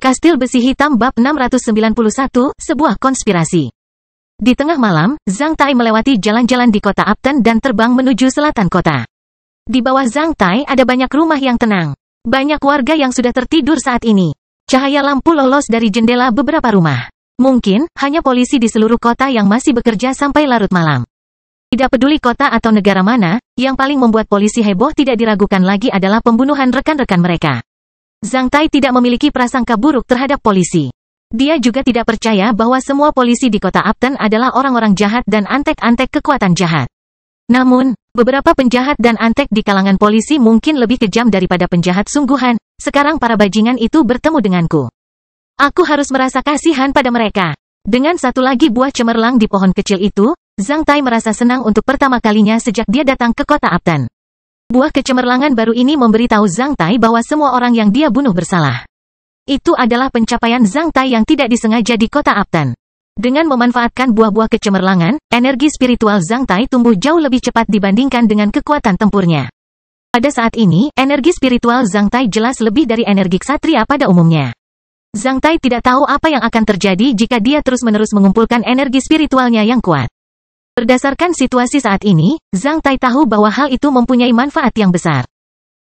Kastil Besi Hitam Bab 691, Sebuah Konspirasi. Di tengah malam, Zhang Tai melewati jalan-jalan di kota Upton dan terbang menuju selatan kota. Di bawah Zhang Tai ada banyak rumah yang tenang. Banyak warga yang sudah tertidur saat ini. Cahaya lampu lolos dari jendela beberapa rumah. Mungkin, hanya polisi di seluruh kota yang masih bekerja sampai larut malam. Tidak peduli kota atau negara mana, yang paling membuat polisi heboh tidak diragukan lagi adalah pembunuhan rekan-rekan mereka. Zhang Tai tidak memiliki prasangka buruk terhadap polisi. Dia juga tidak percaya bahwa semua polisi di kota Upton adalah orang-orang jahat dan antek-antek kekuatan jahat. Namun, beberapa penjahat dan antek di kalangan polisi mungkin lebih kejam daripada penjahat sungguhan. Sekarang para bajingan itu bertemu denganku. Aku harus merasa kasihan pada mereka. Dengan satu lagi buah cemerlang di pohon kecil itu, Zhang Tai merasa senang untuk pertama kalinya sejak dia datang ke kota Upton. Buah kecemerlangan baru ini memberitahu Zhang Tai bahwa semua orang yang dia bunuh bersalah. Itu adalah pencapaian Zhang Tai yang tidak disengaja di kota Upton. Dengan memanfaatkan buah-buah kecemerlangan, energi spiritual Zhang Tai tumbuh jauh lebih cepat dibandingkan dengan kekuatan tempurnya. Pada saat ini, energi spiritual Zhang Tai jelas lebih dari energi ksatria pada umumnya. Zhang Tai tidak tahu apa yang akan terjadi jika dia terus-menerus mengumpulkan energi spiritualnya yang kuat. Berdasarkan situasi saat ini, Zhang Tai tahu bahwa hal itu mempunyai manfaat yang besar.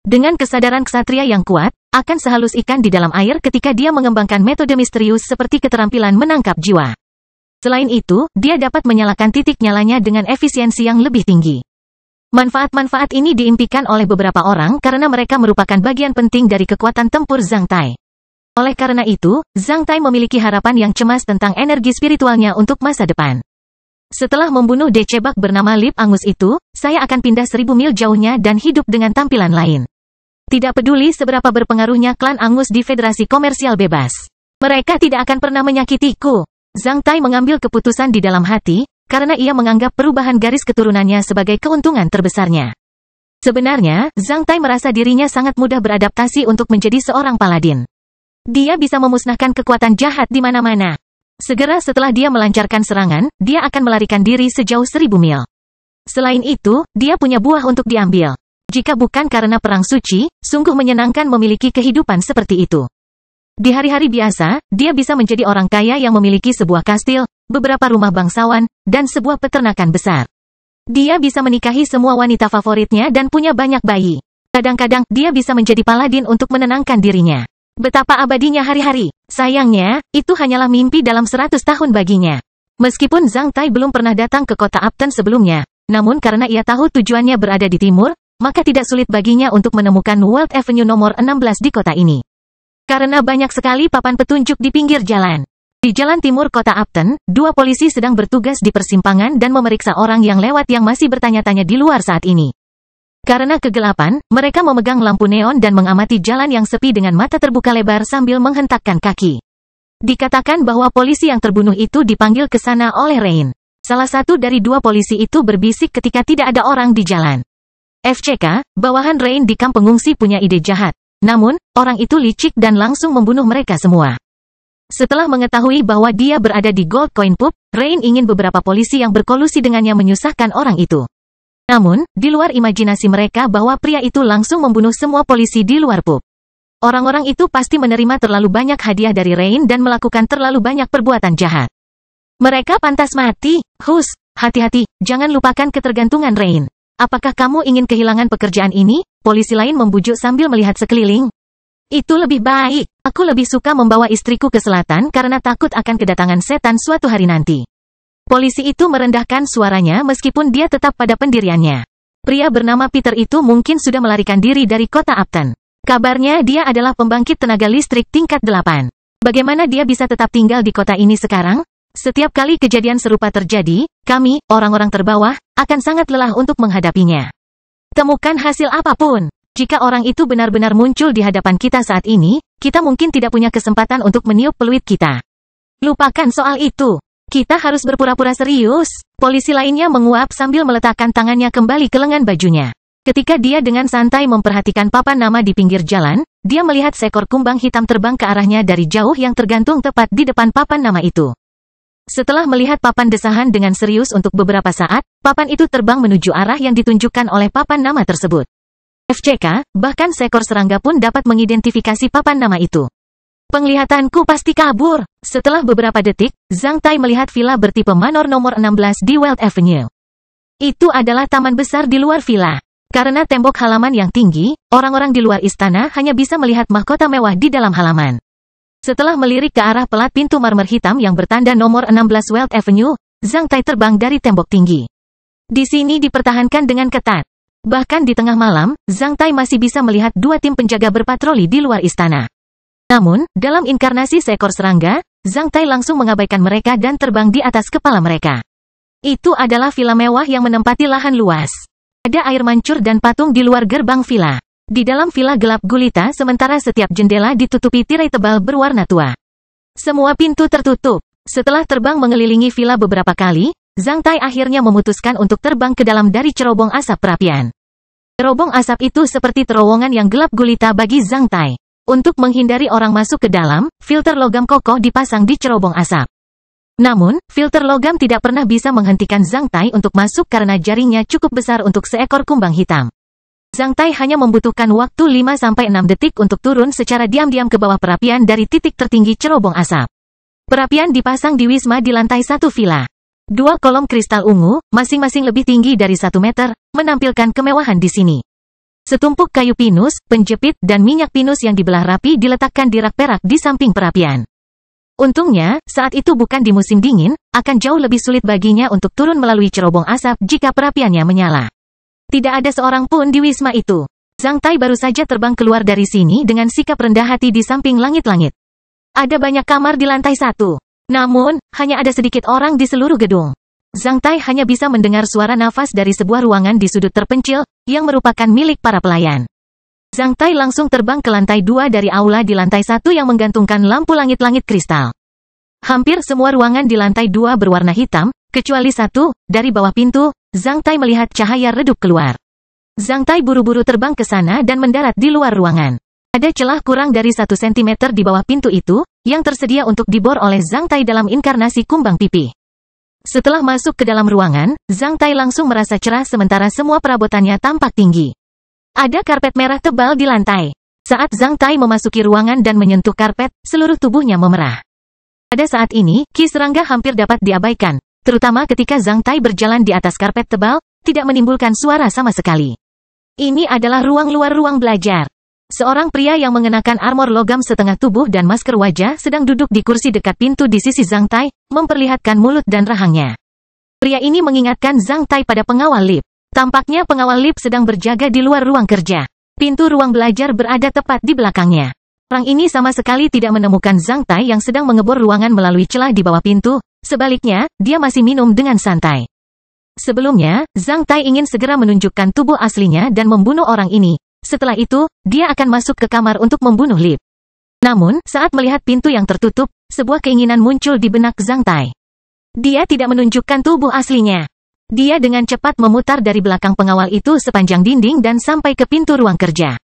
Dengan kesadaran ksatria yang kuat, akan sehalus ikan di dalam air ketika dia mengembangkan metode misterius seperti keterampilan menangkap jiwa. Selain itu, dia dapat menyalakan titik nyalanya dengan efisiensi yang lebih tinggi. Manfaat-manfaat ini diimpikan oleh beberapa orang karena mereka merupakan bagian penting dari kekuatan tempur Zhang Tai. Oleh karena itu, Zhang Tai memiliki harapan yang cemas tentang energi spiritualnya untuk masa depan. Setelah membunuh decebak bernama Lip Angus itu, saya akan pindah 1000 mil jauhnya dan hidup dengan tampilan lain. Tidak peduli seberapa berpengaruhnya klan Angus di Federasi Komersial Bebas. Mereka tidak akan pernah menyakitiku. Zhang Tai mengambil keputusan di dalam hati, karena ia menganggap perubahan garis keturunannya sebagai keuntungan terbesarnya. Sebenarnya, Zhang Tai merasa dirinya sangat mudah beradaptasi untuk menjadi seorang paladin. Dia bisa memusnahkan kekuatan jahat di mana-mana. Segera setelah dia melancarkan serangan, dia akan melarikan diri sejauh 1000 mil. Selain itu, dia punya buah untuk diambil. Jika bukan karena perang suci, sungguh menyenangkan memiliki kehidupan seperti itu. Di hari-hari biasa, dia bisa menjadi orang kaya yang memiliki sebuah kastil, beberapa rumah bangsawan, dan sebuah peternakan besar. Dia bisa menikahi semua wanita favoritnya dan punya banyak bayi. Kadang-kadang, dia bisa menjadi paladin untuk menenangkan dirinya. Betapa abadinya hari-hari. Sayangnya, itu hanyalah mimpi dalam 100 tahun baginya. Meskipun Zhang Tai belum pernah datang ke kota Upton sebelumnya, namun karena ia tahu tujuannya berada di timur, maka tidak sulit baginya untuk menemukan World Avenue nomor 16 di kota ini. Karena banyak sekali papan petunjuk di pinggir jalan. Di jalan timur kota Upton, 2 polisi sedang bertugas di persimpangan dan memeriksa orang yang lewat yang masih bertanya-tanya di luar saat ini. Karena kegelapan, mereka memegang lampu neon dan mengamati jalan yang sepi dengan mata terbuka lebar sambil menghentakkan kaki. Dikatakan bahwa polisi yang terbunuh itu dipanggil ke sana oleh Rain. Salah satu dari 2 polisi itu berbisik ketika tidak ada orang di jalan. FCK, bawahan Rain di kamp pengungsi punya ide jahat. Namun, orang itu licik dan langsung membunuh mereka semua. Setelah mengetahui bahwa dia berada di Gold Coin Pub, Rain ingin beberapa polisi yang berkolusi dengannya menyusahkan orang itu. Namun, di luar imajinasi mereka bahwa pria itu langsung membunuh semua polisi di luar pub. Orang-orang itu pasti menerima terlalu banyak hadiah dari Rain dan melakukan terlalu banyak perbuatan jahat. Mereka pantas mati. Hus, hati-hati, jangan lupakan ketergantungan Rain. Apakah kamu ingin kehilangan pekerjaan ini? Polisi lain membujuk sambil melihat sekeliling. Itu lebih baik. Aku lebih suka membawa istriku ke selatan karena takut akan kedatangan setan suatu hari nanti. Polisi itu merendahkan suaranya meskipun dia tetap pada pendiriannya. Pria bernama Peter itu mungkin sudah melarikan diri dari kota Upton. Kabarnya dia adalah pembangkit tenaga listrik tingkat 8. Bagaimana dia bisa tetap tinggal di kota ini sekarang? Setiap kali kejadian serupa terjadi, kami, orang-orang terbawah, akan sangat lelah untuk menghadapinya. Temukan hasil apapun. Jika orang itu benar-benar muncul di hadapan kita saat ini, kita mungkin tidak punya kesempatan untuk meniup peluit kita. Lupakan soal itu. Kita harus berpura-pura serius. Polisi lainnya menguap sambil meletakkan tangannya kembali ke lengan bajunya. Ketika dia dengan santai memperhatikan papan nama di pinggir jalan, dia melihat seekor kumbang hitam terbang ke arahnya dari jauh yang tergantung tepat di depan papan nama itu. Setelah melihat papan desahan dengan serius untuk beberapa saat, papan itu terbang menuju arah yang ditunjukkan oleh papan nama tersebut. FCK, bahkan seekor serangga pun dapat mengidentifikasi papan nama itu. Penglihatanku pasti kabur. Setelah beberapa detik, Zhang Tai melihat villa bertipe manor nomor 16 di Weld Avenue. Itu adalah taman besar di luar villa. Karena tembok halaman yang tinggi, orang-orang di luar istana hanya bisa melihat mahkota mewah di dalam halaman. Setelah melirik ke arah pelat pintu marmer hitam yang bertanda nomor 16 Weld Avenue, Zhang Tai terbang dari tembok tinggi. Di sini dipertahankan dengan ketat. Bahkan di tengah malam, Zhang Tai masih bisa melihat dua tim penjaga berpatroli di luar istana. Namun, dalam inkarnasi seekor serangga, Zhang Tai langsung mengabaikan mereka dan terbang di atas kepala mereka. Itu adalah villa mewah yang menempati lahan luas. Ada air mancur dan patung di luar gerbang villa. Di dalam villa gelap gulita sementara setiap jendela ditutupi tirai tebal berwarna tua. Semua pintu tertutup. Setelah terbang mengelilingi villa beberapa kali, Zhang Tai akhirnya memutuskan untuk terbang ke dalam dari cerobong asap perapian. Cerobong asap itu seperti terowongan yang gelap gulita bagi Zhang Tai. Untuk menghindari orang masuk ke dalam, filter logam kokoh dipasang di cerobong asap. Namun, filter logam tidak pernah bisa menghentikan Zhang Tai untuk masuk karena jaringnya cukup besar untuk seekor kumbang hitam. Zhang Tai hanya membutuhkan waktu 5-6 detik untuk turun secara diam-diam ke bawah perapian dari titik tertinggi cerobong asap. Perapian dipasang di wisma di lantai 1 villa. Dua kolom kristal ungu, masing-masing lebih tinggi dari 1 meter, menampilkan kemewahan di sini. Setumpuk kayu pinus, penjepit, dan minyak pinus yang dibelah rapi diletakkan di rak perak di samping perapian. Untungnya, saat itu bukan di musim dingin, akan jauh lebih sulit baginya untuk turun melalui cerobong asap jika perapiannya menyala. Tidak ada seorang pun di wisma itu. Zhang Tai baru saja terbang keluar dari sini dengan sikap rendah hati di samping langit-langit. Ada banyak kamar di lantai 1. Namun, hanya ada sedikit orang di seluruh gedung. Zhang Tai hanya bisa mendengar suara nafas dari sebuah ruangan di sudut terpencil, yang merupakan milik para pelayan. Zhang Tai langsung terbang ke lantai 2 dari aula di lantai 1 yang menggantungkan lampu langit-langit kristal. Hampir semua ruangan di lantai 2 berwarna hitam, kecuali satu, dari bawah pintu, Zhang Tai melihat cahaya redup keluar. Zhang Tai buru-buru terbang ke sana dan mendarat di luar ruangan. Ada celah kurang dari 1 cm di bawah pintu itu, yang tersedia untuk dibor oleh Zhang Tai dalam inkarnasi kumbang pipih. Setelah masuk ke dalam ruangan, Zhang Tai langsung merasa cerah sementara semua perabotannya tampak tinggi. Ada karpet merah tebal di lantai. Saat Zhang Tai memasuki ruangan dan menyentuh karpet, seluruh tubuhnya memerah. Pada saat ini, ki serangga hampir dapat diabaikan, terutama ketika Zhang Tai berjalan di atas karpet tebal, tidak menimbulkan suara sama sekali. Ini adalah ruang luar ruang belajar. Seorang pria yang mengenakan armor logam setengah tubuh dan masker wajah sedang duduk di kursi dekat pintu di sisi Zhang Tai, memperlihatkan mulut dan rahangnya. Pria ini mengingatkan Zhang Tai pada pengawal lift. Tampaknya pengawal lift sedang berjaga di luar ruang kerja. Pintu ruang belajar berada tepat di belakangnya. Orang ini sama sekali tidak menemukan Zhang Tai yang sedang mengebor ruangan melalui celah di bawah pintu, sebaliknya, dia masih minum dengan santai. Sebelumnya, Zhang Tai ingin segera menunjukkan tubuh aslinya dan membunuh orang ini. Setelah itu, dia akan masuk ke kamar untuk membunuh lift. Namun, saat melihat pintu yang tertutup, sebuah keinginan muncul di benak Zhang Tai. Dia tidak menunjukkan tubuh aslinya. Dia dengan cepat memutar dari belakang pengawal itu sepanjang dinding dan sampai ke pintu ruang kerja.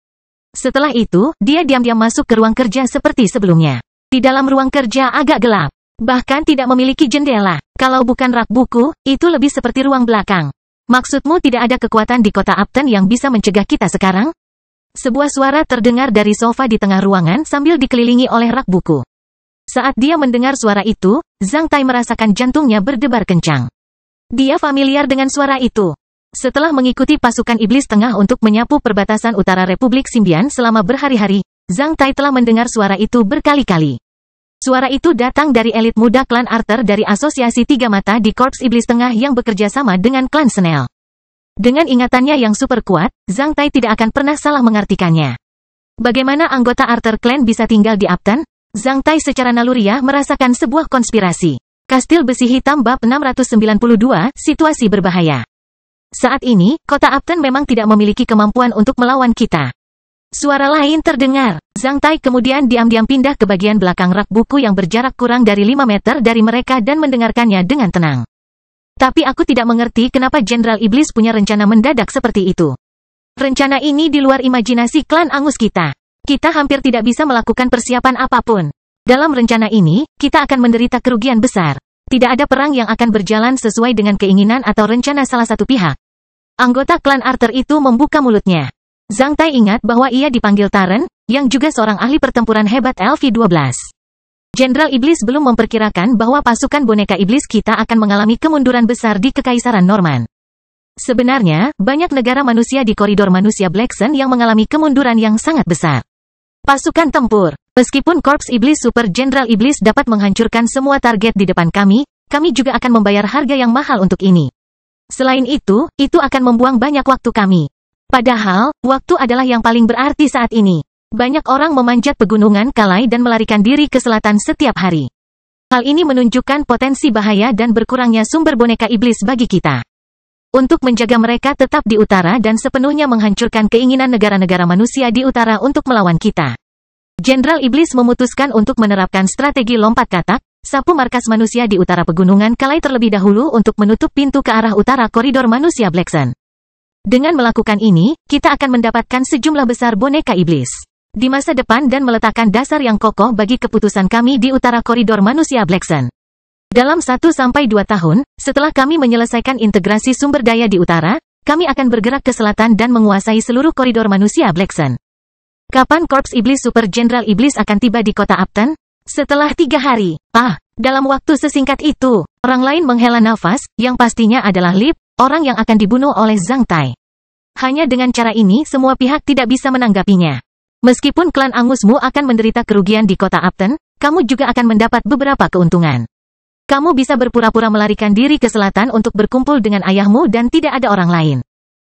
Setelah itu, dia diam-diam masuk ke ruang kerja seperti sebelumnya. Di dalam ruang kerja agak gelap. Bahkan tidak memiliki jendela. Kalau bukan rak buku, itu lebih seperti ruang belakang. Maksudmu tidak ada kekuatan di kota Upton yang bisa mencegah kita sekarang? Sebuah suara terdengar dari sofa di tengah ruangan sambil dikelilingi oleh rak buku. Saat dia mendengar suara itu, Zhang Tai merasakan jantungnya berdebar kencang. Dia familiar dengan suara itu. Setelah mengikuti pasukan iblis tengah untuk menyapu perbatasan utara Republik Simbian selama berhari-hari, Zhang Tai telah mendengar suara itu berkali-kali. Suara itu datang dari elit muda klan Arthur dari Asosiasi Tiga Mata di Korps Iblis Tengah yang bekerja sama dengan klan Snell. Dengan ingatannya yang super kuat, Zhang Tai tidak akan pernah salah mengartikannya. Bagaimana anggota Arthur Clan bisa tinggal di Upton? Zhang Tai secara naluriah merasakan sebuah konspirasi. Kastil Besi Hitam bab 692, situasi berbahaya. Saat ini, kota Upton memang tidak memiliki kemampuan untuk melawan kita. Suara lain terdengar. Zhang Tai kemudian diam-diam pindah ke bagian belakang rak buku yang berjarak kurang dari 5 meter dari mereka dan mendengarkannya dengan tenang. Tapi aku tidak mengerti kenapa Jenderal Iblis punya rencana mendadak seperti itu. Rencana ini di luar imajinasi klan Angus kita. Kita hampir tidak bisa melakukan persiapan apapun. Dalam rencana ini, kita akan menderita kerugian besar. Tidak ada perang yang akan berjalan sesuai dengan keinginan atau rencana salah satu pihak. Anggota klan Arthur itu membuka mulutnya. Zhang Tai ingat bahwa ia dipanggil Taren, yang juga seorang ahli pertempuran hebat LV-12. Jenderal Iblis belum memperkirakan bahwa pasukan boneka iblis kita akan mengalami kemunduran besar di Kekaisaran Norman. Sebenarnya, banyak negara manusia di koridor manusia Black Sun yang mengalami kemunduran yang sangat besar. Pasukan tempur, meskipun Korps Iblis Super Jenderal Iblis dapat menghancurkan semua target di depan kami juga akan membayar harga yang mahal untuk ini. Selain itu akan membuang banyak waktu kami. Padahal, waktu adalah yang paling berarti saat ini. Banyak orang memanjat pegunungan Kalai dan melarikan diri ke selatan setiap hari. Hal ini menunjukkan potensi bahaya dan berkurangnya sumber boneka iblis bagi kita. Untuk menjaga mereka tetap di utara dan sepenuhnya menghancurkan keinginan negara-negara manusia di utara untuk melawan kita. Jenderal Iblis memutuskan untuk menerapkan strategi lompat katak, sapu markas manusia di utara pegunungan Kalai terlebih dahulu untuk menutup pintu ke arah utara koridor manusia Black Sun. Dengan melakukan ini, kita akan mendapatkan sejumlah besar boneka iblis di masa depan dan meletakkan dasar yang kokoh bagi keputusan kami di utara koridor manusia Black Sun. Dalam 1-2 tahun, setelah kami menyelesaikan integrasi sumber daya di utara, kami akan bergerak ke selatan dan menguasai seluruh koridor manusia Black Sun. Kapan Korps Iblis Super Jenderal Iblis akan tiba di kota Upton? Setelah 3 hari. Dalam waktu sesingkat itu, orang lain menghela nafas, yang pastinya adalah Lip, orang yang akan dibunuh oleh Zhang Tai. Hanya dengan cara ini semua pihak tidak bisa menanggapinya. Meskipun klan Angusmu akan menderita kerugian di kota Upton, kamu juga akan mendapat beberapa keuntungan. Kamu bisa berpura-pura melarikan diri ke selatan untuk berkumpul dengan ayahmu dan tidak ada orang lain.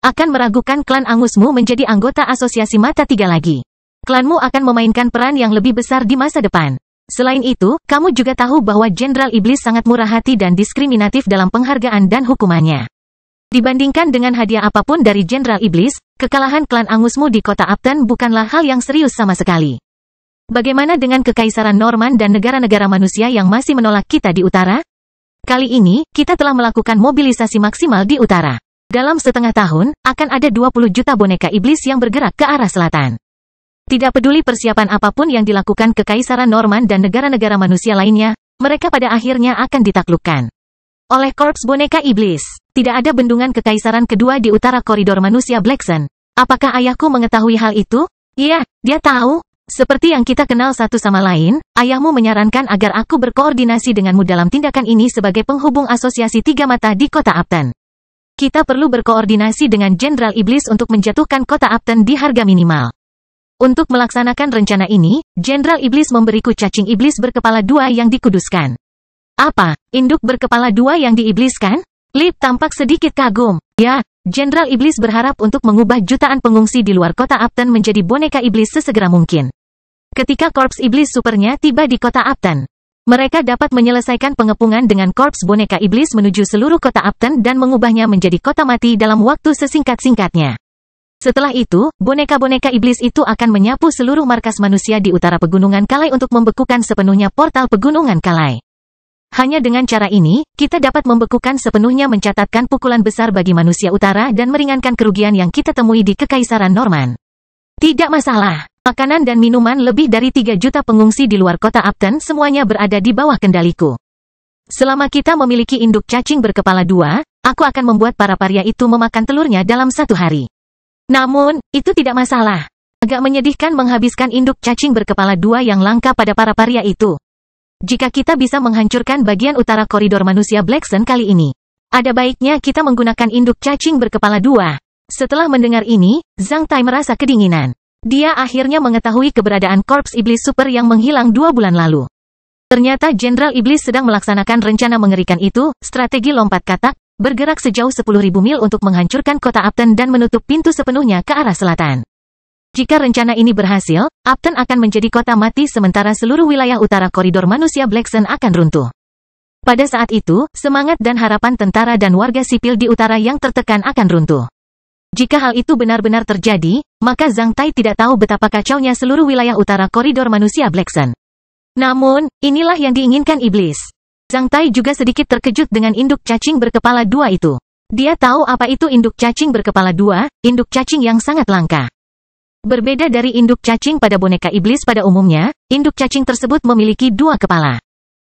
Akan meragukan klan Angusmu menjadi anggota asosiasi Mata Tiga lagi. Klanmu akan memainkan peran yang lebih besar di masa depan. Selain itu, kamu juga tahu bahwa Jenderal Iblis sangat murah hati dan diskriminatif dalam penghargaan dan hukumannya. Dibandingkan dengan hadiah apapun dari Jenderal Iblis, kekalahan klan Angusmu di kota Upton bukanlah hal yang serius sama sekali. Bagaimana dengan Kekaisaran Norman dan negara-negara manusia yang masih menolak kita di utara? Kali ini, kita telah melakukan mobilisasi maksimal di utara. Dalam setengah tahun, akan ada 20 juta boneka iblis yang bergerak ke arah selatan. Tidak peduli persiapan apapun yang dilakukan Kekaisaran Norman dan negara-negara manusia lainnya, mereka pada akhirnya akan ditaklukkan oleh Korps Boneka Iblis. Tidak ada bendungan Kekaisaran kedua di utara koridor manusia Black Sun. Apakah ayahku mengetahui hal itu? Iya, dia tahu. Seperti yang kita kenal satu sama lain, ayahmu menyarankan agar aku berkoordinasi denganmu dalam tindakan ini sebagai penghubung asosiasi Tiga Mata di kota Upton. Kita perlu berkoordinasi dengan Jenderal Iblis untuk menjatuhkan kota Upton di harga minimal. Untuk melaksanakan rencana ini, Jenderal Iblis memberiku cacing iblis berkepala 2 yang dikuduskan. Apa? Induk berkepala 2 yang diibliskan? Lip tampak sedikit kagum. Ya, Jenderal Iblis berharap untuk mengubah jutaan pengungsi di luar kota Upton menjadi boneka iblis sesegera mungkin. Ketika Korps Iblis Supernya tiba di kota Upton, mereka dapat menyelesaikan pengepungan dengan Korps Boneka Iblis menuju seluruh kota Upton dan mengubahnya menjadi kota mati dalam waktu sesingkat-singkatnya. Setelah itu, boneka-boneka iblis itu akan menyapu seluruh markas manusia di utara Pegunungan Kalai untuk membekukan sepenuhnya portal Pegunungan Kalai. Hanya dengan cara ini, kita dapat membekukan sepenuhnya mencatatkan pukulan besar bagi manusia utara dan meringankan kerugian yang kita temui di Kekaisaran Norman. Tidak masalah. Makanan dan minuman lebih dari 3 juta pengungsi di luar kota Upton semuanya berada di bawah kendaliku. Selama kita memiliki induk cacing berkepala 2, aku akan membuat para paria itu memakan telurnya dalam 1 hari. Namun, itu tidak masalah. Agak menyedihkan menghabiskan induk cacing berkepala 2 yang langka pada para paria itu. Jika kita bisa menghancurkan bagian utara koridor manusia Black Sun kali ini, ada baiknya kita menggunakan induk cacing berkepala 2. Setelah mendengar ini, Zhang Tai merasa kedinginan. Dia akhirnya mengetahui keberadaan Korps Iblis Super yang menghilang 2 bulan lalu. Ternyata Jenderal Iblis sedang melaksanakan rencana mengerikan itu, strategi lompat katak, bergerak sejauh 10.000 mil untuk menghancurkan kota Upton dan menutup pintu sepenuhnya ke arah selatan. Jika rencana ini berhasil, Upton akan menjadi kota mati sementara seluruh wilayah utara koridor manusia Black Sun akan runtuh. Pada saat itu, semangat dan harapan tentara dan warga sipil di utara yang tertekan akan runtuh. Jika hal itu benar-benar terjadi, maka Zhang Tai tidak tahu betapa kacaunya seluruh wilayah utara koridor manusia Black Sun. Namun, inilah yang diinginkan iblis. Zhang Tai juga sedikit terkejut dengan induk cacing berkepala 2 itu. Dia tahu apa itu induk cacing berkepala 2, induk cacing yang sangat langka. Berbeda dari induk cacing pada boneka iblis pada umumnya, induk cacing tersebut memiliki 2 kepala.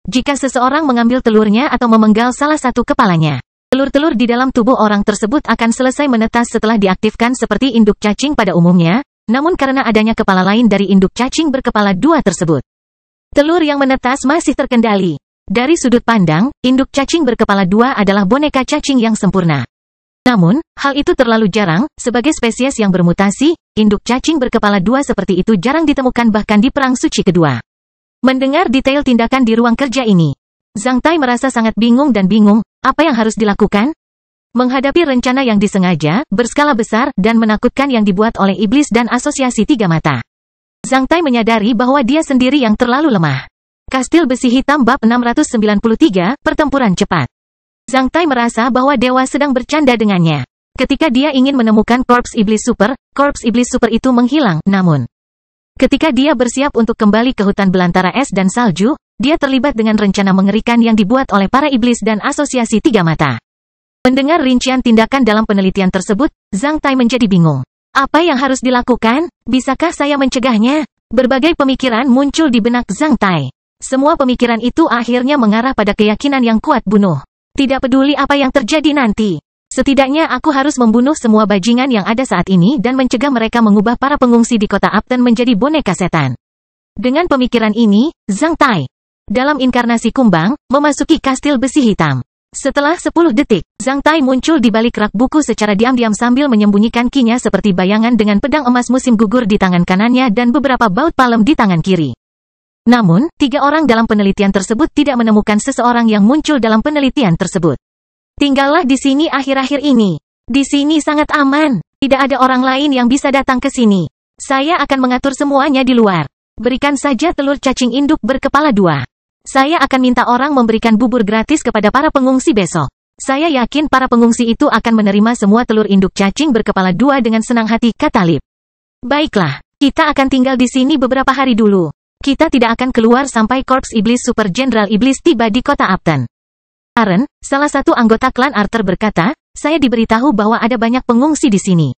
Jika seseorang mengambil telurnya atau memenggal salah satu kepalanya, telur-telur di dalam tubuh orang tersebut akan selesai menetas setelah diaktifkan seperti induk cacing pada umumnya, namun karena adanya kepala lain dari induk cacing berkepala dua tersebut, telur yang menetas masih terkendali. Dari sudut pandang, induk cacing berkepala dua adalah boneka cacing yang sempurna. Namun, hal itu terlalu jarang, sebagai spesies yang bermutasi, induk cacing berkepala dua seperti itu jarang ditemukan bahkan di Perang Suci Kedua. Mendengar detail tindakan di ruang kerja ini, Zhang Tai merasa sangat bingung dan bingung, apa yang harus dilakukan? Menghadapi rencana yang disengaja, berskala besar, dan menakutkan yang dibuat oleh iblis dan asosiasi tiga mata, Zhang Tai menyadari bahwa dia sendiri yang terlalu lemah. Kastil Besi Hitam bab 693, Pertempuran Cepat. Zhang Tai merasa bahwa dewa sedang bercanda dengannya. Ketika dia ingin menemukan korps iblis super itu menghilang, namun ketika dia bersiap untuk kembali ke hutan belantara es dan salju, dia terlibat dengan rencana mengerikan yang dibuat oleh para iblis dan asosiasi tiga mata. Mendengar rincian tindakan dalam penelitian tersebut, Zhang Tai menjadi bingung. Apa yang harus dilakukan? Bisakah saya mencegahnya? Berbagai pemikiran muncul di benak Zhang Tai. Semua pemikiran itu akhirnya mengarah pada keyakinan yang kuat bunuh. Tidak peduli apa yang terjadi nanti. Setidaknya aku harus membunuh semua bajingan yang ada saat ini dan mencegah mereka mengubah para pengungsi di kota Upton menjadi boneka setan. Dengan pemikiran ini, Zhang Tai, dalam inkarnasi kumbang, memasuki Kastil Besi Hitam. Setelah 10 detik, Zhang Tai muncul di balik rak buku secara diam-diam sambil menyembunyikan kinya seperti bayangan dengan pedang emas musim gugur di tangan kanannya dan beberapa baut palem di tangan kiri. Namun, 3 orang dalam penelitian tersebut tidak menemukan seseorang yang muncul dalam penelitian tersebut. Tinggallah di sini akhir-akhir ini. Di sini sangat aman. Tidak ada orang lain yang bisa datang ke sini. Saya akan mengatur semuanya di luar. Berikan saja telur cacing induk berkepala dua. Saya akan minta orang memberikan bubur gratis kepada para pengungsi besok. Saya yakin para pengungsi itu akan menerima semua telur induk cacing berkepala dua dengan senang hati, kata Lip. Baiklah, kita akan tinggal di sini beberapa hari dulu. Kita tidak akan keluar sampai Korps Iblis Super Jenderal Iblis tiba di kota Upton. Aaron, salah satu anggota klan Arthur berkata, saya diberitahu bahwa ada banyak pengungsi di sini.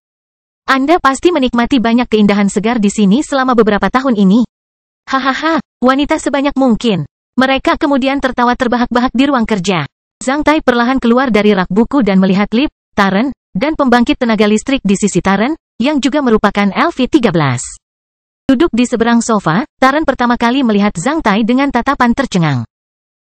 Anda pasti menikmati banyak keindahan segar di sini selama beberapa tahun ini. Hahaha, wanita sebanyak mungkin. Mereka kemudian tertawa terbahak-bahak di ruang kerja. Zhang Tai perlahan keluar dari rak buku dan melihat Lip, Taren, dan pembangkit tenaga listrik di sisi Taren, yang juga merupakan LV-13. Duduk di seberang sofa, Taren pertama kali melihat Zhang Tai dengan tatapan tercengang.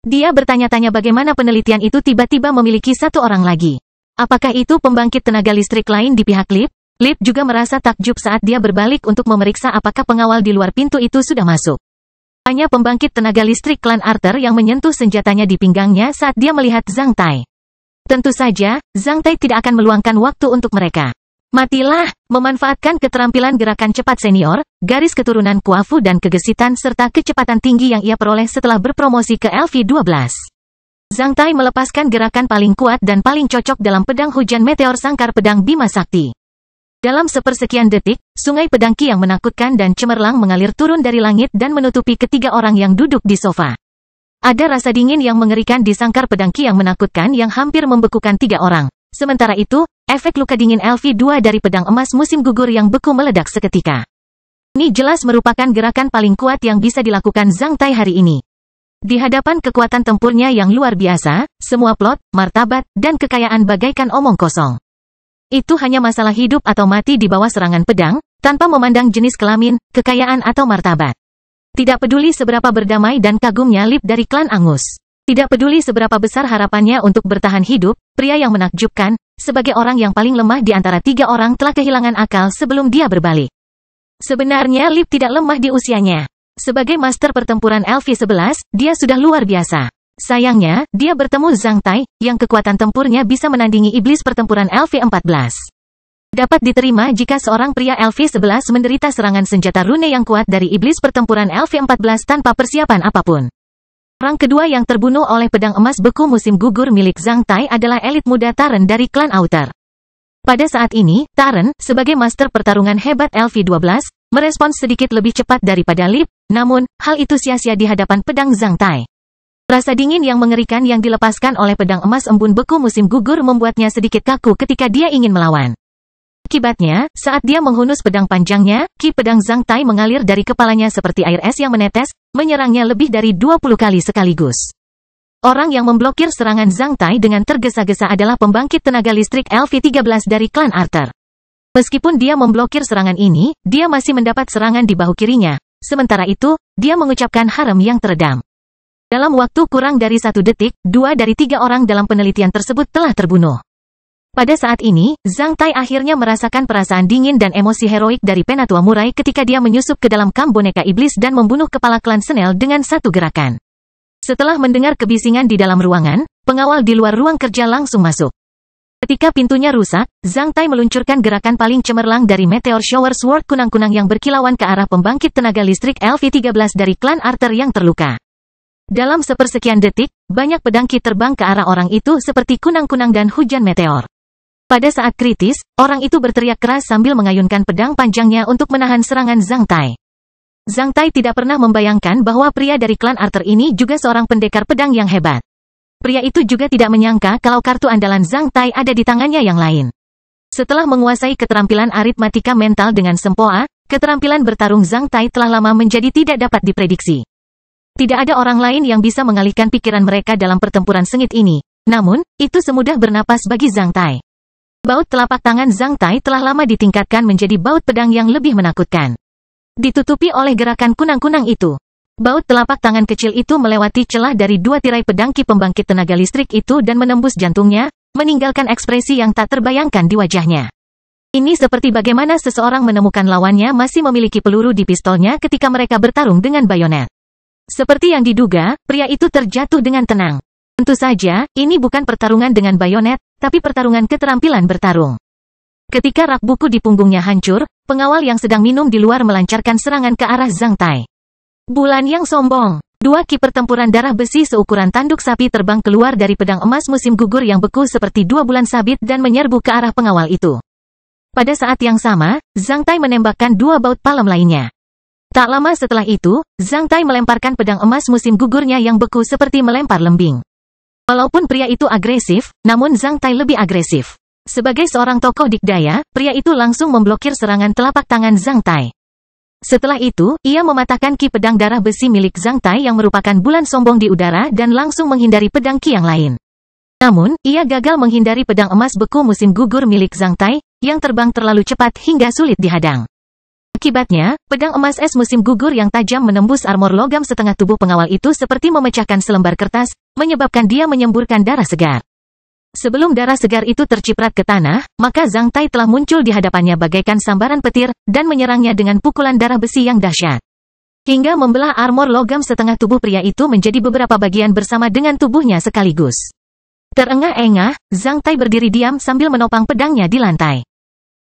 Dia bertanya-tanya bagaimana penelitian itu tiba-tiba memiliki satu orang lagi. Apakah itu pembangkit tenaga listrik lain di pihak Lip? Lip juga merasa takjub saat dia berbalik untuk memeriksa apakah pengawal di luar pintu itu sudah masuk. Hanya pembangkit tenaga listrik klan Arthur yang menyentuh senjatanya di pinggangnya saat dia melihat Zhang Tai. Tentu saja, Zhang Tai tidak akan meluangkan waktu untuk mereka. Matilah, memanfaatkan keterampilan gerakan cepat senior, garis keturunan Kuafu dan kegesitan serta kecepatan tinggi yang ia peroleh setelah berpromosi ke LV-12. Zhang Tai melepaskan gerakan paling kuat dan paling cocok dalam pedang hujan meteor sangkar pedang Bima Sakti. Dalam sepersekian detik, sungai pedang Ki yang menakutkan dan cemerlang mengalir turun dari langit dan menutupi ketiga orang yang duduk di sofa. Ada rasa dingin yang mengerikan di sangkar pedang Ki yang menakutkan yang hampir membekukan 3 orang. Sementara itu, efek luka dingin LV-2 dari pedang emas musim gugur yang beku meledak seketika. Ini jelas merupakan gerakan paling kuat yang bisa dilakukan Zhang Tai hari ini. Di hadapan kekuatan tempurnya yang luar biasa, semua plot, martabat, dan kekayaan bagaikan omong kosong. Itu hanya masalah hidup atau mati di bawah serangan pedang, tanpa memandang jenis kelamin, kekayaan atau martabat. Tidak peduli seberapa berdamai dan kagumnya Lip dari klan Angus. Tidak peduli seberapa besar harapannya untuk bertahan hidup, pria yang menakjubkan, sebagai orang yang paling lemah di antara 3 orang telah kehilangan akal sebelum dia berbalik. Sebenarnya Lip tidak lemah di usianya. Sebagai master pertempuran LV-11, dia sudah luar biasa. Sayangnya, dia bertemu Zhang Tai, yang kekuatan tempurnya bisa menandingi iblis pertempuran LV-14. Dapat diterima jika seorang pria LV-11 menderita serangan senjata rune yang kuat dari iblis pertempuran LV-14 tanpa persiapan apapun. Orang kedua yang terbunuh oleh pedang emas beku musim gugur milik Zhang Tai adalah elit muda Taren dari klan Outer. Pada saat ini, Taren, sebagai master pertarungan hebat LV-12, merespons sedikit lebih cepat daripada Lip, namun, hal itu sia-sia di hadapan pedang Zhang Tai. Rasa dingin yang mengerikan yang dilepaskan oleh pedang emas embun beku musim gugur membuatnya sedikit kaku ketika dia ingin melawan. Akibatnya, saat dia menghunus pedang panjangnya, ki pedang Zhang Tai mengalir dari kepalanya seperti air es yang menetes, menyerangnya lebih dari 20 kali sekaligus. Orang yang memblokir serangan Zhang Tai dengan tergesa-gesa adalah pembangkit tenaga listrik LV-13 dari klan Arthur. Meskipun dia memblokir serangan ini, dia masih mendapat serangan di bahu kirinya. Sementara itu, dia mengucapkan harem yang teredam. Dalam waktu kurang dari 1 detik, 2 dari 3 orang dalam penelitian tersebut telah terbunuh. Pada saat ini, Zhang Tai akhirnya merasakan perasaan dingin dan emosi heroik dari Penatua Murai ketika dia menyusup ke dalam kamp boneka iblis dan membunuh kepala klan Senel dengan satu gerakan. Setelah mendengar kebisingan di dalam ruangan, pengawal di luar ruang kerja langsung masuk. Ketika pintunya rusak, Zhang Tai meluncurkan gerakan paling cemerlang dari Meteor Shower Sword kunang-kunang yang berkilauan ke arah pembangkit tenaga listrik LV-13 dari klan Arthur yang terluka. Dalam sepersekian detik, banyak pedang ki terbang ke arah orang itu seperti kunang-kunang dan hujan meteor. Pada saat kritis, orang itu berteriak keras sambil mengayunkan pedang panjangnya untuk menahan serangan Zhang Tai. Zhang Tai tidak pernah membayangkan bahwa pria dari klan Arthur ini juga seorang pendekar pedang yang hebat. Pria itu juga tidak menyangka kalau kartu andalan Zhang Tai ada di tangannya yang lain. Setelah menguasai keterampilan aritmatika mental dengan sempoa, keterampilan bertarung Zhang Tai telah lama menjadi tidak dapat diprediksi. Tidak ada orang lain yang bisa mengalihkan pikiran mereka dalam pertempuran sengit ini. Namun, itu semudah bernapas bagi Zhang Tai. Baut telapak tangan Zhang Tai telah lama ditingkatkan menjadi baut pedang yang lebih menakutkan. Ditutupi oleh gerakan kunang-kunang itu. Baut telapak tangan kecil itu melewati celah dari 2 tirai pedang ki pembangkit tenaga listrik itu dan menembus jantungnya, meninggalkan ekspresi yang tak terbayangkan di wajahnya. Ini seperti bagaimana seseorang menemukan lawannya masih memiliki peluru di pistolnya ketika mereka bertarung dengan bayonet. Seperti yang diduga, pria itu terjatuh dengan tenang. Tentu saja, ini bukan pertarungan dengan bayonet, tapi pertarungan keterampilan bertarung. Ketika rak buku di punggungnya hancur, pengawal yang sedang minum di luar melancarkan serangan ke arah Zhang Tai. Bulan yang sombong. 2 ki pertempuran darah besi seukuran tanduk sapi terbang keluar dari pedang emas musim gugur yang beku seperti 2 bulan sabit dan menyerbu ke arah pengawal itu. Pada saat yang sama, Zhang Tai menembakkan 2 baut palem lainnya. Tak lama setelah itu, Zhang Tai melemparkan pedang emas musim gugurnya yang beku seperti melempar lembing. Walaupun pria itu agresif, namun Zhang Tai lebih agresif. Sebagai seorang tokoh dikdaya, pria itu langsung memblokir serangan telapak tangan Zhang Tai. Setelah itu, ia mematahkan ki pedang darah besi milik Zhang Tai yang merupakan bulan sombong di udara dan langsung menghindari pedang ki yang lain. Namun, ia gagal menghindari pedang emas beku musim gugur milik Zhang Tai, yang terbang terlalu cepat hingga sulit dihadang. Akibatnya, pedang emas es musim gugur yang tajam menembus armor logam setengah tubuh pengawal itu seperti memecahkan selembar kertas, menyebabkan dia menyemburkan darah segar. Sebelum darah segar itu terciprat ke tanah, maka Zhang Tai telah muncul di hadapannya bagaikan sambaran petir, dan menyerangnya dengan pukulan darah besi yang dahsyat. Hingga membelah armor logam setengah tubuh pria itu menjadi beberapa bagian bersama dengan tubuhnya sekaligus. Terengah-engah, Zhang Tai berdiri diam sambil menopang pedangnya di lantai.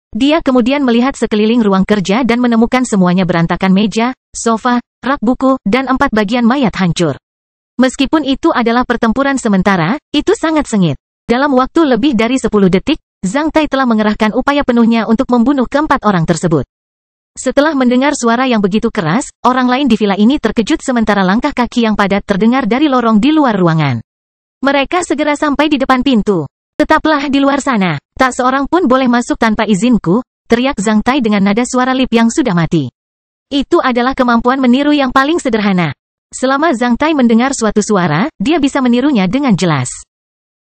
Dia kemudian melihat sekeliling ruang kerja dan menemukan semuanya berantakan meja, sofa, rak buku, dan 4 bagian mayat hancur. Meskipun itu adalah pertempuran sementara, itu sangat sengit. Dalam waktu lebih dari 10 detik, Zhang Tai telah mengerahkan upaya penuhnya untuk membunuh ke-4 orang tersebut. Setelah mendengar suara yang begitu keras, orang lain di villa ini terkejut sementara langkah kaki yang padat terdengar dari lorong di luar ruangan. Mereka segera sampai di depan pintu. "Tetaplah di luar sana. Tak seorang pun boleh masuk tanpa izinku," teriak Zhang Tai dengan nada suara lip yang sudah mati. Itu adalah kemampuan meniru yang paling sederhana. Selama Zhang Tai mendengar suatu suara, dia bisa menirunya dengan jelas.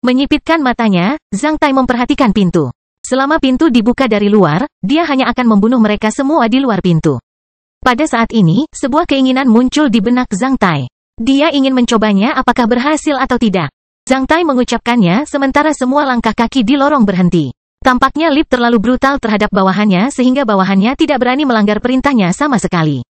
Menyipitkan matanya, Zhang Tai memperhatikan pintu. Selama pintu dibuka dari luar, dia hanya akan membunuh mereka semua di luar pintu. Pada saat ini, sebuah keinginan muncul di benak Zhang Tai. Dia ingin mencobanya apakah berhasil atau tidak. Zhang Tai mengucapkannya sementara semua langkah kaki di lorong berhenti. Tampaknya Lip terlalu brutal terhadap bawahannya sehingga bawahannya tidak berani melanggar perintahnya sama sekali.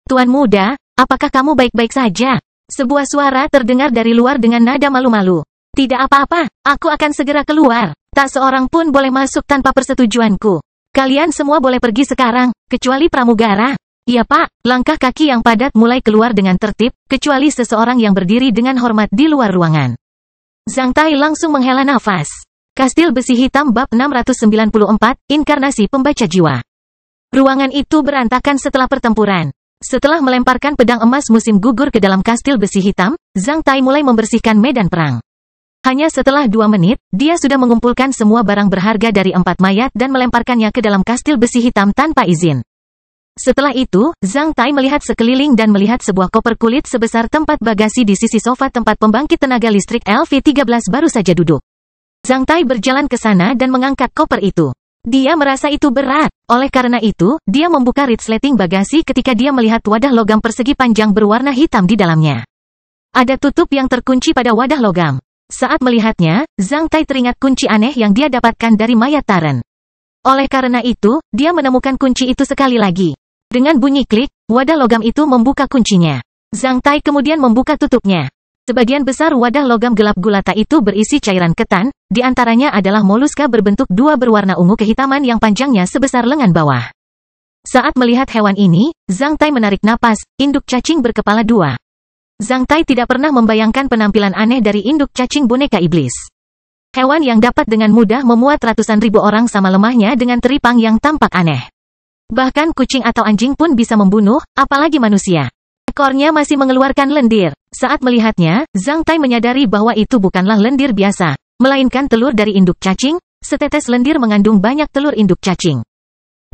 "Tuan muda, apakah kamu baik-baik saja?" Sebuah suara terdengar dari luar dengan nada malu-malu. "Tidak apa-apa, aku akan segera keluar. Tak seorang pun boleh masuk tanpa persetujuanku. Kalian semua boleh pergi sekarang, kecuali pramugara." "Iya Pak." Langkah kaki yang padat mulai keluar dengan tertib, kecuali seseorang yang berdiri dengan hormat di luar ruangan. Zhang Tai langsung menghela nafas. Kastil Besi Hitam Bab 694, Inkarnasi Pembaca Jiwa. Ruangan itu berantakan setelah pertempuran. Setelah melemparkan pedang emas musim gugur ke dalam kastil besi hitam, Zhang Tai mulai membersihkan medan perang. Hanya setelah 2 menit, dia sudah mengumpulkan semua barang berharga dari 4 mayat dan melemparkannya ke dalam kastil besi hitam tanpa izin. Setelah itu, Zhang Tai melihat sekeliling dan melihat sebuah koper kulit sebesar tempat bagasi di sisi sofa tempat pembangkit tenaga listrik LV-13 baru saja duduk. Zhang Tai berjalan ke sana dan mengangkat koper itu. Dia merasa itu berat. Oleh karena itu, dia membuka resleting bagasi ketika dia melihat wadah logam persegi panjang berwarna hitam di dalamnya. Ada tutup yang terkunci pada wadah logam. Saat melihatnya, Zhang Tai teringat kunci aneh yang dia dapatkan dari mayat Taren. Oleh karena itu, dia menemukan kunci itu sekali lagi. Dengan bunyi klik, wadah logam itu membuka kuncinya. Zhang Tai kemudian membuka tutupnya. Sebagian besar wadah logam gelap gulata itu berisi cairan ketan, di antaranya adalah moluska berbentuk dua berwarna ungu kehitaman yang panjangnya sebesar lengan bawah. Saat melihat hewan ini, Zhang Tai menarik napas, induk cacing berkepala dua. Zhang Tai tidak pernah membayangkan penampilan aneh dari induk cacing boneka iblis. Hewan yang dapat dengan mudah memuat ratusan ribu orang sama lemahnya dengan teripang yang tampak aneh. Bahkan kucing atau anjing pun bisa membunuh, apalagi manusia. Ekornya masih mengeluarkan lendir. Saat melihatnya, Zhang Tai menyadari bahwa itu bukanlah lendir biasa, melainkan telur dari induk cacing. Setetes lendir mengandung banyak telur induk cacing.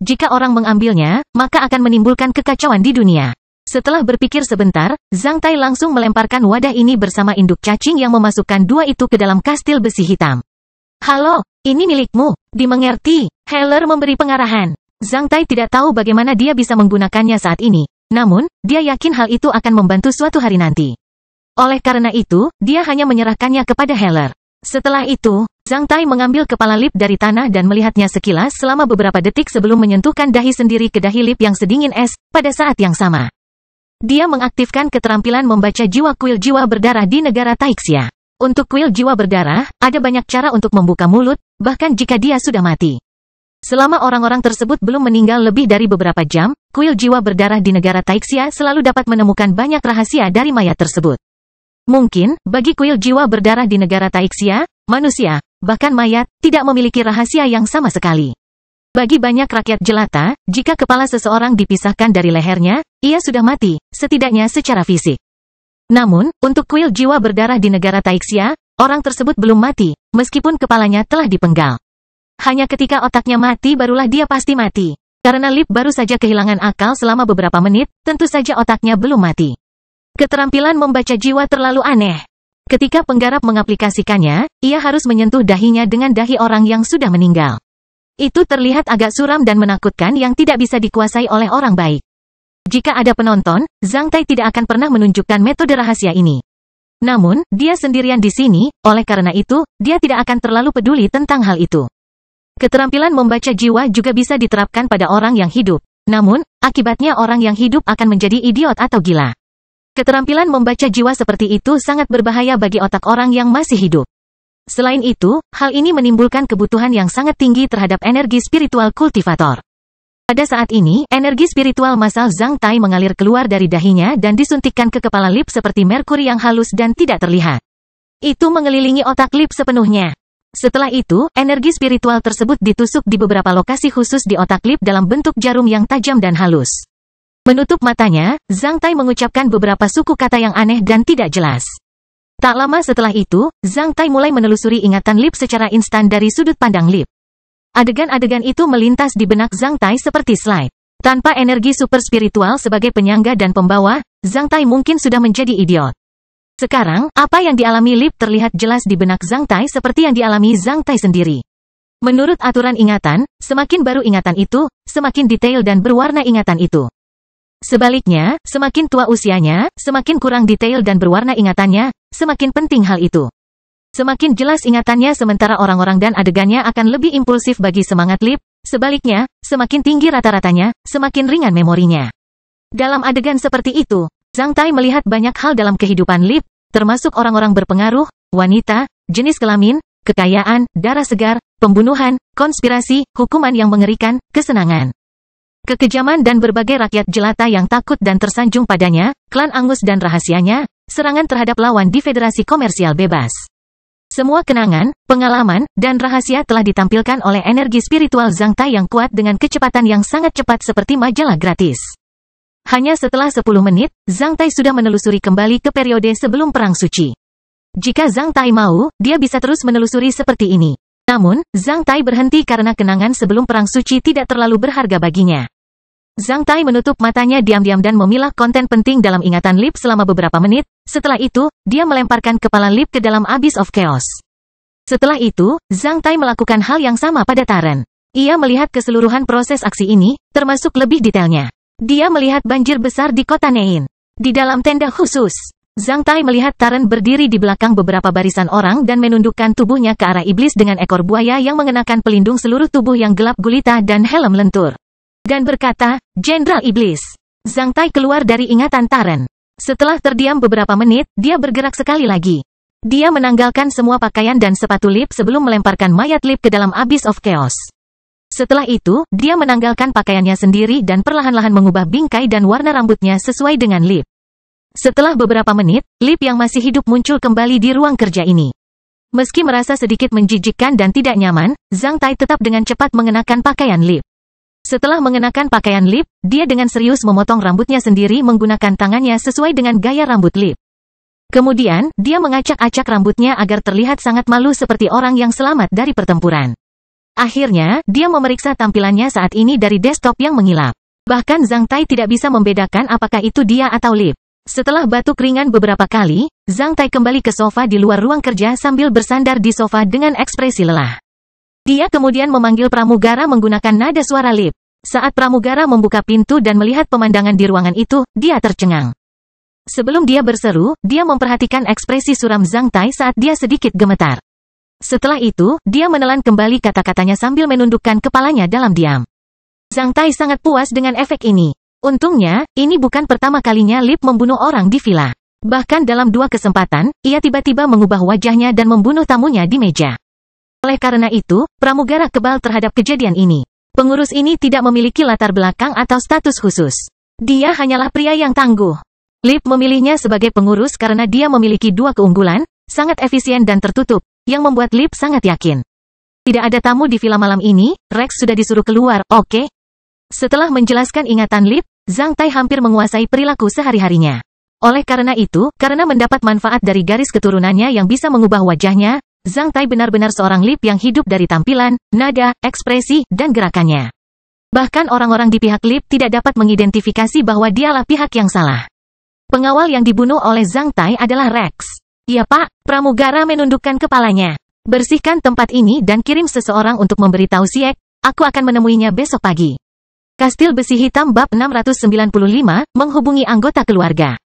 Jika orang mengambilnya, maka akan menimbulkan kekacauan di dunia. Setelah berpikir sebentar, Zhang Tai langsung melemparkan wadah ini bersama induk cacing yang memasukkan dua itu ke dalam kastil besi hitam. Halo, ini milikmu, dimengerti. Heller memberi pengarahan. Zhang Tai tidak tahu bagaimana dia bisa menggunakannya saat ini. Namun, dia yakin hal itu akan membantu suatu hari nanti. Oleh karena itu, dia hanya menyerahkannya kepada Heller. Setelah itu, Zhang Tai mengambil kepala Lip dari tanah dan melihatnya sekilas selama beberapa detik sebelum menyentuhkan dahi sendiri ke dahi Lip yang sedingin es, pada saat yang sama. Dia mengaktifkan keterampilan membaca jiwa kuil jiwa berdarah di negara Taixia. Untuk kuil jiwa berdarah, ada banyak cara untuk membuka mulut, bahkan jika dia sudah mati. Selama orang-orang tersebut belum meninggal lebih dari beberapa jam, kuil jiwa berdarah di negara Taixia selalu dapat menemukan banyak rahasia dari mayat tersebut. Mungkin, bagi kuil jiwa berdarah di negara Taixia, manusia, bahkan mayat, tidak memiliki rahasia yang sama sekali. Bagi banyak rakyat jelata, jika kepala seseorang dipisahkan dari lehernya, ia sudah mati, setidaknya secara fisik. Namun, untuk kuil jiwa berdarah di negara Taixia, orang tersebut belum mati, meskipun kepalanya telah dipenggal. Hanya ketika otaknya mati barulah dia pasti mati. Karena Lip baru saja kehilangan akal selama beberapa menit, tentu saja otaknya belum mati. Keterampilan membaca jiwa terlalu aneh. Ketika penggarap mengaplikasikannya, ia harus menyentuh dahinya dengan dahi orang yang sudah meninggal. Itu terlihat agak suram dan menakutkan yang tidak bisa dikuasai oleh orang baik. Jika ada penonton, Zhang Tai tidak akan pernah menunjukkan metode rahasia ini. Namun, dia sendirian di sini, oleh karena itu, dia tidak akan terlalu peduli tentang hal itu. Keterampilan membaca jiwa juga bisa diterapkan pada orang yang hidup. Namun, akibatnya orang yang hidup akan menjadi idiot atau gila. Keterampilan membaca jiwa seperti itu sangat berbahaya bagi otak orang yang masih hidup. Selain itu, hal ini menimbulkan kebutuhan yang sangat tinggi terhadap energi spiritual kultivator. Pada saat ini, energi spiritual massal Zhang Tai mengalir keluar dari dahinya dan disuntikkan ke kepala Lip seperti merkuri yang halus dan tidak terlihat. Itu mengelilingi otak Lip sepenuhnya. Setelah itu, energi spiritual tersebut ditusuk di beberapa lokasi khusus di otak Lip dalam bentuk jarum yang tajam dan halus. Menutup matanya, Zhang Tai mengucapkan beberapa suku kata yang aneh dan tidak jelas. Tak lama setelah itu, Zhang Tai mulai menelusuri ingatan Lip secara instan dari sudut pandang Lip. Adegan-adegan itu melintas di benak Zhang Tai seperti slide. Tanpa energi super spiritual sebagai penyangga dan pembawa, Zhang Tai mungkin sudah menjadi idiot. Sekarang, apa yang dialami Lip terlihat jelas di benak Zhang Tai seperti yang dialami Zhang Tai sendiri. Menurut aturan ingatan, semakin baru ingatan itu, semakin detail dan berwarna ingatan itu. Sebaliknya, semakin tua usianya, semakin kurang detail dan berwarna ingatannya, semakin penting hal itu. Semakin jelas ingatannya sementara orang-orang dan adegannya akan lebih impulsif bagi semangat Lip, sebaliknya, semakin tinggi rata-ratanya, semakin ringan memorinya. Dalam adegan seperti itu, Zhang Tai melihat banyak hal dalam kehidupan Lip, termasuk orang-orang berpengaruh, wanita, jenis kelamin, kekayaan, darah segar, pembunuhan, konspirasi, hukuman yang mengerikan, kesenangan. Kekejaman dan berbagai rakyat jelata yang takut dan tersanjung padanya, klan Angus dan rahasianya, serangan terhadap lawan di Federasi Komersial Bebas. Semua kenangan, pengalaman, dan rahasia telah ditampilkan oleh energi spiritual Zhang Tai yang kuat dengan kecepatan yang sangat cepat seperti majalah gratis. Hanya setelah 10 menit, Zhang Tai sudah menelusuri kembali ke periode sebelum Perang Suci. Jika Zhang Tai mau, dia bisa terus menelusuri seperti ini. Namun, Zhang Tai berhenti karena kenangan sebelum Perang Suci tidak terlalu berharga baginya. Zhang Tai menutup matanya diam-diam dan memilah konten penting dalam ingatan Lip selama beberapa menit. Setelah itu, dia melemparkan kepala Lip ke dalam Abyss of Chaos. Setelah itu, Zhang Tai melakukan hal yang sama pada Taren. Ia melihat keseluruhan proses aksi ini, termasuk lebih detailnya. Dia melihat banjir besar di kota Nein. Di dalam tenda khusus, Zhang Tai melihat Taren berdiri di belakang beberapa barisan orang dan menundukkan tubuhnya ke arah iblis dengan ekor buaya yang mengenakan pelindung seluruh tubuh yang gelap gulita dan helm lentur. Dan berkata, "Jenderal Iblis." Zhang Tai keluar dari ingatan Taren. Setelah terdiam beberapa menit, dia bergerak sekali lagi. Dia menanggalkan semua pakaian dan sepatu Lip sebelum melemparkan mayat Lip ke dalam Abyss of Chaos. Setelah itu, dia menanggalkan pakaiannya sendiri dan perlahan-lahan mengubah bingkai dan warna rambutnya sesuai dengan Lip. Setelah beberapa menit, Lip yang masih hidup muncul kembali di ruang kerja ini. Meski merasa sedikit menjijikkan dan tidak nyaman, Zhang Tai tetap dengan cepat mengenakan pakaian Lip. Setelah mengenakan pakaian Lip, dia dengan serius memotong rambutnya sendiri menggunakan tangannya sesuai dengan gaya rambut Lip. Kemudian, dia mengacak-acak rambutnya agar terlihat sangat malu seperti orang yang selamat dari pertempuran. Akhirnya, dia memeriksa tampilannya saat ini dari desktop yang mengilap. Bahkan Zhang Tai tidak bisa membedakan apakah itu dia atau Lip. Setelah batuk ringan beberapa kali, Zhang Tai kembali ke sofa di luar ruang kerja sambil bersandar di sofa dengan ekspresi lelah. Dia kemudian memanggil pramugara menggunakan nada suara Lip. Saat pramugara membuka pintu dan melihat pemandangan di ruangan itu, dia tercengang. Sebelum dia berseru, dia memperhatikan ekspresi suram Zhang Tai saat dia sedikit gemetar. Setelah itu, dia menelan kembali kata-katanya sambil menundukkan kepalanya dalam diam. Zhang Tai sangat puas dengan efek ini. Untungnya, ini bukan pertama kalinya Lip membunuh orang di villa. Bahkan dalam 2 kesempatan, ia tiba-tiba mengubah wajahnya dan membunuh tamunya di meja. Oleh karena itu, pramugara kebal terhadap kejadian ini. Pengurus ini tidak memiliki latar belakang atau status khusus. Dia hanyalah pria yang tangguh. Lip memilihnya sebagai pengurus karena dia memiliki 2 keunggulan, sangat efisien dan tertutup, yang membuat Lip sangat yakin. Tidak ada tamu di villa malam ini, Rex sudah disuruh keluar, oke? Setelah menjelaskan ingatan Lip, Zhang Tai hampir menguasai perilaku sehari-harinya. Oleh karena itu, karena mendapat manfaat dari garis keturunannya yang bisa mengubah wajahnya, Zhang Tai benar-benar seorang Lip yang hidup dari tampilan, nada, ekspresi, dan gerakannya. Bahkan orang-orang di pihak Lip tidak dapat mengidentifikasi bahwa dialah pihak yang salah. Pengawal yang dibunuh oleh Zhang Tai adalah Rex. Ya Pak, pramugara menundukkan kepalanya. Bersihkan tempat ini dan kirim seseorang untuk memberitahu Siek, aku akan menemuinya besok pagi. Kastil Besi Hitam bab 695, menghubungi anggota keluarga.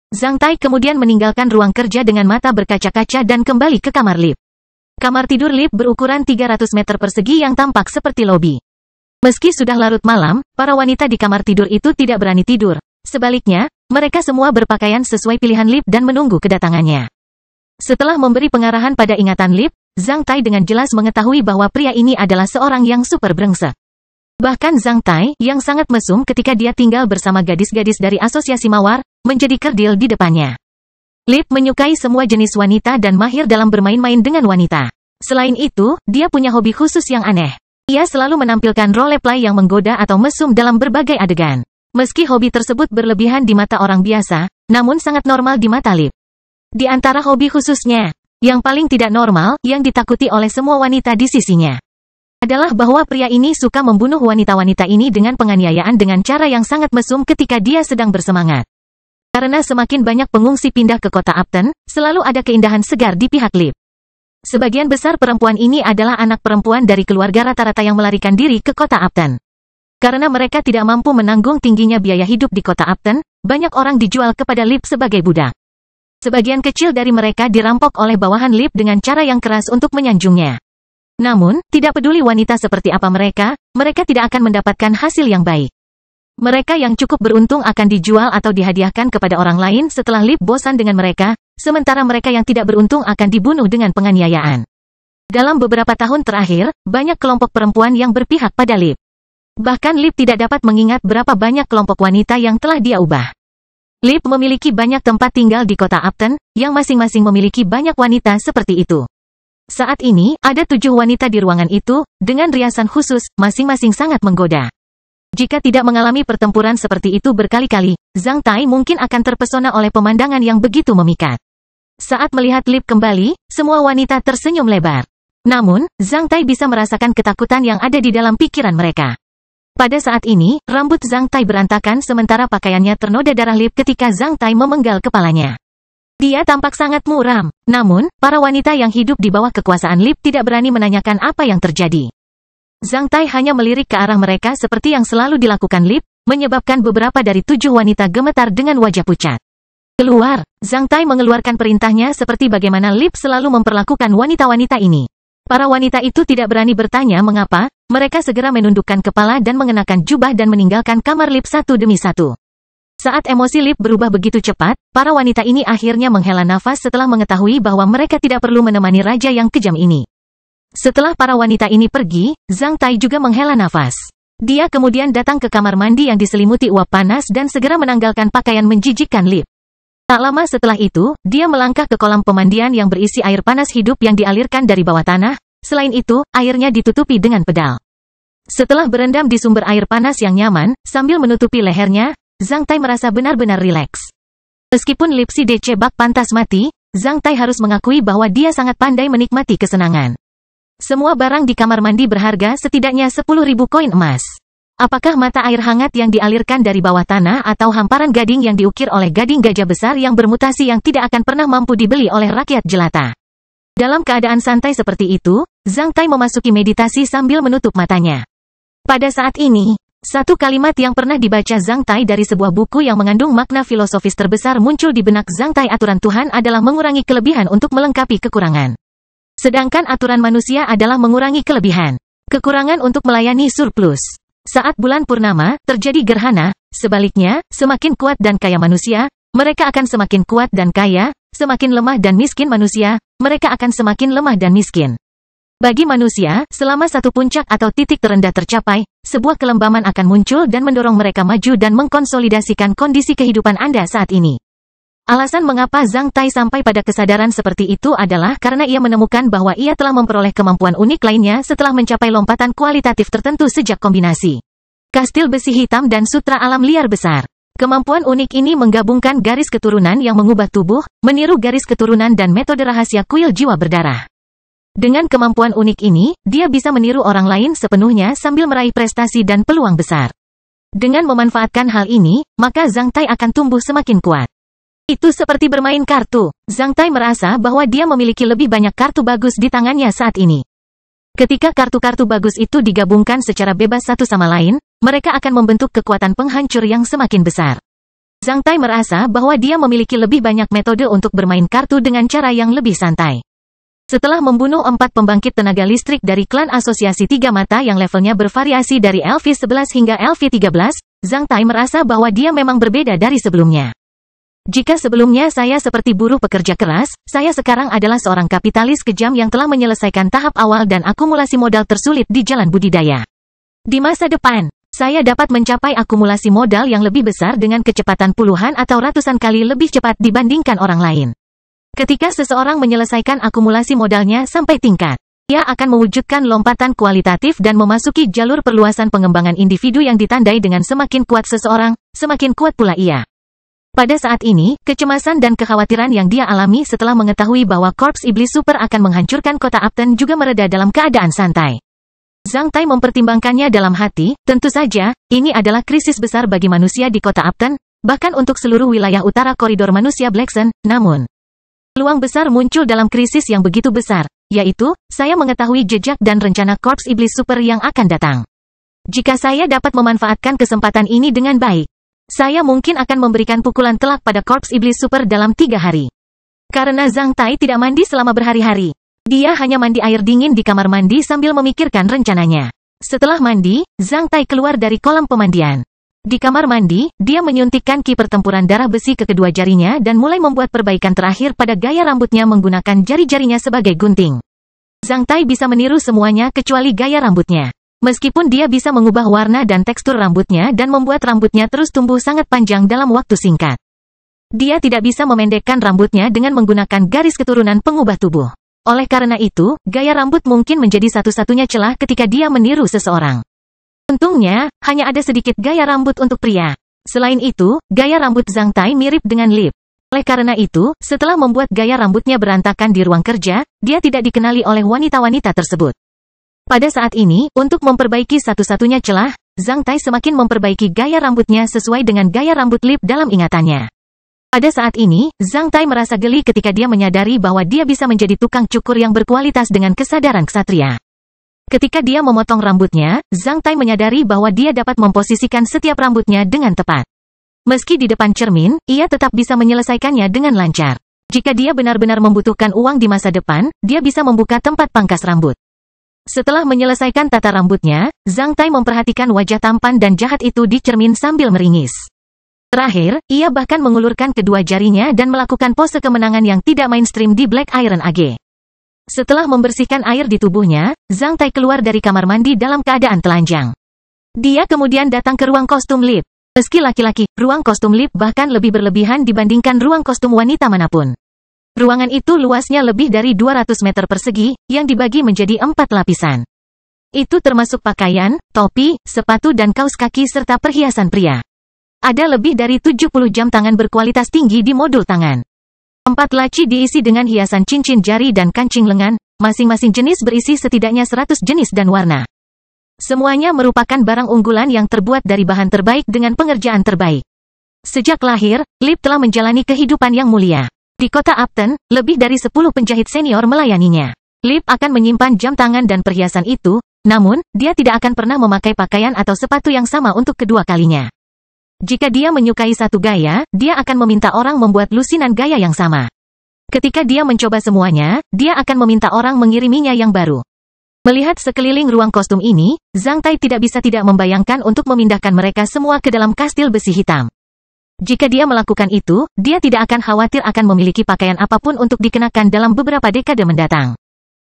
Zhang Tai kemudian meninggalkan ruang kerja dengan mata berkaca-kaca dan kembali ke kamar Lip. Kamar tidur Lip berukuran 300 meter persegi yang tampak seperti lobi. Meski sudah larut malam, para wanita di kamar tidur itu tidak berani tidur. Sebaliknya, mereka semua berpakaian sesuai pilihan Lip dan menunggu kedatangannya. Setelah memberi pengarahan pada ingatan Lip, Zhang Tai dengan jelas mengetahui bahwa pria ini adalah seorang yang super brengsek. Bahkan Zhang Tai, yang sangat mesum ketika dia tinggal bersama gadis-gadis dari asosiasi mawar, menjadi kerdil di depannya. Lip menyukai semua jenis wanita dan mahir dalam bermain-main dengan wanita. Selain itu, dia punya hobi khusus yang aneh. Ia selalu menampilkan roleplay yang menggoda atau mesum dalam berbagai adegan. Meski hobi tersebut berlebihan di mata orang biasa, namun sangat normal di mata Lip. Di antara hobi khususnya, yang paling tidak normal, yang ditakuti oleh semua wanita di sisinya, adalah bahwa pria ini suka membunuh wanita-wanita ini dengan penganiayaan dengan cara yang sangat mesum ketika dia sedang bersemangat. Karena semakin banyak pengungsi pindah ke kota Upton, selalu ada keindahan segar di pihak Lip. Sebagian besar perempuan ini adalah anak perempuan dari keluarga rata-rata yang melarikan diri ke kota Upton. Karena mereka tidak mampu menanggung tingginya biaya hidup di kota Upton, banyak orang dijual kepada Lip sebagai budak. Sebagian kecil dari mereka dirampok oleh bawahan Lip dengan cara yang keras untuk menyanjungnya. Namun, tidak peduli wanita seperti apa mereka tidak akan mendapatkan hasil yang baik. Mereka yang cukup beruntung akan dijual atau dihadiahkan kepada orang lain setelah Lip bosan dengan mereka, sementara mereka yang tidak beruntung akan dibunuh dengan penganiayaan. Dalam beberapa tahun terakhir, banyak kelompok perempuan yang berpihak pada Lip. Bahkan Lip tidak dapat mengingat berapa banyak kelompok wanita yang telah dia ubah. Lip memiliki banyak tempat tinggal di kota Upton, yang masing-masing memiliki banyak wanita seperti itu. Saat ini, ada 7 wanita di ruangan itu, dengan riasan khusus, masing-masing sangat menggoda. Jika tidak mengalami pertempuran seperti itu berkali-kali, Zhang Tai mungkin akan terpesona oleh pemandangan yang begitu memikat. Saat melihat Lip kembali, semua wanita tersenyum lebar. Namun, Zhang Tai bisa merasakan ketakutan yang ada di dalam pikiran mereka. Pada saat ini, rambut Zhang Tai berantakan sementara pakaiannya ternoda darah Lip ketika Zhang Tai memenggal kepalanya. Dia tampak sangat muram. Namun, para wanita yang hidup di bawah kekuasaan Lip tidak berani menanyakan apa yang terjadi. Zhang Tai hanya melirik ke arah mereka seperti yang selalu dilakukan Lip, menyebabkan beberapa dari 7 wanita gemetar dengan wajah pucat. Keluar, Zhang Tai mengeluarkan perintahnya seperti bagaimana Lip selalu memperlakukan wanita-wanita ini. Para wanita itu tidak berani bertanya mengapa, mereka segera menundukkan kepala dan mengenakan jubah dan meninggalkan kamar Lip satu demi satu. Saat emosi Lip berubah begitu cepat, para wanita ini akhirnya menghela nafas setelah mengetahui bahwa mereka tidak perlu menemani raja yang kejam ini. Setelah para wanita ini pergi, Zhang Tai juga menghela nafas. Dia kemudian datang ke kamar mandi yang diselimuti uap panas dan segera menanggalkan pakaian menjijikkan Lip. Tak lama setelah itu, dia melangkah ke kolam pemandian yang berisi air panas hidup yang dialirkan dari bawah tanah. Selain itu, airnya ditutupi dengan pedal. Setelah berendam di sumber air panas yang nyaman, sambil menutupi lehernya, Zhang Tai merasa benar-benar rileks. Meskipun Lip si DC bak pantas mati, Zhang Tai harus mengakui bahwa dia sangat pandai menikmati kesenangan. Semua barang di kamar mandi berharga setidaknya 10.000 koin emas. Apakah mata air hangat yang dialirkan dari bawah tanah atau hamparan gading yang diukir oleh gading gajah besar yang bermutasi yang tidak akan pernah mampu dibeli oleh rakyat jelata? Dalam keadaan santai seperti itu, Zhang Tai memasuki meditasi sambil menutup matanya. Pada saat ini, satu kalimat yang pernah dibaca Zhang Tai dari sebuah buku yang mengandung makna filosofis terbesar muncul di benak Zhang Tai. Aturan Tuhan adalah mengurangi kelebihan untuk melengkapi kekurangan. Sedangkan aturan manusia adalah mengurangi kelebihan. Kekurangan untuk melayani surplus. Saat bulan purnama, terjadi gerhana. Sebaliknya, semakin kuat dan kaya manusia, mereka akan semakin kuat dan kaya. Semakin lemah dan miskin manusia, mereka akan semakin lemah dan miskin. Bagi manusia, selama satu puncak atau titik terendah tercapai, sebuah kelembaman akan muncul dan mendorong mereka maju dan mengkonsolidasikan kondisi kehidupan Anda saat ini. Alasan mengapa Zhang Tai sampai pada kesadaran seperti itu adalah karena ia menemukan bahwa ia telah memperoleh kemampuan unik lainnya setelah mencapai lompatan kualitatif tertentu sejak kombinasi kastil besi hitam dan sutra alam liar besar. Kemampuan unik ini menggabungkan garis keturunan yang mengubah tubuh, meniru garis keturunan dan metode rahasia kuil jiwa berdarah. Dengan kemampuan unik ini, dia bisa meniru orang lain sepenuhnya sambil meraih prestasi dan peluang besar. Dengan memanfaatkan hal ini, maka Zhang Tai akan tumbuh semakin kuat. Itu seperti bermain kartu. Zhang Tai merasa bahwa dia memiliki lebih banyak kartu bagus di tangannya saat ini. Ketika kartu-kartu bagus itu digabungkan secara bebas satu sama lain, mereka akan membentuk kekuatan penghancur yang semakin besar. Zhang Tai merasa bahwa dia memiliki lebih banyak metode untuk bermain kartu dengan cara yang lebih santai. Setelah membunuh 4 pembangkit tenaga listrik dari klan asosiasi Tiga Mata yang levelnya bervariasi dari LV11 hingga LV13, Zhang Tai merasa bahwa dia memang berbeda dari sebelumnya. Jika sebelumnya saya seperti buruh pekerja keras, saya sekarang adalah seorang kapitalis kejam yang telah menyelesaikan tahap awal dan akumulasi modal tersulit di jalan budidaya. Di masa depan, saya dapat mencapai akumulasi modal yang lebih besar dengan kecepatan puluhan atau ratusan kali lebih cepat dibandingkan orang lain. Ketika seseorang menyelesaikan akumulasi modalnya sampai tingkat, ia akan mewujudkan lompatan kualitatif dan memasuki jalur perluasan pengembangan individu yang ditandai dengan semakin kuat seseorang, semakin kuat pula ia. Pada saat ini, kecemasan dan kekhawatiran yang dia alami setelah mengetahui bahwa Korps Iblis Super akan menghancurkan kota Upton juga mereda dalam keadaan santai. Zhang Tai mempertimbangkannya dalam hati, tentu saja, ini adalah krisis besar bagi manusia di kota Upton, bahkan untuk seluruh wilayah utara koridor manusia Blacksun, namun peluang besar muncul dalam krisis yang begitu besar, yaitu, saya mengetahui jejak dan rencana Korps Iblis Super yang akan datang. Jika saya dapat memanfaatkan kesempatan ini dengan baik, saya mungkin akan memberikan pukulan telak pada Korps Iblis Super dalam 3 hari. Karena Zhang Tai tidak mandi selama berhari-hari, dia hanya mandi air dingin di kamar mandi sambil memikirkan rencananya. Setelah mandi, Zhang Tai keluar dari kolam pemandian. Di kamar mandi, dia menyuntikkan ki pertempuran darah besi ke kedua jarinya dan mulai membuat perbaikan terakhir pada gaya rambutnya menggunakan jari-jarinya sebagai gunting. Zhang Tai bisa meniru semuanya kecuali gaya rambutnya. Meskipun dia bisa mengubah warna dan tekstur rambutnya dan membuat rambutnya terus tumbuh sangat panjang dalam waktu singkat, dia tidak bisa memendekkan rambutnya dengan menggunakan garis keturunan pengubah tubuh. Oleh karena itu, gaya rambut mungkin menjadi satu-satunya celah ketika dia meniru seseorang. Untungnya, hanya ada sedikit gaya rambut untuk pria. Selain itu, gaya rambut Zhang Tai mirip dengan Lip. Oleh karena itu, setelah membuat gaya rambutnya berantakan di ruang kerja, dia tidak dikenali oleh wanita-wanita tersebut. Pada saat ini, untuk memperbaiki satu-satunya celah, Zhang Tai semakin memperbaiki gaya rambutnya sesuai dengan gaya rambut Lip dalam ingatannya. Pada saat ini, Zhang Tai merasa geli ketika dia menyadari bahwa dia bisa menjadi tukang cukur yang berkualitas dengan kesadaran ksatria. Ketika dia memotong rambutnya, Zhang Tai menyadari bahwa dia dapat memposisikan setiap rambutnya dengan tepat. Meski di depan cermin, ia tetap bisa menyelesaikannya dengan lancar. Jika dia benar-benar membutuhkan uang di masa depan, dia bisa membuka tempat pangkas rambut. Setelah menyelesaikan tata rambutnya, Zhang Tai memperhatikan wajah tampan dan jahat itu di cermin sambil meringis. Terakhir, ia bahkan mengulurkan kedua jarinya dan melakukan pose kemenangan yang tidak mainstream di Black Iron AG. Setelah membersihkan air di tubuhnya, Zhang Tai keluar dari kamar mandi dalam keadaan telanjang. Dia kemudian datang ke ruang kostum Lip. Meski laki-laki, ruang kostum Lip bahkan lebih berlebihan dibandingkan ruang kostum wanita manapun. Ruangan itu luasnya lebih dari 200 meter persegi, yang dibagi menjadi 4 lapisan. Itu termasuk pakaian, topi, sepatu dan kaos kaki serta perhiasan pria. Ada lebih dari 70 jam tangan berkualitas tinggi di modul tangan. 4 laci diisi dengan hiasan cincin jari dan kancing lengan, masing-masing jenis berisi setidaknya 100 jenis dan warna. Semuanya merupakan barang unggulan yang terbuat dari bahan terbaik dengan pengerjaan terbaik. Sejak lahir, Lip telah menjalani kehidupan yang mulia. Di kota Upton, lebih dari 10 penjahit senior melayaninya. Lip akan menyimpan jam tangan dan perhiasan itu, namun, dia tidak akan pernah memakai pakaian atau sepatu yang sama untuk kedua kalinya. Jika dia menyukai satu gaya, dia akan meminta orang membuat lusinan gaya yang sama. Ketika dia mencoba semuanya, dia akan meminta orang mengiriminya yang baru. Melihat sekeliling ruang kostum ini, Zhang Tai tidak bisa tidak membayangkan untuk memindahkan mereka semua ke dalam kastil besi hitam. Jika dia melakukan itu, dia tidak akan khawatir akan memiliki pakaian apapun untuk dikenakan dalam beberapa dekade mendatang.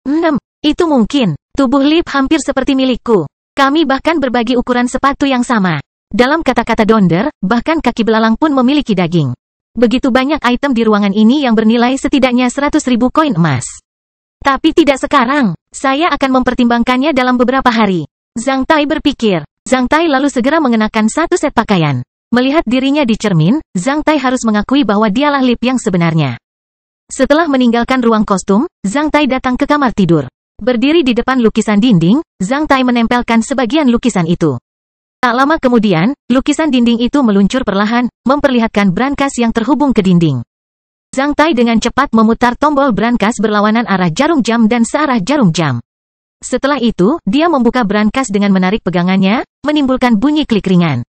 6. Itu mungkin. Tubuh Lip hampir seperti milikku. Kami bahkan berbagi ukuran sepatu yang sama. Dalam kata-kata Donder, bahkan kaki belalang pun memiliki daging. Begitu banyak item di ruangan ini yang bernilai setidaknya 100.000 koin emas. Tapi tidak sekarang. Saya akan mempertimbangkannya dalam beberapa hari. Zhang Tai berpikir. Zhang Tai lalu segera mengenakan satu set pakaian. Melihat dirinya di cermin, Zhang Tai harus mengakui bahwa dialah Lip yang sebenarnya. Setelah meninggalkan ruang kostum, Zhang Tai datang ke kamar tidur. Berdiri di depan lukisan dinding, Zhang Tai menempelkan sebagian lukisan itu. Tak lama kemudian, lukisan dinding itu meluncur perlahan, memperlihatkan brankas yang terhubung ke dinding. Zhang Tai dengan cepat memutar tombol brankas berlawanan arah jarum jam dan searah jarum jam. Setelah itu, dia membuka brankas dengan menarik pegangannya, menimbulkan bunyi klik ringan.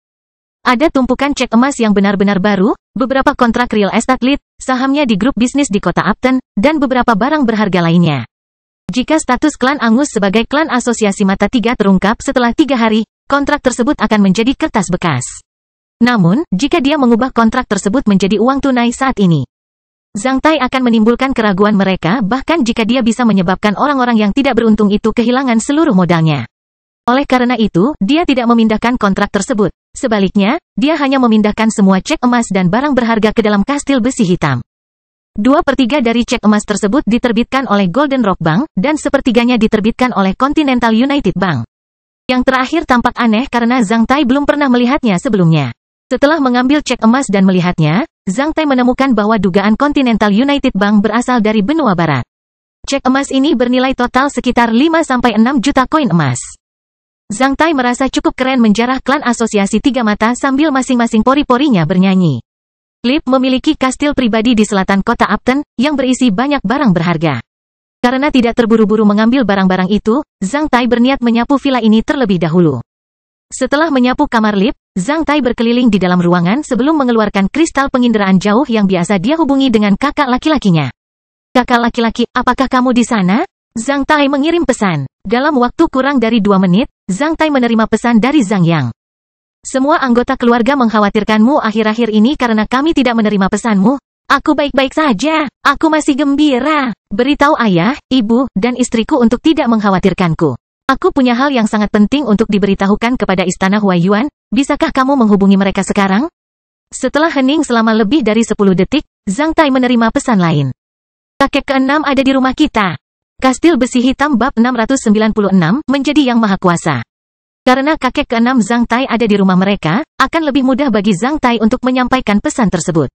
Ada tumpukan cek emas yang benar-benar baru, beberapa kontrak real estate lead, sahamnya di grup bisnis di kota Upton, dan beberapa barang berharga lainnya. Jika status klan Angus sebagai klan asosiasi mata tiga terungkap setelah 3 hari, kontrak tersebut akan menjadi kertas bekas. Namun, jika dia mengubah kontrak tersebut menjadi uang tunai saat ini, Zhang Tai akan menimbulkan keraguan mereka bahkan jika dia bisa menyebabkan orang-orang yang tidak beruntung itu kehilangan seluruh modalnya. Oleh karena itu, dia tidak memindahkan kontrak tersebut. Sebaliknya, dia hanya memindahkan semua cek emas dan barang berharga ke dalam kastil besi hitam. 2/3 dari cek emas tersebut diterbitkan oleh Golden Rock Bank, dan sepertiganya diterbitkan oleh Continental United Bank. Yang terakhir tampak aneh karena Zhang Tai belum pernah melihatnya sebelumnya. Setelah mengambil cek emas dan melihatnya, Zhang Tai menemukan bahwa dugaan Continental United Bank berasal dari benua barat. Cek emas ini bernilai total sekitar 5-6 juta koin emas. Zhang Tai merasa cukup keren menjarah klan asosiasi tiga mata sambil masing-masing pori-porinya bernyanyi. Lip memiliki kastil pribadi di selatan kota Upton, yang berisi banyak barang berharga. Karena tidak terburu-buru mengambil barang-barang itu, Zhang Tai berniat menyapu villa ini terlebih dahulu. Setelah menyapu kamar Lip, Zhang Tai berkeliling di dalam ruangan sebelum mengeluarkan kristal penginderaan jauh yang biasa dia hubungi dengan kakak laki-lakinya. Kakak laki-laki, apakah kamu di sana? Zhang Tai mengirim pesan. Dalam waktu kurang dari 2 menit, Zhang Tai menerima pesan dari Zhang Yang. Semua anggota keluarga mengkhawatirkanmu akhir-akhir ini karena kami tidak menerima pesanmu. Aku baik-baik saja. Aku masih gembira. Beritahu ayah, ibu, dan istriku untuk tidak mengkhawatirkanku. Aku punya hal yang sangat penting untuk diberitahukan kepada Istana Huaiyuan. Bisakah kamu menghubungi mereka sekarang? Setelah hening selama lebih dari 10 detik, Zhang Tai menerima pesan lain. Kakek ke-6 ada di rumah kita. Kastil Besi Hitam bab 696 menjadi yang maha kuasa. Karena kakek ke-6 Zhang Tai ada di rumah mereka, akan lebih mudah bagi Zhang Tai untuk menyampaikan pesan tersebut.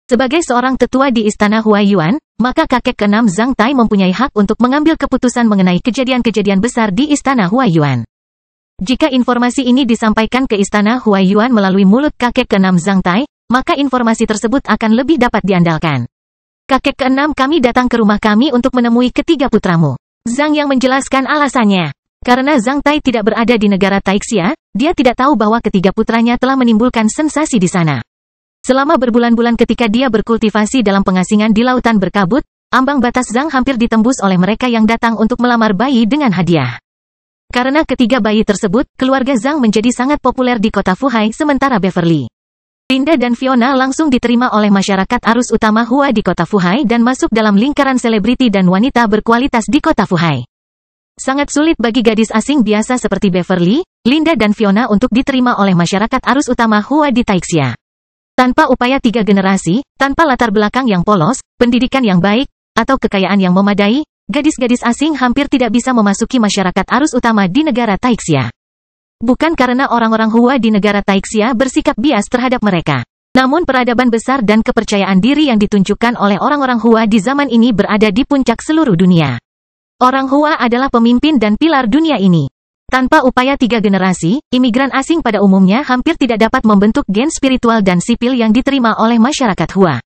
Sebagai seorang tetua di Istana Huaiyuan, maka kakek ke-6 Zhang Tai mempunyai hak untuk mengambil keputusan mengenai kejadian-kejadian besar di Istana Huaiyuan. Jika informasi ini disampaikan ke Istana Huaiyuan melalui mulut kakek ke-6 Zhang Tai, maka informasi tersebut akan lebih dapat diandalkan. Kakek ke-6 kami datang ke rumah kami untuk menemui ketiga putramu. Zhang yang menjelaskan alasannya. Karena Zhang Tai tidak berada di negara Taixia, dia tidak tahu bahwa ketiga putranya telah menimbulkan sensasi di sana. Selama berbulan-bulan ketika dia berkultivasi dalam pengasingan di lautan berkabut, ambang batas Zhang hampir ditembus oleh mereka yang datang untuk melamar bayi dengan hadiah. Karena ketiga bayi tersebut, keluarga Zhang menjadi sangat populer di kota Fuhai sementara Beverly, Linda dan Fiona langsung diterima oleh masyarakat arus utama Hua di kota Fuhai dan masuk dalam lingkaran selebriti dan wanita berkualitas di kota Fuhai. Sangat sulit bagi gadis asing biasa seperti Beverly, Linda dan Fiona untuk diterima oleh masyarakat arus utama Hua di Taixia. Tanpa upaya 3 generasi, tanpa latar belakang yang polos, pendidikan yang baik, atau kekayaan yang memadai, gadis-gadis asing hampir tidak bisa memasuki masyarakat arus utama di negara Taixia. Bukan karena orang-orang Hua di negara Taixia bersikap bias terhadap mereka. Namun peradaban besar dan kepercayaan diri yang ditunjukkan oleh orang-orang Hua di zaman ini berada di puncak seluruh dunia. Orang Hua adalah pemimpin dan pilar dunia ini. Tanpa upaya 3 generasi, imigran asing pada umumnya hampir tidak dapat membentuk gen spiritual dan sipil yang diterima oleh masyarakat Hua.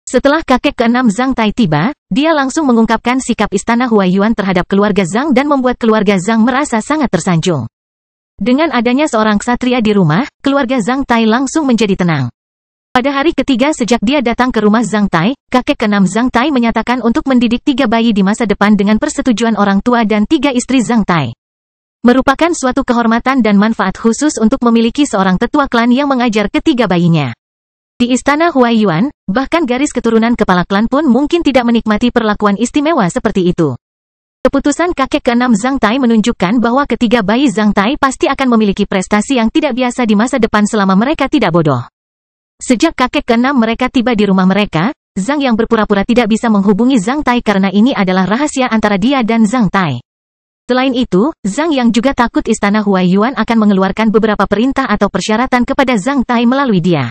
Setelah kakek ke-6 Zhang Tai tiba, dia langsung mengungkapkan sikap istana Huaiyuan terhadap keluarga Zhang dan membuat keluarga Zhang merasa sangat tersanjung. Dengan adanya seorang ksatria di rumah, keluarga Zhang Tai langsung menjadi tenang. Pada hari ketiga sejak dia datang ke rumah Zhang Tai, kakek ke-6 Zhang Tai menyatakan untuk mendidik 3 bayi di masa depan dengan persetujuan orang tua dan 3 istri Zhang Tai. Merupakan suatu kehormatan dan manfaat khusus untuk memiliki seorang tetua klan yang mengajar ketiga bayinya. Di istana Huaiyuan, bahkan garis keturunan kepala klan pun mungkin tidak menikmati perlakuan istimewa seperti itu. Keputusan kakek ke-6 Zhang Tai menunjukkan bahwa ketiga bayi Zhang Tai pasti akan memiliki prestasi yang tidak biasa di masa depan selama mereka tidak bodoh. Sejak kakek ke-6 mereka tiba di rumah mereka, Zhang yang berpura-pura tidak bisa menghubungi Zhang Tai karena ini adalah rahasia antara dia dan Zhang Tai. Selain itu, Zhang yang juga takut istana Huaiyuan akan mengeluarkan beberapa perintah atau persyaratan kepada Zhang Tai melalui dia.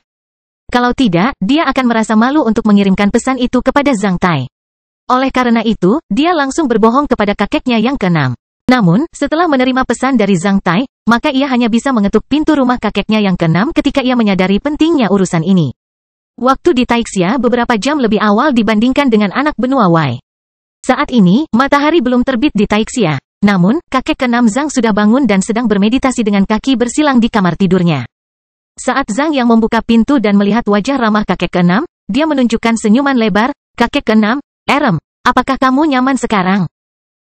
Kalau tidak, dia akan merasa malu untuk mengirimkan pesan itu kepada Zhang Tai. Oleh karena itu, dia langsung berbohong kepada kakeknya yang ke-6. Namun, setelah menerima pesan dari Zhang Tai, maka ia hanya bisa mengetuk pintu rumah kakeknya yang ke-6 ketika ia menyadari pentingnya urusan ini. Waktu di Taixia beberapa jam lebih awal dibandingkan dengan anak benua Wei. Saat ini, matahari belum terbit di Taixia. Namun, kakek ke-6 Zhang sudah bangun dan sedang bermeditasi dengan kaki bersilang di kamar tidurnya. Saat Zhang yang membuka pintu dan melihat wajah ramah kakek ke-6, dia menunjukkan senyuman lebar. Kakek ke-6, "Erem, apakah kamu nyaman sekarang?"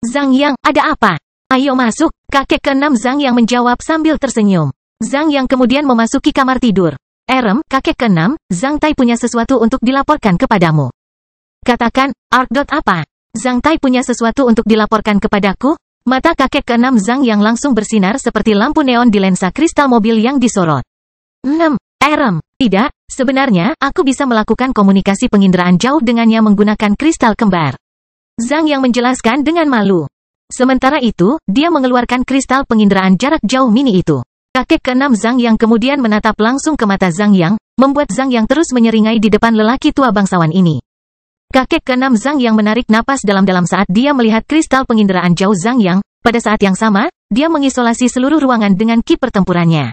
"Zhang Yang, ada apa? Ayo masuk," kakek ke-6 Zhang yang menjawab sambil tersenyum. Zhang yang kemudian memasuki kamar tidur. "Erem, kakek ke-6, Zhang Tai punya sesuatu untuk dilaporkan kepadamu." "Katakan, apa?" "Zhang Tai punya sesuatu untuk dilaporkan kepadaku?" Mata kakek ke-6 Zhang yang langsung bersinar seperti lampu neon di lensa kristal mobil yang disorot. Erem, tidak, sebenarnya, aku bisa melakukan komunikasi penginderaan jauh dengannya menggunakan kristal kembar." Zhang yang menjelaskan dengan malu. Sementara itu, dia mengeluarkan kristal penginderaan jarak jauh mini itu. Kakek ke-6 Zhang yang kemudian menatap langsung ke mata Zhang yang, membuat Zhang yang terus menyeringai di depan lelaki tua bangsawan ini. Kakek ke-6 Zhang yang menarik napas dalam-dalam saat dia melihat kristal penginderaan jauh Zhang yang, pada saat yang sama, dia mengisolasi seluruh ruangan dengan ki pertempurannya.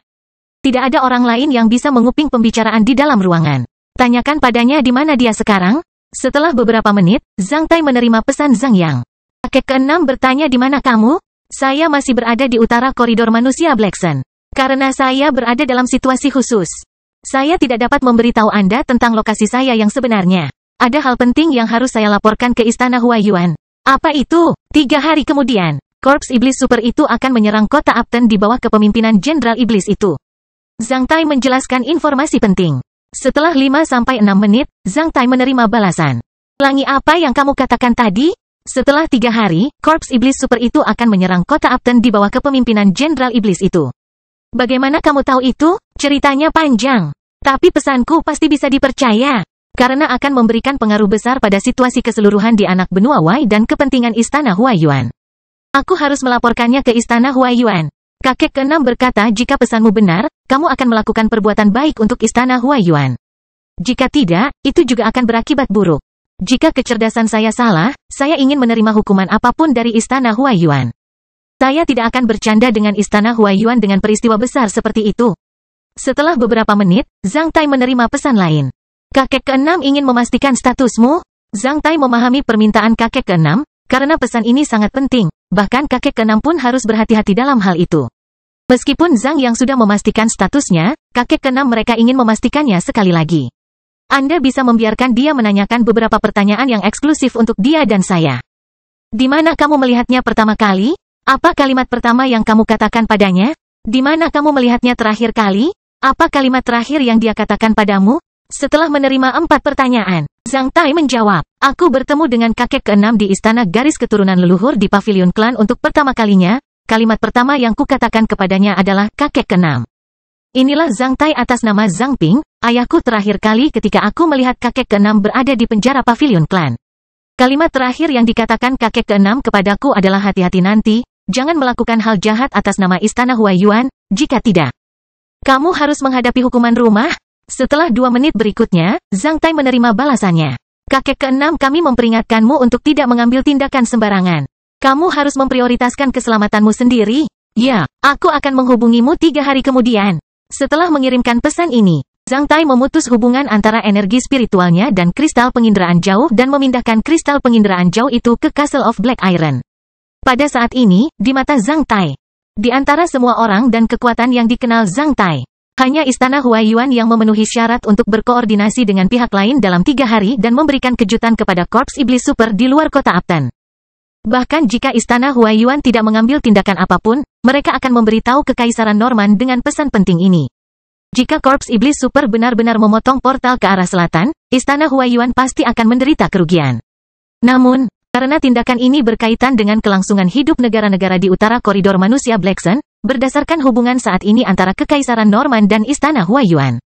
Tidak ada orang lain yang bisa menguping pembicaraan di dalam ruangan. Tanyakan padanya di mana dia sekarang. Setelah beberapa menit, Zhang Tai menerima pesan Zhang yang. Kakek ke-6 bertanya di mana kamu? "Saya masih berada di utara koridor manusia Blackson. Karena saya berada dalam situasi khusus. Saya tidak dapat memberitahu Anda tentang lokasi saya yang sebenarnya. Ada hal penting yang harus saya laporkan ke istana Huaiyuan." "Apa itu?" 3 hari kemudian, Korps Iblis Super itu akan menyerang kota Upton di bawah kepemimpinan Jenderal Iblis itu. Zhang Tai menjelaskan informasi penting. Setelah 5-6 menit, Zhang Tai menerima balasan. "Langi apa yang kamu katakan tadi?" Setelah 3 hari, Korps Iblis Super itu akan menyerang kota Upton di bawah kepemimpinan Jenderal Iblis itu. "Bagaimana kamu tahu itu?" "Ceritanya panjang. Tapi pesanku pasti bisa dipercaya. Karena akan memberikan pengaruh besar pada situasi keseluruhan di anak benua Wei dan kepentingan istana Huaiyuan. Aku harus melaporkannya ke istana Huaiyuan." Kakek ke-6 berkata, "Jika pesanmu benar, kamu akan melakukan perbuatan baik untuk istana Huaiyuan. Jika tidak, itu juga akan berakibat buruk. Jika kecerdasan saya salah, saya ingin menerima hukuman apapun dari istana Huaiyuan. Saya tidak akan bercanda dengan istana Huaiyuan dengan peristiwa besar seperti itu." Setelah beberapa menit, Zhang Tai menerima pesan lain. "Kakek ke-6 ingin memastikan statusmu?" Zhang Tai memahami permintaan kakek ke-6, karena pesan ini sangat penting. bahkan kakek keenam pun harus berhati-hati dalam hal itu. Meskipun Zhang yang sudah memastikan statusnya, kakek keenam mereka ingin memastikannya sekali lagi. Anda bisa membiarkan dia menanyakan beberapa pertanyaan yang eksklusif untuk dia dan saya. Di mana kamu melihatnya pertama kali? Apa kalimat pertama yang kamu katakan padanya? Di mana kamu melihatnya terakhir kali? Apa kalimat terakhir yang dia katakan padamu? Setelah menerima 4 pertanyaan, Zhang Tai menjawab, aku bertemu dengan kakek keenam di istana garis keturunan leluhur di pavilion klan untuk pertama kalinya. Kalimat pertama yang kukatakan kepadanya adalah kakek keenam. Inilah Zhang Tai atas nama Zhang Ping, ayahku terakhir kali ketika aku melihat kakek keenam berada di penjara pavilion klan. Kalimat terakhir yang dikatakan kakek keenam kepadaku adalah hati-hati nanti, jangan melakukan hal jahat atas nama istana Huaiyuan, jika tidak, kamu harus menghadapi hukuman rumah. Setelah 2 menit berikutnya, Zhang Tai menerima balasannya. Kakek keenam, kami memperingatkanmu untuk tidak mengambil tindakan sembarangan. Kamu harus memprioritaskan keselamatanmu sendiri. Ya, aku akan menghubungimu 3 hari kemudian. Setelah mengirimkan pesan ini, Zhang Tai memutus hubungan antara energi spiritualnya dan kristal penginderaan jauh dan memindahkan kristal penginderaan jauh itu ke Castle of Black Iron. Pada saat ini, di mata Zhang Tai, di antara semua orang dan kekuatan yang dikenal Zhang Tai, hanya istana Huaiyuan yang memenuhi syarat untuk berkoordinasi dengan pihak lain dalam 3 hari dan memberikan kejutan kepada Korps Iblis Super di luar kota Upton. Bahkan jika istana Huaiyuan tidak mengambil tindakan apapun, mereka akan memberitahu Kekaisaran Norman dengan pesan penting ini. Jika Korps Iblis Super benar-benar memotong portal ke arah selatan, istana Huaiyuan pasti akan menderita kerugian. Namun, karena tindakan ini berkaitan dengan kelangsungan hidup negara-negara di utara koridor manusia Black Sun, berdasarkan hubungan saat ini antara Kekaisaran Norman dan istana Huaiyuan.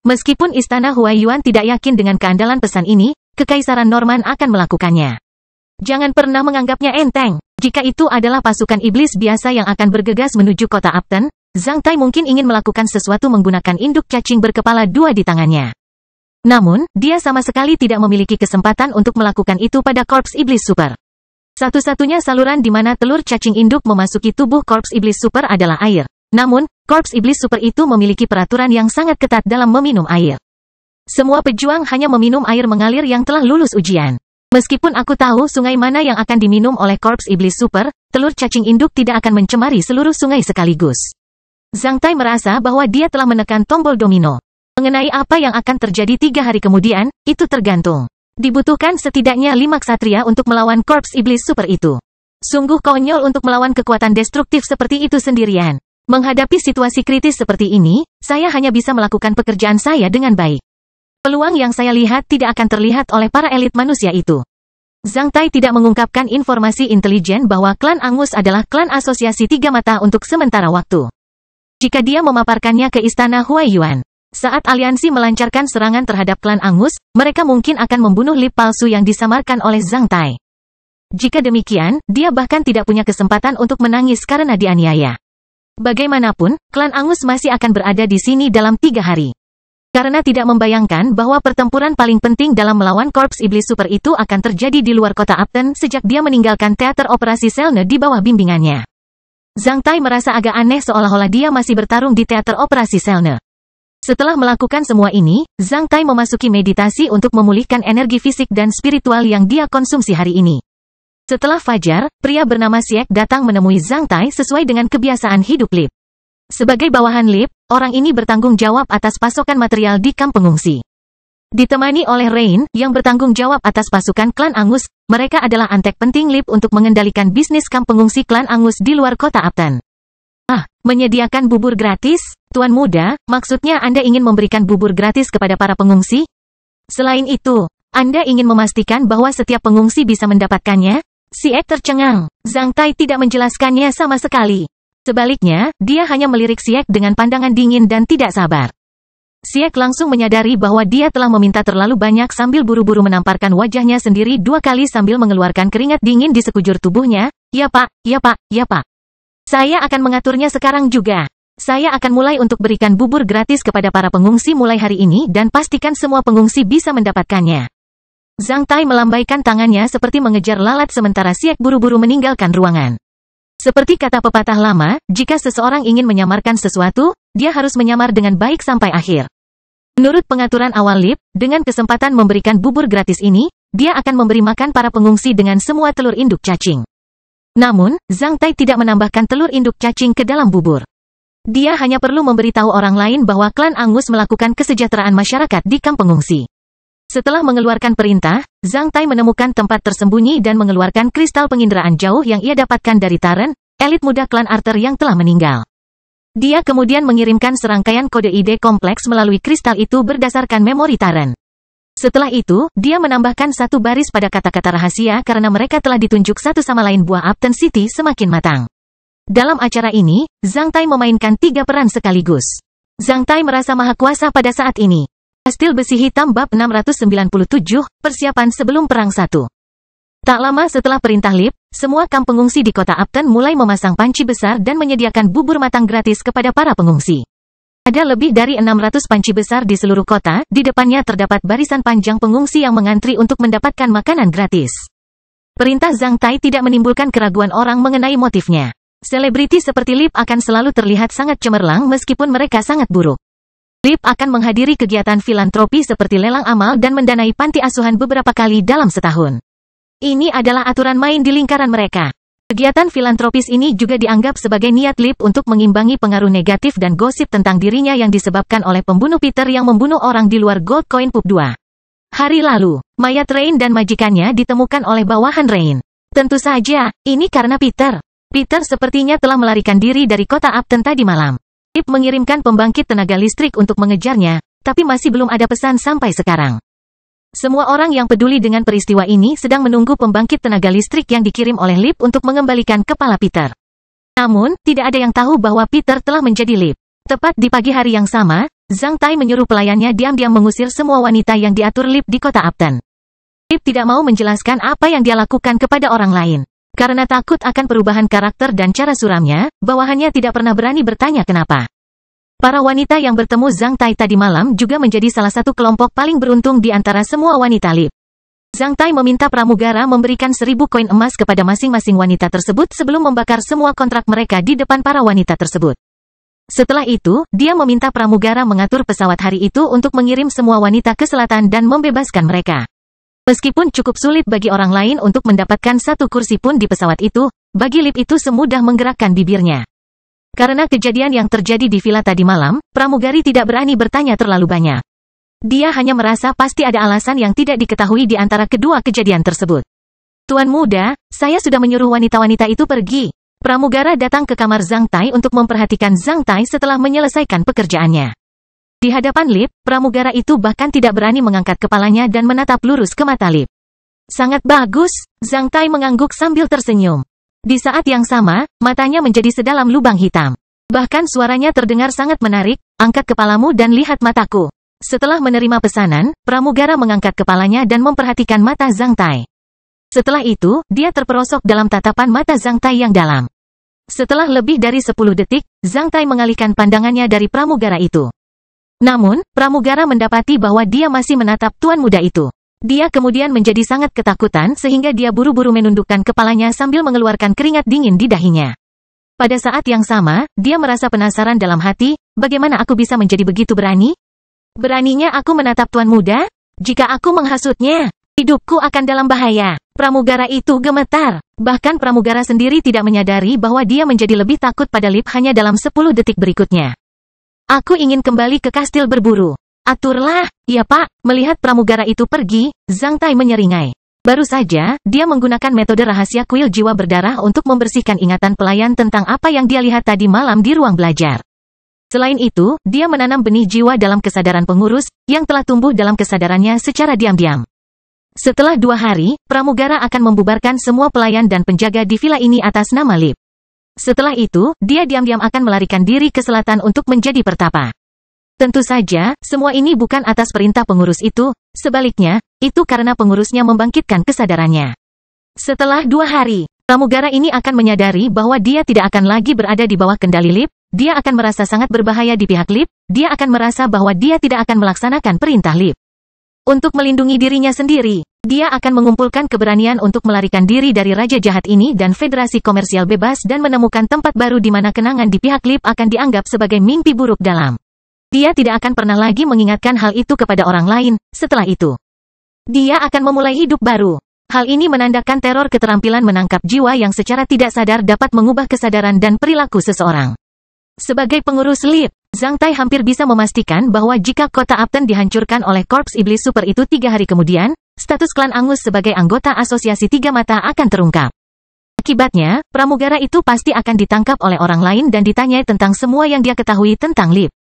Meskipun istana Huaiyuan tidak yakin dengan keandalan pesan ini, Kekaisaran Norman akan melakukannya. Jangan pernah menganggapnya enteng. Jika itu adalah pasukan iblis biasa yang akan bergegas menuju kota Upton, Zhang Tai mungkin ingin melakukan sesuatu menggunakan induk cacing berkepala 2 di tangannya. Namun, dia sama sekali tidak memiliki kesempatan untuk melakukan itu pada Korps Iblis Super. Satu-satunya saluran di mana telur cacing induk memasuki tubuh Korps Iblis Super adalah air. Namun, Korps Iblis Super itu memiliki peraturan yang sangat ketat dalam meminum air. Semua pejuang hanya meminum air mengalir yang telah lulus ujian. Meskipun aku tahu sungai mana yang akan diminum oleh Korps Iblis Super, telur cacing induk tidak akan mencemari seluruh sungai sekaligus. Zhang Tai merasa bahwa dia telah menekan tombol domino. Mengenai apa yang akan terjadi 3 hari kemudian, itu tergantung. Dibutuhkan setidaknya 5 ksatria untuk melawan Korps Iblis Super itu. Sungguh konyol untuk melawan kekuatan destruktif seperti itu sendirian. Menghadapi situasi kritis seperti ini, saya hanya bisa melakukan pekerjaan saya dengan baik. Peluang yang saya lihat tidak akan terlihat oleh para elit manusia itu. Zhang Tai tidak mengungkapkan informasi intelijen bahwa klan Angus adalah klan asosiasi 3 mata untuk sementara waktu. Jika dia memaparkannya ke istana Huaiyuan, saat aliansi melancarkan serangan terhadap klan Angus, mereka mungkin akan membunuh lip palsu yang disamarkan oleh Zhang Tai. Jika demikian, dia bahkan tidak punya kesempatan untuk menangis karena dianiaya. Bagaimanapun, klan Angus masih akan berada di sini dalam 3 hari. Karena tidak membayangkan bahwa pertempuran paling penting dalam melawan Korps Iblis Super itu akan terjadi di luar kota Upton sejak dia meninggalkan teater operasi Selne di bawah bimbingannya. Zhang Tai merasa agak aneh seolah-olah dia masih bertarung di teater operasi Selne. Setelah melakukan semua ini, Zhang Tai memasuki meditasi untuk memulihkan energi fisik dan spiritual yang dia konsumsi hari ini. Setelah fajar, pria bernama Siek datang menemui Zhang Tai sesuai dengan kebiasaan hidup Lip. Sebagai bawahan Lip, orang ini bertanggung jawab atas pasokan material di kamp pengungsi. Ditemani oleh Rain, yang bertanggung jawab atas pasukan klan Angus, mereka adalah antek penting Lip untuk mengendalikan bisnis kamp pengungsi klan Angus di luar kota Upton. Menyediakan bubur gratis? Tuan muda, maksudnya Anda ingin memberikan bubur gratis kepada para pengungsi? Selain itu, Anda ingin memastikan bahwa setiap pengungsi bisa mendapatkannya? Siek tercengang. Zhang Tai tidak menjelaskannya sama sekali. Sebaliknya, dia hanya melirik Siek dengan pandangan dingin dan tidak sabar. Siek langsung menyadari bahwa dia telah meminta terlalu banyak sambil buru-buru menamparkan wajahnya sendiri 2 kali sambil mengeluarkan keringat dingin di sekujur tubuhnya. Ya Pak, ya Pak, ya Pak. Saya akan mengaturnya sekarang juga. Saya akan mulai untuk berikan bubur gratis kepada para pengungsi mulai hari ini dan pastikan semua pengungsi bisa mendapatkannya. Zhang Tai melambaikan tangannya seperti mengejar lalat sementara Siek buru-buru meninggalkan ruangan. Seperti kata pepatah lama, jika seseorang ingin menyamarkan sesuatu, dia harus menyamar dengan baik sampai akhir. Menurut pengaturan awal Lip, dengan kesempatan memberikan bubur gratis ini, dia akan memberi makan para pengungsi dengan semua telur induk cacing. Namun, Zhang Tai tidak menambahkan telur induk cacing ke dalam bubur. Dia hanya perlu memberitahu orang lain bahwa klan Angus melakukan kesejahteraan masyarakat di kamp pengungsi. Setelah mengeluarkan perintah, Zhang Tai menemukan tempat tersembunyi dan mengeluarkan kristal penginderaan jauh yang ia dapatkan dari Taren, elit muda klan Arthur yang telah meninggal. Dia kemudian mengirimkan serangkaian kode ide kompleks melalui kristal itu berdasarkan memori Taren. Setelah itu, dia menambahkan satu baris pada kata-kata rahasia karena mereka telah ditunjuk satu sama lain buah Upton City semakin matang. Dalam acara ini, Zhang Tai memainkan 3 peran sekaligus. Zhang Tai merasa maha kuasa pada saat ini. Kastil Besi Hitam bab 697, Persiapan sebelum Perang 1. Tak lama setelah perintah Lip, semua kamp pengungsi di kota Upton mulai memasang panci besar dan menyediakan bubur matang gratis kepada para pengungsi. Ada lebih dari 600 panci besar di seluruh kota, di depannya terdapat barisan panjang pengungsi yang mengantri untuk mendapatkan makanan gratis. Perintah Zhang Tai tidak menimbulkan keraguan orang mengenai motifnya. Selebriti seperti Lip akan selalu terlihat sangat cemerlang meskipun mereka sangat buruk. Lip akan menghadiri kegiatan filantropi seperti lelang amal dan mendanai panti asuhan beberapa kali dalam setahun. Ini adalah aturan main di lingkaran mereka. Kegiatan filantropis ini juga dianggap sebagai niat Lip untuk mengimbangi pengaruh negatif dan gosip tentang dirinya yang disebabkan oleh pembunuh Peter yang membunuh orang di luar Gold Coin Pub 2. Hari lalu, mayat Rain dan majikannya ditemukan oleh bawahan Rain. Tentu saja, ini karena Peter. Peter sepertinya telah melarikan diri dari kota Upton tadi malam. Lip mengirimkan pembangkit tenaga listrik untuk mengejarnya, tapi masih belum ada pesan sampai sekarang. Semua orang yang peduli dengan peristiwa ini sedang menunggu pembangkit tenaga listrik yang dikirim oleh Lip untuk mengembalikan kepala Peter. Namun, tidak ada yang tahu bahwa Peter telah menjadi Lip. Tepat di pagi hari yang sama, Zhang Tai menyuruh pelayannya diam-diam mengusir semua wanita yang diatur Lip di kota Upton. Lip tidak mau menjelaskan apa yang dia lakukan kepada orang lain. Karena takut akan perubahan karakter dan cara suramnya, bawahannya tidak pernah berani bertanya kenapa. Para wanita yang bertemu Zhang Tai tadi malam juga menjadi salah satu kelompok paling beruntung di antara semua wanita Lip. Zhang Tai meminta pramugara memberikan 1000 koin emas kepada masing-masing wanita tersebut sebelum membakar semua kontrak mereka di depan para wanita tersebut. Setelah itu, dia meminta pramugara mengatur pesawat hari itu untuk mengirim semua wanita ke selatan dan membebaskan mereka. Meskipun cukup sulit bagi orang lain untuk mendapatkan satu kursi pun di pesawat itu, bagi Lip itu semudah menggerakkan bibirnya. Karena kejadian yang terjadi di villa tadi malam, pramugari tidak berani bertanya terlalu banyak. Dia hanya merasa pasti ada alasan yang tidak diketahui di antara kedua kejadian tersebut. Tuan muda, saya sudah menyuruh wanita-wanita itu pergi. Pramugara datang ke kamar Zhang Tai untuk memperhatikan Zhang Tai setelah menyelesaikan pekerjaannya. Di hadapan Lip, pramugara itu bahkan tidak berani mengangkat kepalanya dan menatap lurus ke mata Lip. Sangat bagus, Zhang Tai mengangguk sambil tersenyum. Di saat yang sama, matanya menjadi sedalam lubang hitam. Bahkan suaranya terdengar sangat menarik, angkat kepalamu dan lihat mataku. Setelah menerima pesanan, pramugara mengangkat kepalanya dan memperhatikan mata Zhang Tai. Setelah itu, dia terperosok dalam tatapan mata Zhang Tai yang dalam. Setelah lebih dari 10 detik, Zhang Tai mengalihkan pandangannya dari pramugara itu. Namun, pramugara mendapati bahwa dia masih menatap tuan muda itu. Dia kemudian menjadi sangat ketakutan sehingga dia buru-buru menundukkan kepalanya sambil mengeluarkan keringat dingin di dahinya. Pada saat yang sama, dia merasa penasaran dalam hati, bagaimana aku bisa menjadi begitu berani? Beraninya aku menatap tuan muda? Jika aku menghasutnya, hidupku akan dalam bahaya. Pramugara itu gemetar. Bahkan pramugara sendiri tidak menyadari bahwa dia menjadi lebih takut pada Lip hanya dalam 10 detik berikutnya. Aku ingin kembali ke kastil berburu. Aturlah, ya pak. Melihat pramugara itu pergi, Zhang Tai menyeringai. Baru saja, dia menggunakan metode rahasia kuil jiwa berdarah untuk membersihkan ingatan pelayan tentang apa yang dia lihat tadi malam di ruang belajar. Selain itu, dia menanam benih jiwa dalam kesadaran pengurus, yang telah tumbuh dalam kesadarannya secara diam-diam. Setelah 2 hari, pramugara akan membubarkan semua pelayan dan penjaga di villa ini atas nama Lip. Setelah itu, dia diam-diam akan melarikan diri ke selatan untuk menjadi pertapa. Tentu saja, semua ini bukan atas perintah pengurus itu, sebaliknya, itu karena pengurusnya membangkitkan kesadarannya. Setelah 2 hari, pramugara ini akan menyadari bahwa dia tidak akan lagi berada di bawah kendali Lip, dia akan merasa sangat berbahaya di pihak Lip, dia akan merasa bahwa dia tidak akan melaksanakan perintah Lip. Untuk melindungi dirinya sendiri, dia akan mengumpulkan keberanian untuk melarikan diri dari Raja Jahat ini dan Federasi Komersial Bebas dan menemukan tempat baru di mana kenangan di pihak Lip akan dianggap sebagai mimpi buruk dalam. Dia tidak akan pernah lagi mengingatkan hal itu kepada orang lain. Setelah itu, dia akan memulai hidup baru. Hal ini menandakan teror keterampilan menangkap jiwa yang secara tidak sadar dapat mengubah kesadaran dan perilaku seseorang. Sebagai pengurus LIP, Zhang Tai hampir bisa memastikan bahwa jika kota Upton dihancurkan oleh Korps Iblis Super itu 3 hari kemudian, status klan Angus sebagai anggota Asosiasi Tiga Mata akan terungkap. Akibatnya, pramugara itu pasti akan ditangkap oleh orang lain dan ditanyai tentang semua yang dia ketahui tentang LIP.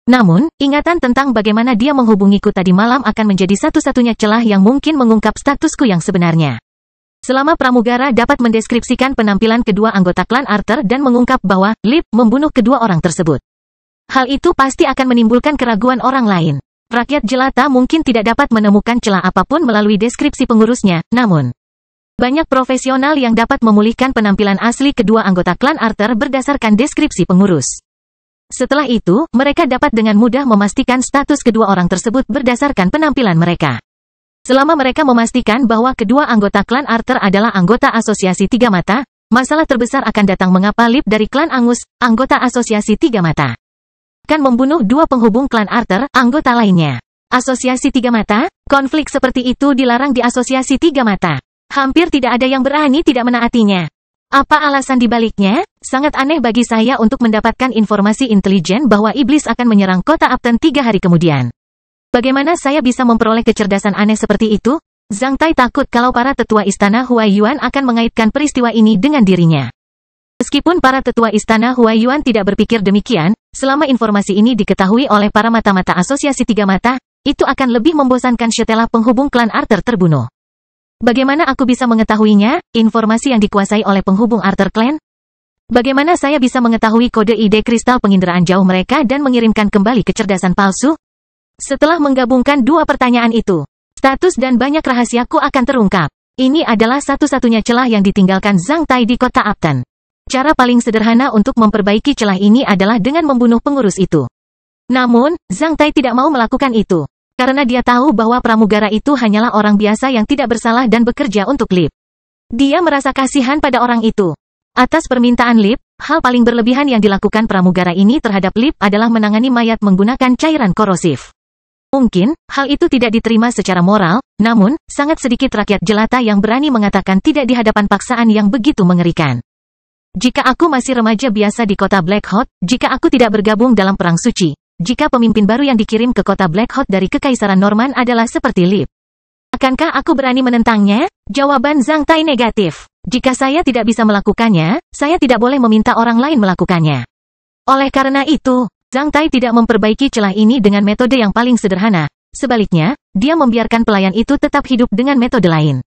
Namun, ingatan tentang bagaimana dia menghubungiku tadi malam akan menjadi satu-satunya celah yang mungkin mengungkap statusku yang sebenarnya. Selama pramugara dapat mendeskripsikan penampilan kedua anggota klan Arthur dan mengungkap bahwa LIP membunuh kedua orang tersebut, hal itu pasti akan menimbulkan keraguan orang lain. Rakyat jelata mungkin tidak dapat menemukan celah apapun melalui deskripsi pengurusnya, namun banyak profesional yang dapat memulihkan penampilan asli kedua anggota klan Arthur berdasarkan deskripsi pengurus. Setelah itu, mereka dapat dengan mudah memastikan status kedua orang tersebut berdasarkan penampilan mereka. Selama mereka memastikan bahwa kedua anggota klan Arthur adalah anggota Asosiasi Tiga Mata, masalah terbesar akan datang mengapa LIP dari klan Angus, anggota Asosiasi Tiga Mata, kan membunuh dua penghubung klan Arthur, anggota lainnya. Asosiasi Tiga Mata, konflik seperti itu dilarang di Asosiasi Tiga Mata. Hampir tidak ada yang berani tidak menaatinya. Apa alasan dibaliknya? Sangat aneh bagi saya untuk mendapatkan informasi intelijen bahwa iblis akan menyerang kota Upton 3 hari kemudian. Bagaimana saya bisa memperoleh kecerdasan aneh seperti itu? Zhang Tai takut kalau para tetua istana Huaiyuan akan mengaitkan peristiwa ini dengan dirinya. Meskipun para tetua istana Huaiyuan tidak berpikir demikian, selama informasi ini diketahui oleh para mata-mata Asosiasi Tiga Mata, itu akan lebih membosankan setelah penghubung klan Arthur terbunuh. Bagaimana aku bisa mengetahuinya, informasi yang dikuasai oleh penghubung Arthur Clan? Bagaimana saya bisa mengetahui kode ide kristal penginderaan jauh mereka dan mengirimkan kembali kecerdasan palsu? Setelah menggabungkan dua pertanyaan itu, status dan banyak rahasiaku akan terungkap. Ini adalah satu-satunya celah yang ditinggalkan Zhang Tai di kota Upton. Cara paling sederhana untuk memperbaiki celah ini adalah dengan membunuh pengurus itu. Namun, Zhang Tai tidak mau melakukan itu. Karena dia tahu bahwa pramugara itu hanyalah orang biasa yang tidak bersalah dan bekerja untuk LIP. Dia merasa kasihan pada orang itu. Atas permintaan LIP, hal paling berlebihan yang dilakukan pramugara ini terhadap LIP adalah menangani mayat menggunakan cairan korosif. Mungkin, hal itu tidak diterima secara moral, namun, sangat sedikit rakyat jelata yang berani mengatakan tidak di hadapan paksaan yang begitu mengerikan. Jika aku masih remaja biasa di kota Blackhawk, jika aku tidak bergabung dalam perang suci, jika pemimpin baru yang dikirim ke kota Blackhawk dari Kekaisaran Norman adalah seperti LIP, akankah aku berani menentangnya? Jawaban Zhang Tai negatif. Jika saya tidak bisa melakukannya, saya tidak boleh meminta orang lain melakukannya. Oleh karena itu, Zhang Tai tidak memperbaiki celah ini dengan metode yang paling sederhana. Sebaliknya, dia membiarkan pelayan itu tetap hidup dengan metode lain.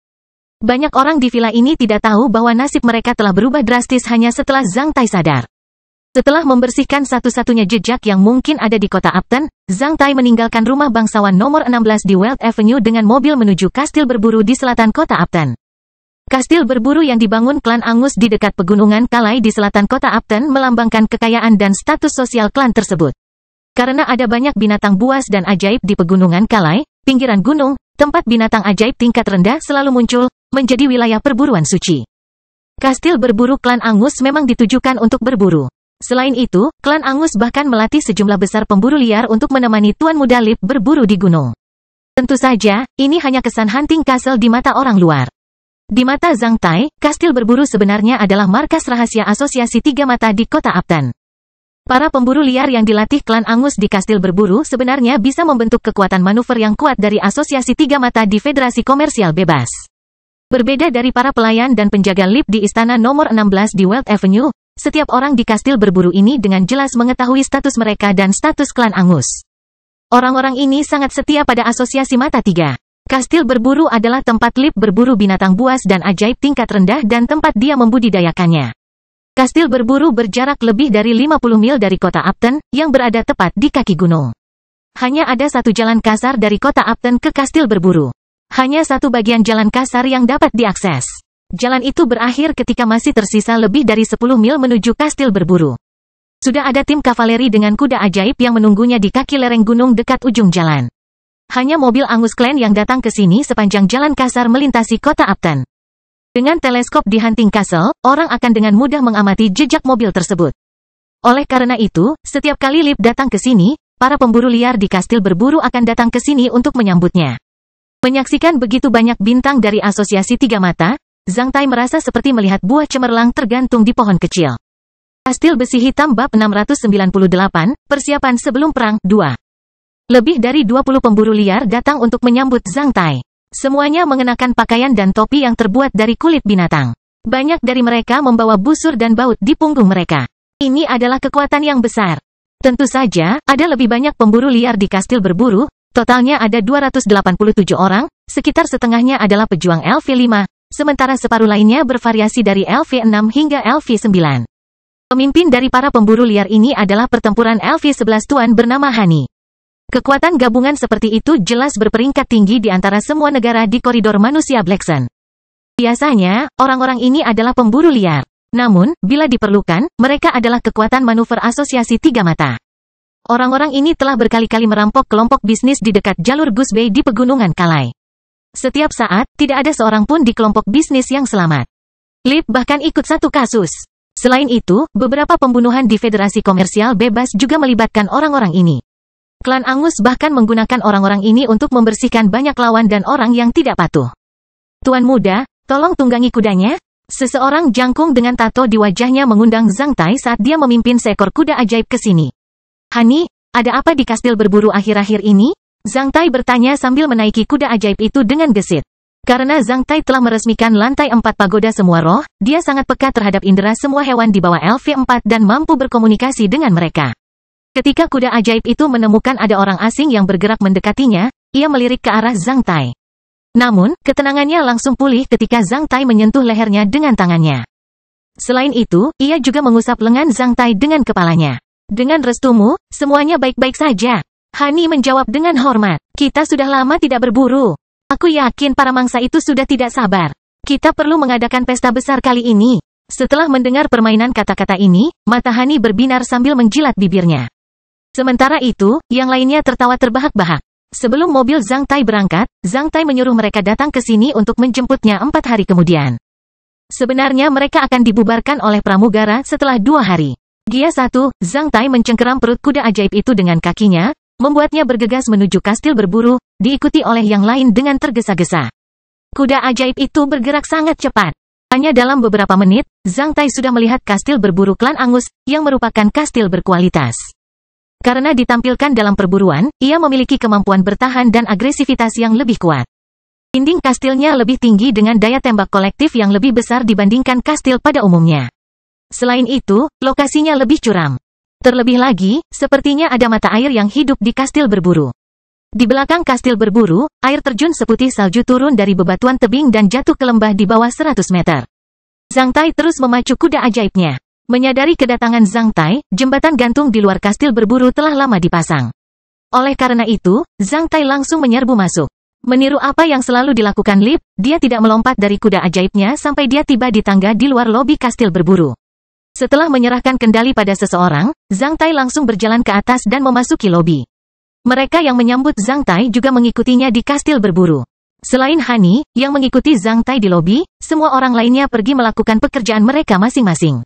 Banyak orang di villa ini tidak tahu bahwa nasib mereka telah berubah drastis hanya setelah Zhang Tai sadar. Setelah membersihkan satu-satunya jejak yang mungkin ada di kota Upton, Zhang Tai meninggalkan rumah bangsawan nomor 16 di Weld Avenue dengan mobil menuju kastil berburu di selatan kota Upton. Kastil berburu yang dibangun klan Angus di dekat pegunungan Kalai di selatan kota Upton melambangkan kekayaan dan status sosial klan tersebut. Karena ada banyak binatang buas dan ajaib di pegunungan Kalai, pinggiran gunung, tempat binatang ajaib tingkat rendah selalu muncul, menjadi wilayah perburuan suci. Kastil berburu klan Angus memang ditujukan untuk berburu. Selain itu, klan Angus bahkan melatih sejumlah besar pemburu liar untuk menemani Tuan Muda LIP berburu di gunung. Tentu saja, ini hanya kesan hunting castle di mata orang luar. Di mata Zhang Tai, kastil berburu sebenarnya adalah markas rahasia Asosiasi Tiga Mata di kota Upton. Para pemburu liar yang dilatih klan Angus di kastil berburu sebenarnya bisa membentuk kekuatan manuver yang kuat dari Asosiasi Tiga Mata di Federasi Komersial Bebas. Berbeda dari para pelayan dan penjaga LIP di istana nomor 16 di Weld Avenue, setiap orang di kastil berburu ini dengan jelas mengetahui status mereka dan status klan Angus. Orang-orang ini sangat setia pada Asosiasi Mata Tiga. Kastil berburu adalah tempat LIP berburu binatang buas dan ajaib tingkat rendah dan tempat dia membudidayakannya. Kastil berburu berjarak lebih dari 50 mil dari kota Upton, yang berada tepat di kaki gunung. Hanya ada satu jalan kasar dari kota Upton ke kastil berburu. Hanya satu bagian jalan kasar yang dapat diakses. Jalan itu berakhir ketika masih tersisa lebih dari 10 mil menuju kastil berburu. Sudah ada tim kavaleri dengan kuda ajaib yang menunggunya di kaki lereng gunung dekat ujung jalan. Hanya mobil Angus Clan yang datang ke sini sepanjang jalan kasar melintasi kota Upton. Dengan teleskop di Hunting Castle, orang akan dengan mudah mengamati jejak mobil tersebut. Oleh karena itu, setiap kali LIP datang ke sini, para pemburu liar di kastil berburu akan datang ke sini untuk menyambutnya. Menyaksikan begitu banyak bintang dari asosiasi tiga mata, Zhang Tai merasa seperti melihat buah cemerlang tergantung di pohon kecil. Kastil Besi Hitam Bab 698, Persiapan Sebelum Perang 2. Lebih dari 20 pemburu liar datang untuk menyambut Zhang Tai. Semuanya mengenakan pakaian dan topi yang terbuat dari kulit binatang. Banyak dari mereka membawa busur dan baut di punggung mereka. Ini adalah kekuatan yang besar. Tentu saja, ada lebih banyak pemburu liar di kastil berburu, totalnya ada 287 orang, sekitar setengahnya adalah pejuang LV5, sementara separuh lainnya bervariasi dari LV6 hingga LV9. Pemimpin dari para pemburu liar ini adalah pertempuran LV11 tuan bernama Hani. Kekuatan gabungan seperti itu jelas berperingkat tinggi di antara semua negara di koridor manusia Black Sun. Biasanya, orang-orang ini adalah pemburu liar. Namun, bila diperlukan, mereka adalah kekuatan manuver asosiasi tiga mata. Orang-orang ini telah berkali-kali merampok kelompok bisnis di dekat jalur Goose Bay di Pegunungan Kalai. Setiap saat, tidak ada seorang pun di kelompok bisnis yang selamat. Lip bahkan ikut satu kasus. Selain itu, beberapa pembunuhan di Federasi Komersial Bebas juga melibatkan orang-orang ini. Klan Angus bahkan menggunakan orang-orang ini untuk membersihkan banyak lawan dan orang yang tidak patuh. Tuan muda, tolong tunggangi kudanya. Seseorang jangkung dengan tato di wajahnya mengundang Zhang Tai saat dia memimpin seekor kuda ajaib ke sini. Hani, ada apa di kastil berburu akhir-akhir ini? Zhang Tai bertanya sambil menaiki kuda ajaib itu dengan gesit. Karena Zhang Tai telah meresmikan lantai 4 pagoda semua roh, dia sangat peka terhadap indera semua hewan di bawah LV4 dan mampu berkomunikasi dengan mereka. Ketika kuda ajaib itu menemukan ada orang asing yang bergerak mendekatinya, ia melirik ke arah Zhang Tai. Namun, ketenangannya langsung pulih ketika Zhang Tai menyentuh lehernya dengan tangannya. Selain itu, ia juga mengusap lengan Zhang Tai dengan kepalanya. Dengan restumu, semuanya baik-baik saja. Hani menjawab dengan hormat. Kita sudah lama tidak berburu. Aku yakin para mangsa itu sudah tidak sabar. Kita perlu mengadakan pesta besar kali ini. Setelah mendengar permainan kata-kata ini, mata Hani berbinar sambil menjilat bibirnya. Sementara itu, yang lainnya tertawa terbahak-bahak. Sebelum mobil Zhang Tai berangkat, Zhang Tai menyuruh mereka datang ke sini untuk menjemputnya 4 hari kemudian. Sebenarnya mereka akan dibubarkan oleh pramugara setelah 2 hari. Gia 1, Zhang Tai mencengkeram perut kuda ajaib itu dengan kakinya, membuatnya bergegas menuju kastil berburu, diikuti oleh yang lain dengan tergesa-gesa. Kuda ajaib itu bergerak sangat cepat. Hanya dalam beberapa menit, Zhang Tai sudah melihat kastil berburu klan Angus, yang merupakan kastil berkualitas. Karena ditampilkan dalam perburuan, ia memiliki kemampuan bertahan dan agresivitas yang lebih kuat. Dinding kastilnya lebih tinggi dengan daya tembak kolektif yang lebih besar dibandingkan kastil pada umumnya. Selain itu, lokasinya lebih curam. Terlebih lagi, sepertinya ada mata air yang hidup di kastil berburu. Di belakang kastil berburu, air terjun seputih salju turun dari bebatuan tebing dan jatuh ke lembah di bawah 100 meter. Zhang Tai terus memacu kuda ajaibnya. Menyadari kedatangan Zhang Tai, jembatan gantung di luar kastil berburu telah lama dipasang. Oleh karena itu, Zhang Tai langsung menyerbu masuk. Meniru apa yang selalu dilakukan Lip, dia tidak melompat dari kuda ajaibnya sampai dia tiba di tangga di luar lobi kastil berburu. Setelah menyerahkan kendali pada seseorang, Zhang Tai langsung berjalan ke atas dan memasuki lobi. Mereka yang menyambut Zhang Tai juga mengikutinya di kastil berburu. Selain Hani, yang mengikuti Zhang Tai di lobi, semua orang lainnya pergi melakukan pekerjaan mereka masing-masing.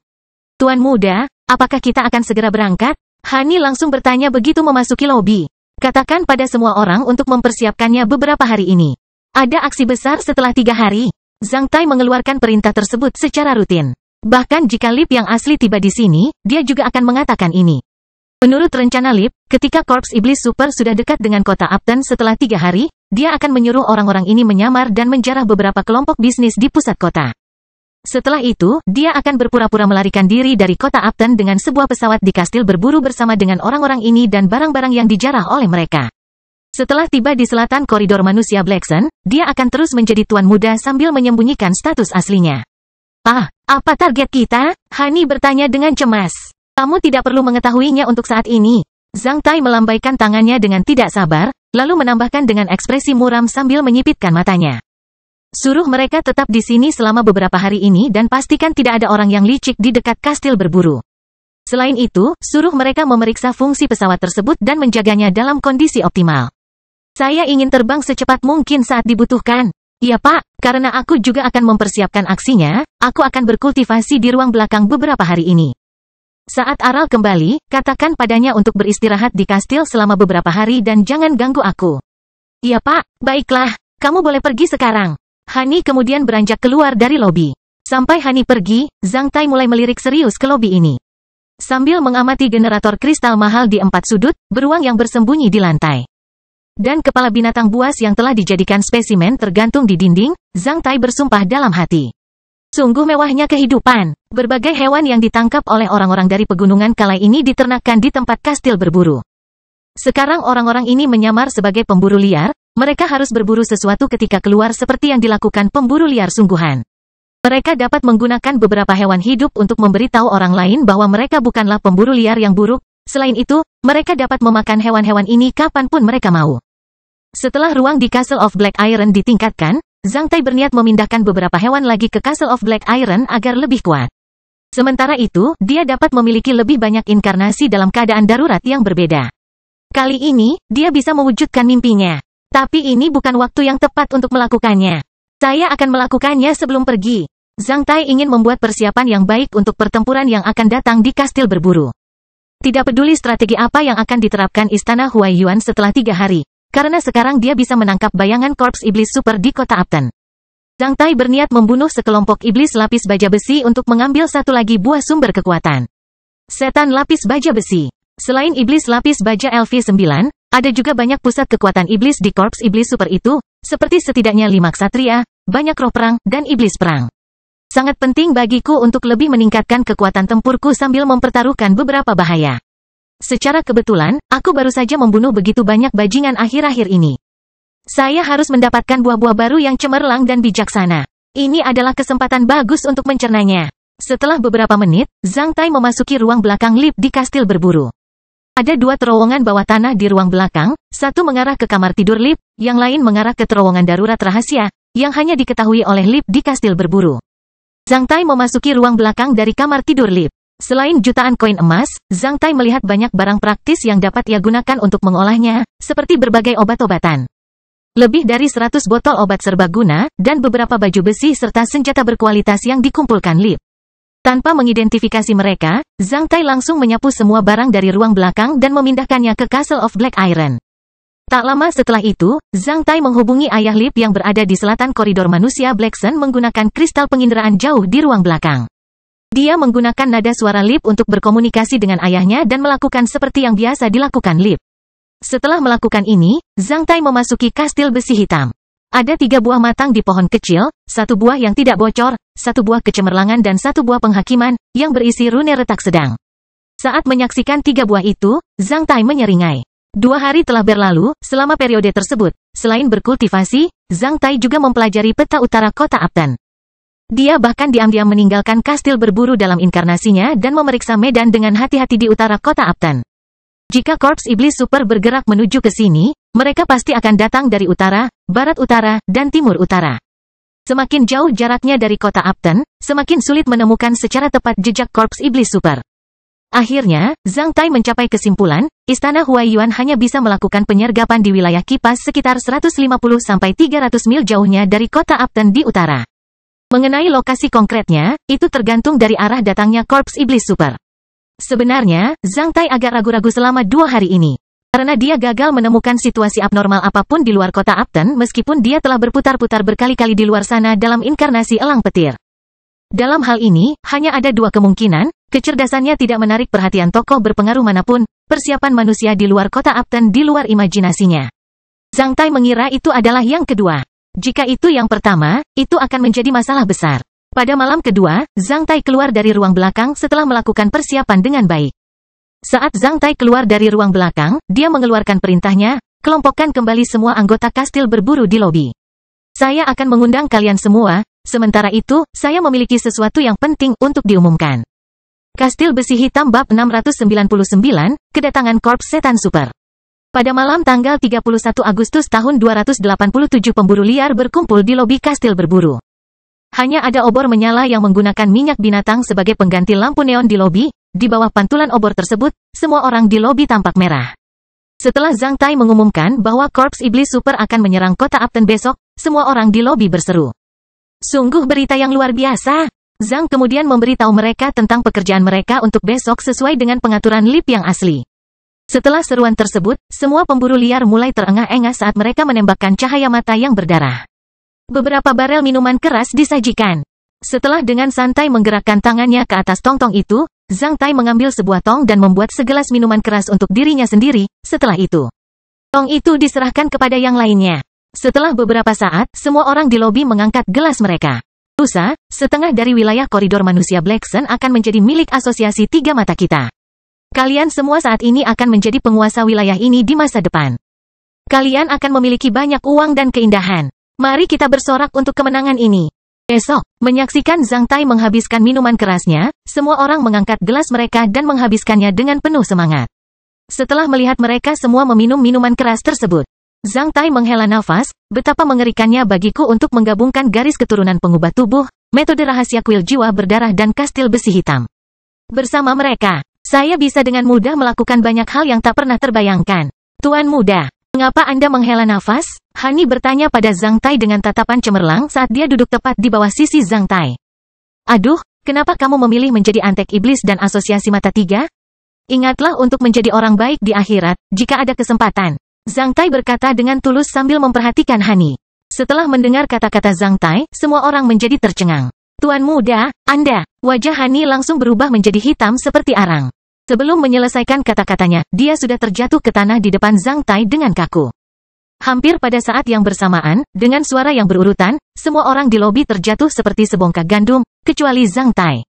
Tuan muda, apakah kita akan segera berangkat? Hani langsung bertanya begitu memasuki lobi. Katakan pada semua orang untuk mempersiapkannya beberapa hari ini. Ada aksi besar setelah 3 hari. Zhang Tai mengeluarkan perintah tersebut secara rutin. Bahkan jika Lip yang asli tiba di sini, dia juga akan mengatakan ini. Menurut rencana Lip, ketika Korps Iblis Super sudah dekat dengan kota Upton setelah 3 hari, dia akan menyuruh orang-orang ini menyamar dan menjarah beberapa kelompok bisnis di pusat kota. Setelah itu, dia akan berpura-pura melarikan diri dari kota Upton dengan sebuah pesawat di kastil berburu bersama dengan orang-orang ini dan barang-barang yang dijarah oleh mereka. Setelah tiba di selatan koridor manusia Black Sun, dia akan terus menjadi tuan muda sambil menyembunyikan status aslinya. Apa target kita? Hani bertanya dengan cemas. Kamu tidak perlu mengetahuinya untuk saat ini. Zhang Tai melambaikan tangannya dengan tidak sabar, lalu menambahkan dengan ekspresi muram sambil menyipitkan matanya. Suruh mereka tetap di sini selama beberapa hari ini dan pastikan tidak ada orang yang licik di dekat kastil berburu. Selain itu, suruh mereka memeriksa fungsi pesawat tersebut dan menjaganya dalam kondisi optimal. Saya ingin terbang secepat mungkin saat dibutuhkan. Iya Pak, karena aku juga akan mempersiapkan aksinya, aku akan berkultivasi di ruang belakang beberapa hari ini. Saat Aral kembali, katakan padanya untuk beristirahat di kastil selama beberapa hari dan jangan ganggu aku. Iya Pak, baiklah. Kamu boleh pergi sekarang. Hani kemudian beranjak keluar dari lobi. Sampai Hani pergi, Zhang Tai mulai melirik serius ke lobi ini. Sambil mengamati generator kristal mahal di 4 sudut, beruang yang bersembunyi di lantai. Dan kepala binatang buas yang telah dijadikan spesimen tergantung di dinding, Zhang Tai bersumpah dalam hati. Sungguh mewahnya kehidupan. Berbagai hewan yang ditangkap oleh orang-orang dari pegunungan kala ini diternakan di tempat kastil berburu. Sekarang orang-orang ini menyamar sebagai pemburu liar, mereka harus berburu sesuatu ketika keluar seperti yang dilakukan pemburu liar sungguhan. Mereka dapat menggunakan beberapa hewan hidup untuk memberitahu orang lain bahwa mereka bukanlah pemburu liar yang buruk. Selain itu, mereka dapat memakan hewan-hewan ini kapanpun mereka mau. Setelah ruang di Castle of Black Iron ditingkatkan, Zhang Tai berniat memindahkan beberapa hewan lagi ke Castle of Black Iron agar lebih kuat. Sementara itu, dia dapat memiliki lebih banyak inkarnasi dalam keadaan darurat yang berbeda. Kali ini, dia bisa mewujudkan mimpinya. Tapi ini bukan waktu yang tepat untuk melakukannya. Saya akan melakukannya sebelum pergi. Zhang Tai ingin membuat persiapan yang baik untuk pertempuran yang akan datang di kastil berburu. Tidak peduli strategi apa yang akan diterapkan Istana Huaiyuan setelah 3 hari. Karena sekarang dia bisa menangkap bayangan korps iblis super di kota Upton. Zhang Tai berniat membunuh sekelompok iblis lapis baja besi untuk mengambil satu lagi buah sumber kekuatan. Setan lapis baja besi. Selain iblis lapis baja LV9, ada juga banyak pusat kekuatan iblis di korps iblis super itu, seperti setidaknya 5 ksatria, banyak roh perang, dan iblis perang. Sangat penting bagiku untuk lebih meningkatkan kekuatan tempurku sambil mempertaruhkan beberapa bahaya. Secara kebetulan, aku baru saja membunuh begitu banyak bajingan akhir-akhir ini. Saya harus mendapatkan buah-buah baru yang cemerlang dan bijaksana. Ini adalah kesempatan bagus untuk mencernanya. Setelah beberapa menit, Zhang Tai memasuki ruang belakang lift di kastil berburu. Ada 2 terowongan bawah tanah di ruang belakang, satu mengarah ke kamar tidur lift, yang lain mengarah ke terowongan darurat rahasia, yang hanya diketahui oleh lift di kastil berburu. Zhang Tai memasuki ruang belakang dari kamar tidur lift. Selain jutaan koin emas, Zhang Tai melihat banyak barang praktis yang dapat ia gunakan untuk mengolahnya, seperti berbagai obat-obatan. Lebih dari 100 botol obat serbaguna, dan beberapa baju besi serta senjata berkualitas yang dikumpulkan lift. Tanpa mengidentifikasi mereka, Zhang Tai langsung menyapu semua barang dari ruang belakang dan memindahkannya ke Castle of Black Iron. Tak lama setelah itu, Zhang Tai menghubungi ayah lift yang berada di selatan koridor manusia Black Sun menggunakan kristal penginderaan jauh di ruang belakang. Dia menggunakan nada suara Lip untuk berkomunikasi dengan ayahnya dan melakukan seperti yang biasa dilakukan Lip. Setelah melakukan ini, Zhang Tai memasuki kastil besi hitam. Ada 3 buah matang di pohon kecil, 1 buah yang tidak bocor, 1 buah kecemerlangan dan 1 buah penghakiman, yang berisi rune retak sedang. Saat menyaksikan 3 buah itu, Zhang Tai menyeringai. 2 hari telah berlalu, selama periode tersebut, selain berkultivasi, Zhang Tai juga mempelajari peta utara kota Upton. Dia bahkan diam-diam meninggalkan kastil berburu dalam inkarnasinya dan memeriksa medan dengan hati-hati di utara kota Upton. Jika korps iblis super bergerak menuju ke sini, mereka pasti akan datang dari utara, barat utara, dan timur utara. Semakin jauh jaraknya dari kota Upton, semakin sulit menemukan secara tepat jejak korps iblis super. Akhirnya, Zhang Tai mencapai kesimpulan, Istana Huaiyuan hanya bisa melakukan penyergapan di wilayah kipas sekitar 150-300 mil jauhnya dari kota Upton di utara. Mengenai lokasi konkretnya, itu tergantung dari arah datangnya korps iblis super. Sebenarnya, Zhang Tai agak ragu-ragu selama 2 hari ini. Karena dia gagal menemukan situasi abnormal apapun di luar kota Upton meskipun dia telah berputar-putar berkali-kali di luar sana dalam inkarnasi elang petir. Dalam hal ini, hanya ada 2 kemungkinan, kecerdasannya tidak menarik perhatian tokoh berpengaruh manapun, persiapan manusia di luar kota Upton di luar imajinasinya. Zhang Tai mengira itu adalah yang kedua. Jika itu yang pertama, itu akan menjadi masalah besar. Pada malam kedua, Zhang Tai keluar dari ruang belakang setelah melakukan persiapan dengan baik. Saat Zhang Tai keluar dari ruang belakang, dia mengeluarkan perintahnya, kelompokkan kembali semua anggota kastil berburu di lobi. Saya akan mengundang kalian semua, sementara itu, saya memiliki sesuatu yang penting untuk diumumkan. Kastil Besi Hitam Bab 699, Kedatangan Korps Setan Super. Pada malam tanggal 31 Agustus tahun 287 pemburu liar berkumpul di lobi kastil berburu. Hanya ada obor menyala yang menggunakan minyak binatang sebagai pengganti lampu neon di lobi. Di bawah pantulan obor tersebut, semua orang di lobi tampak merah. Setelah Zhang Tai mengumumkan bahwa Korps Iblis Super akan menyerang kota Upton besok, semua orang di lobi berseru. Sungguh berita yang luar biasa. Zhang kemudian memberitahu mereka tentang pekerjaan mereka untuk besok sesuai dengan pengaturan Lip yang asli. Setelah seruan tersebut, semua pemburu liar mulai terengah-engah saat mereka menembakkan cahaya mata yang berdarah. Beberapa barel minuman keras disajikan. Setelah dengan santai menggerakkan tangannya ke atas tong-tong itu, Zhang Tai mengambil sebuah tong dan membuat segelas minuman keras untuk dirinya sendiri. Setelah itu, tong itu diserahkan kepada yang lainnya. Setelah beberapa saat, semua orang di lobi mengangkat gelas mereka. Lusa, setengah dari wilayah koridor manusia Black Sun akan menjadi milik asosiasi tiga mata kita. Kalian semua saat ini akan menjadi penguasa wilayah ini di masa depan. Kalian akan memiliki banyak uang dan keindahan. Mari kita bersorak untuk kemenangan ini. Esok, menyaksikan Zhang Tai menghabiskan minuman kerasnya, semua orang mengangkat gelas mereka dan menghabiskannya dengan penuh semangat. Setelah melihat mereka semua meminum minuman keras tersebut, Zhang Tai menghela nafas, betapa mengerikannya bagiku untuk menggabungkan garis keturunan pengubah tubuh, metode rahasia kuil jiwa berdarah dan kastil besi hitam. Bersama mereka, saya bisa dengan mudah melakukan banyak hal yang tak pernah terbayangkan. Tuan muda, mengapa Anda menghela nafas? Hani bertanya pada Zhang Tai dengan tatapan cemerlang saat dia duduk tepat di bawah sisi Zhang Tai. Aduh, kenapa kamu memilih menjadi antek iblis dan asosiasi mata tiga? Ingatlah untuk menjadi orang baik di akhirat, jika ada kesempatan. Zhang Tai berkata dengan tulus sambil memperhatikan Hani. Setelah mendengar kata-kata Zhang Tai, semua orang menjadi tercengang. Tuan muda, Anda, wajah Hani langsung berubah menjadi hitam seperti arang. Sebelum menyelesaikan kata-katanya, dia sudah terjatuh ke tanah di depan Zhang Tai dengan kaku. Hampir pada saat yang bersamaan, dengan suara yang berurutan, semua orang di lobi terjatuh seperti sebongkah gandum, kecuali Zhang Tai.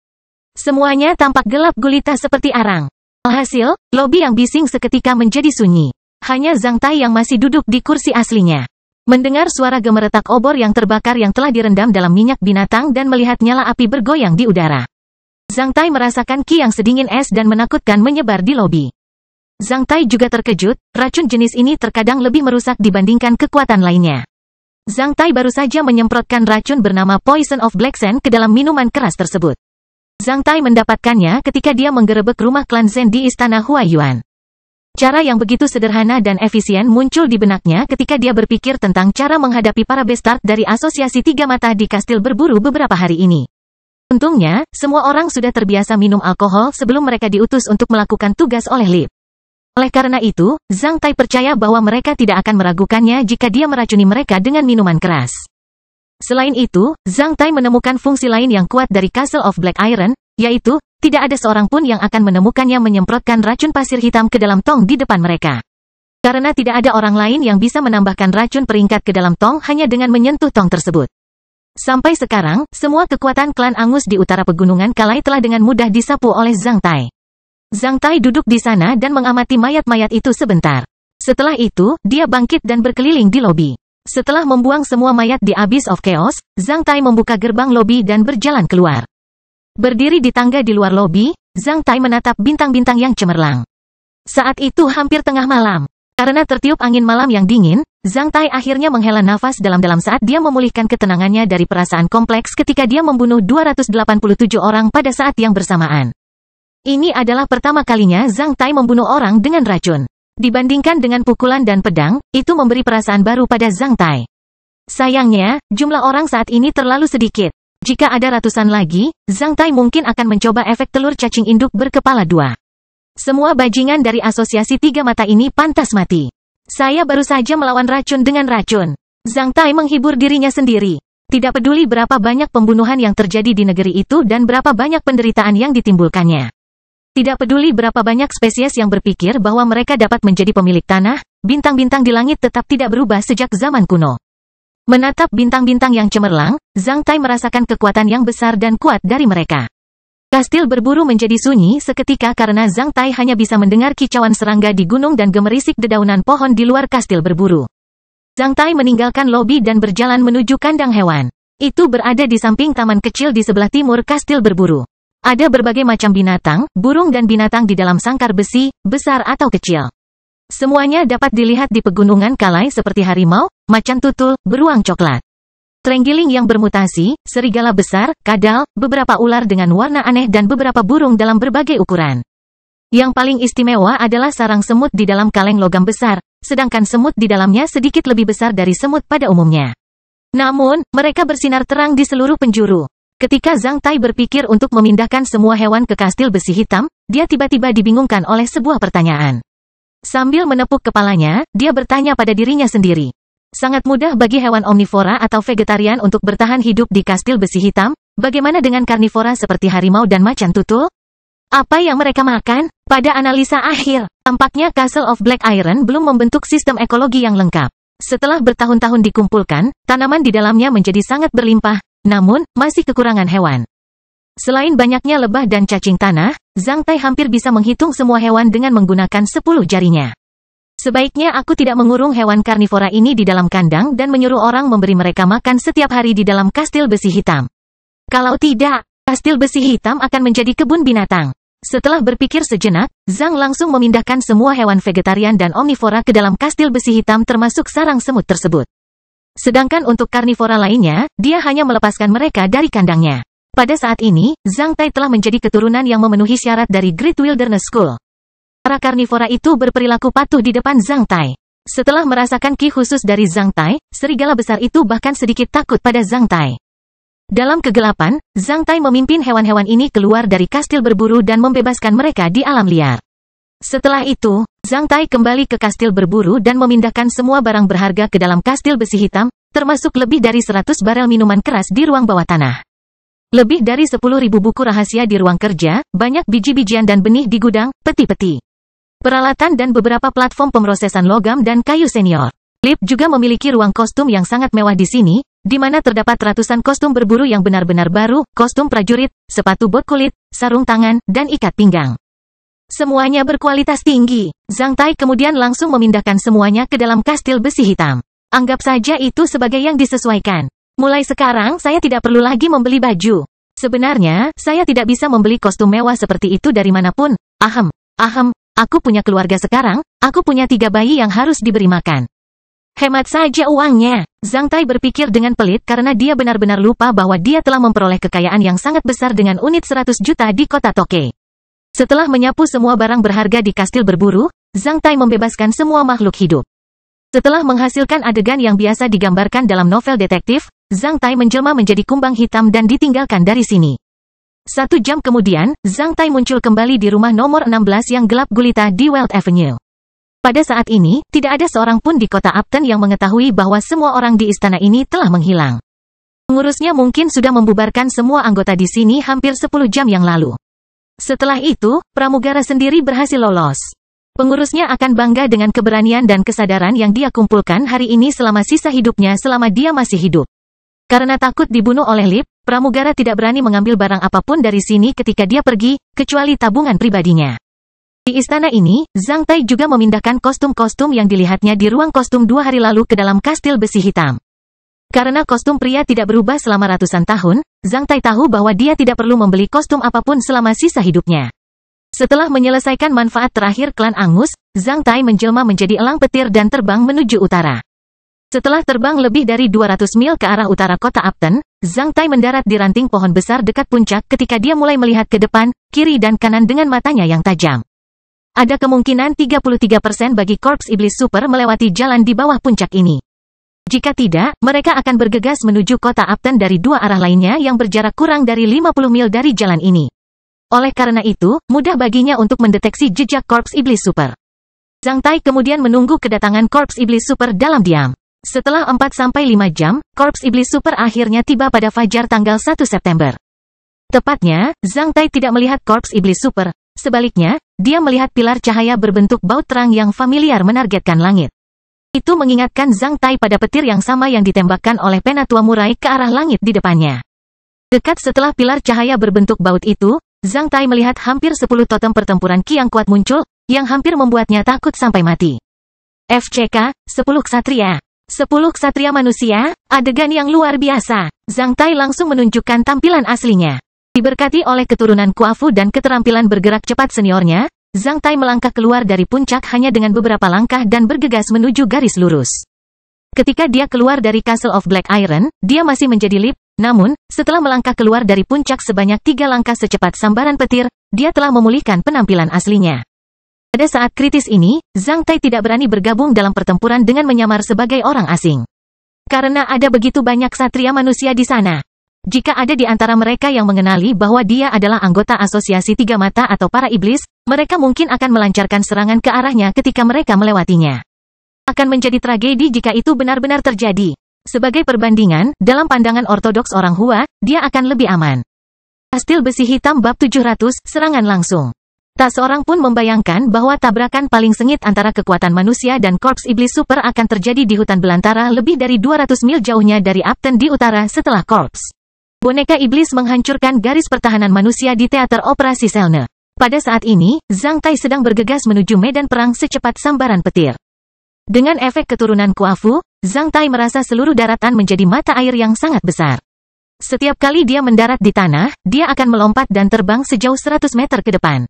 Semuanya tampak gelap gulita seperti arang. Alhasil, lobi yang bising seketika menjadi sunyi. Hanya Zhang Tai yang masih duduk di kursi aslinya. Mendengar suara gemeretak obor yang terbakar yang telah direndam dalam minyak binatang dan melihat nyala api bergoyang di udara. Zhang Tai merasakan ki yang sedingin es dan menakutkan menyebar di lobi. Zhang Tai juga terkejut, racun jenis ini terkadang lebih merusak dibandingkan kekuatan lainnya. Zhang Tai baru saja menyemprotkan racun bernama Poison of Black Sun ke dalam minuman keras tersebut. Zhang Tai mendapatkannya ketika dia menggerebek rumah klan Zhen di istana Huaiyuan. Cara yang begitu sederhana dan efisien muncul di benaknya ketika dia berpikir tentang cara menghadapi para bestard dari asosiasi tiga mata di kastil berburu beberapa hari ini. Untungnya, semua orang sudah terbiasa minum alkohol sebelum mereka diutus untuk melakukan tugas oleh Lip. Oleh karena itu, Zhang Tai percaya bahwa mereka tidak akan meragukannya jika dia meracuni mereka dengan minuman keras. Selain itu, Zhang Tai menemukan fungsi lain yang kuat dari Castle of Black Iron, yaitu, tidak ada seorang pun yang akan menemukannya menyemprotkan racun pasir hitam ke dalam tong di depan mereka. Karena tidak ada orang lain yang bisa menambahkan racun peringkat ke dalam tong hanya dengan menyentuh tong tersebut. Sampai sekarang, semua kekuatan klan Angus di utara pegunungan Kalai telah dengan mudah disapu oleh Zhang Tai. Zhang Tai duduk di sana dan mengamati mayat-mayat itu sebentar. Setelah itu, dia bangkit dan berkeliling di lobi. Setelah membuang semua mayat di Abyss of Chaos, Zhang Tai membuka gerbang lobi dan berjalan keluar. Berdiri di tangga di luar lobi, Zhang Tai menatap bintang-bintang yang cemerlang. Saat itu hampir tengah malam. Karena tertiup angin malam yang dingin, Zhang Tai akhirnya menghela nafas dalam-dalam saat dia memulihkan ketenangannya dari perasaan kompleks ketika dia membunuh 287 orang pada saat yang bersamaan. Ini adalah pertama kalinya Zhang Tai membunuh orang dengan racun. Dibandingkan dengan pukulan dan pedang, itu memberi perasaan baru pada Zhang Tai. Sayangnya, jumlah orang saat ini terlalu sedikit. Jika ada ratusan lagi, Zhang Tai mungkin akan mencoba efek telur cacing induk berkepala dua. Semua bajingan dari asosiasi tiga mata ini pantas mati. Saya baru saja melawan racun dengan racun. Zhang Tai menghibur dirinya sendiri. Tidak peduli berapa banyak pembunuhan yang terjadi di negeri itu dan berapa banyak penderitaan yang ditimbulkannya. Tidak peduli berapa banyak spesies yang berpikir bahwa mereka dapat menjadi pemilik tanah, bintang-bintang di langit tetap tidak berubah sejak zaman kuno. Menatap bintang-bintang yang cemerlang, Zhang Tai merasakan kekuatan yang besar dan kuat dari mereka. Kastil berburu menjadi sunyi seketika karena Zhang Tai hanya bisa mendengar kicauan serangga di gunung dan gemerisik dedaunan pohon di luar kastil berburu. Zhang Tai meninggalkan lobi dan berjalan menuju kandang hewan. Itu berada di samping taman kecil di sebelah timur kastil berburu. Ada berbagai macam binatang, burung dan binatang di dalam sangkar besi, besar atau kecil. Semuanya dapat dilihat di pegunungan Kalai seperti harimau, macan tutul, beruang coklat. Terenggiling yang bermutasi, serigala besar, kadal, beberapa ular dengan warna aneh dan beberapa burung dalam berbagai ukuran. Yang paling istimewa adalah sarang semut di dalam kaleng logam besar, sedangkan semut di dalamnya sedikit lebih besar dari semut pada umumnya. Namun, mereka bersinar terang di seluruh penjuru. Ketika Zhang Tai berpikir untuk memindahkan semua hewan ke kastil besi hitam, dia tiba-tiba dibingungkan oleh sebuah pertanyaan. Sambil menepuk kepalanya, dia bertanya pada dirinya sendiri. Sangat mudah bagi hewan omnivora atau vegetarian untuk bertahan hidup di kastil besi hitam, bagaimana dengan karnivora seperti harimau dan macan tutul? Apa yang mereka makan? Pada analisa akhir, tampaknya Castle of Black Iron belum membentuk sistem ekologi yang lengkap. Setelah bertahun-tahun dikumpulkan, tanaman di dalamnya menjadi sangat berlimpah, namun, masih kekurangan hewan. Selain banyaknya lebah dan cacing tanah, Zhang Tai hampir bisa menghitung semua hewan dengan menggunakan 10 jarinya. Sebaiknya aku tidak mengurung hewan karnivora ini di dalam kandang dan menyuruh orang memberi mereka makan setiap hari di dalam kastil besi hitam. Kalau tidak, kastil besi hitam akan menjadi kebun binatang. Setelah berpikir sejenak, Zhang langsung memindahkan semua hewan vegetarian dan omnivora ke dalam kastil besi hitam termasuk sarang semut tersebut. Sedangkan untuk karnivora lainnya, dia hanya melepaskan mereka dari kandangnya. Pada saat ini, Zhang Tai telah menjadi keturunan yang memenuhi syarat dari Great Wilderness School. Para karnivora itu berperilaku patuh di depan Zhang Tai. Setelah merasakan ki khusus dari Zhang Tai, serigala besar itu bahkan sedikit takut pada Zhang Tai. Dalam kegelapan, Zhang Tai memimpin hewan-hewan ini keluar dari kastil berburu dan membebaskan mereka di alam liar. Setelah itu, Zhang Tai kembali ke kastil berburu dan memindahkan semua barang berharga ke dalam kastil besi hitam, termasuk lebih dari 100 barel minuman keras di ruang bawah tanah. Lebih dari 10.000 buku rahasia di ruang kerja, banyak biji-bijian dan benih di gudang, peti-peti, peralatan dan beberapa platform pemrosesan logam dan kayu senior. Lip juga memiliki ruang kostum yang sangat mewah di sini, di mana terdapat ratusan kostum berburu yang benar-benar baru, kostum prajurit, sepatu bot kulit, sarung tangan, dan ikat pinggang. Semuanya berkualitas tinggi. Zhang Tai kemudian langsung memindahkan semuanya ke dalam kastil besi hitam. Anggap saja itu sebagai yang disesuaikan. Mulai sekarang saya tidak perlu lagi membeli baju. Sebenarnya, saya tidak bisa membeli kostum mewah seperti itu dari manapun. Aku punya keluarga sekarang, aku punya 3 bayi yang harus diberi makan. Hemat saja uangnya. Zhang Tai berpikir dengan pelit karena dia benar-benar lupa bahwa dia telah memperoleh kekayaan yang sangat besar dengan unit 100 juta di kota Tokyo. Setelah menyapu semua barang berharga di kastil berburu, Zhang Tai membebaskan semua makhluk hidup. Setelah menghasilkan adegan yang biasa digambarkan dalam novel detektif, Zhang Tai menjelma menjadi kumbang hitam dan ditinggalkan dari sini. 1 jam kemudian, Zhang Tai muncul kembali di rumah nomor 16 yang gelap gulita di Weld Avenue. Pada saat ini, tidak ada seorang pun di kota Upton yang mengetahui bahwa semua orang di istana ini telah menghilang. Pengurusnya mungkin sudah membubarkan semua anggota di sini hampir 10 jam yang lalu. Setelah itu, pramugara sendiri berhasil lolos. Pengurusnya akan bangga dengan keberanian dan kesadaran yang dia kumpulkan hari ini selama sisa hidupnya selama dia masih hidup. Karena takut dibunuh oleh Lip, pramugara tidak berani mengambil barang apapun dari sini ketika dia pergi, kecuali tabungan pribadinya. Di istana ini, Zhang Tai juga memindahkan kostum-kostum yang dilihatnya di ruang kostum 2 hari lalu ke dalam kastil besi hitam. Karena kostum pria tidak berubah selama ratusan tahun, Zhang Tai tahu bahwa dia tidak perlu membeli kostum apapun selama sisa hidupnya. Setelah menyelesaikan manfaat terakhir klan Angus, Zhang Tai menjelma menjadi elang petir dan terbang menuju utara. Setelah terbang lebih dari 200 mil ke arah utara kota Upton, Zhang Tai mendarat di ranting pohon besar dekat puncak ketika dia mulai melihat ke depan, kiri dan kanan dengan matanya yang tajam. Ada kemungkinan 33% bagi Korps Iblis Super melewati jalan di bawah puncak ini. Jika tidak, mereka akan bergegas menuju kota Upton dari 2 arah lainnya yang berjarak kurang dari 50 mil dari jalan ini. Oleh karena itu, mudah baginya untuk mendeteksi jejak Korps Iblis Super. Zhang Tai kemudian menunggu kedatangan Korps Iblis Super dalam diam. Setelah 4-5 jam, Korps Iblis Super akhirnya tiba pada fajar tanggal 1 September. Tepatnya, Zhang Tai tidak melihat Korps Iblis Super. Sebaliknya, dia melihat pilar cahaya berbentuk baut terang yang familiar menargetkan langit. Itu mengingatkan Zhang Tai pada petir yang sama yang ditembakkan oleh Penatua Murai ke arah langit di depannya. Dekat setelah pilar cahaya berbentuk baut itu, Zhang Tai melihat hampir 10 totem pertempuran ki yang kuat muncul, yang hampir membuatnya takut sampai mati. FCK, 10 ksatria. 10 ksatria manusia, adegan yang luar biasa. Zhang Tai langsung menunjukkan tampilan aslinya. Diberkati oleh keturunan Kuafu dan keterampilan bergerak cepat seniornya, Zhang Tai melangkah keluar dari puncak hanya dengan beberapa langkah dan bergegas menuju garis lurus. Ketika dia keluar dari Castle of Black Iron, dia masih menjadi Lip, namun, setelah melangkah keluar dari puncak sebanyak 3 langkah secepat sambaran petir, dia telah memulihkan penampilan aslinya. Pada saat kritis ini, Zhang Tai tidak berani bergabung dalam pertempuran dengan menyamar sebagai orang asing. Karena ada begitu banyak ksatria manusia di sana. Jika ada di antara mereka yang mengenali bahwa dia adalah anggota asosiasi 3 mata atau para iblis, mereka mungkin akan melancarkan serangan ke arahnya ketika mereka melewatinya. Akan menjadi tragedi jika itu benar-benar terjadi. Sebagai perbandingan, dalam pandangan ortodoks orang Hua, dia akan lebih aman. Kastil Besi Hitam bab 700, serangan langsung. Tak seorang pun membayangkan bahwa tabrakan paling sengit antara kekuatan manusia dan korps iblis super akan terjadi di hutan belantara lebih dari 200 mil jauhnya dari Upton di utara setelah korps boneka iblis menghancurkan garis pertahanan manusia di teater operasi Selne. Pada saat ini, Zhang Tai sedang bergegas menuju medan perang secepat sambaran petir. Dengan efek keturunan Kuafu, Zhang Tai merasa seluruh daratan menjadi mata air yang sangat besar. Setiap kali dia mendarat di tanah, dia akan melompat dan terbang sejauh 100 meter ke depan.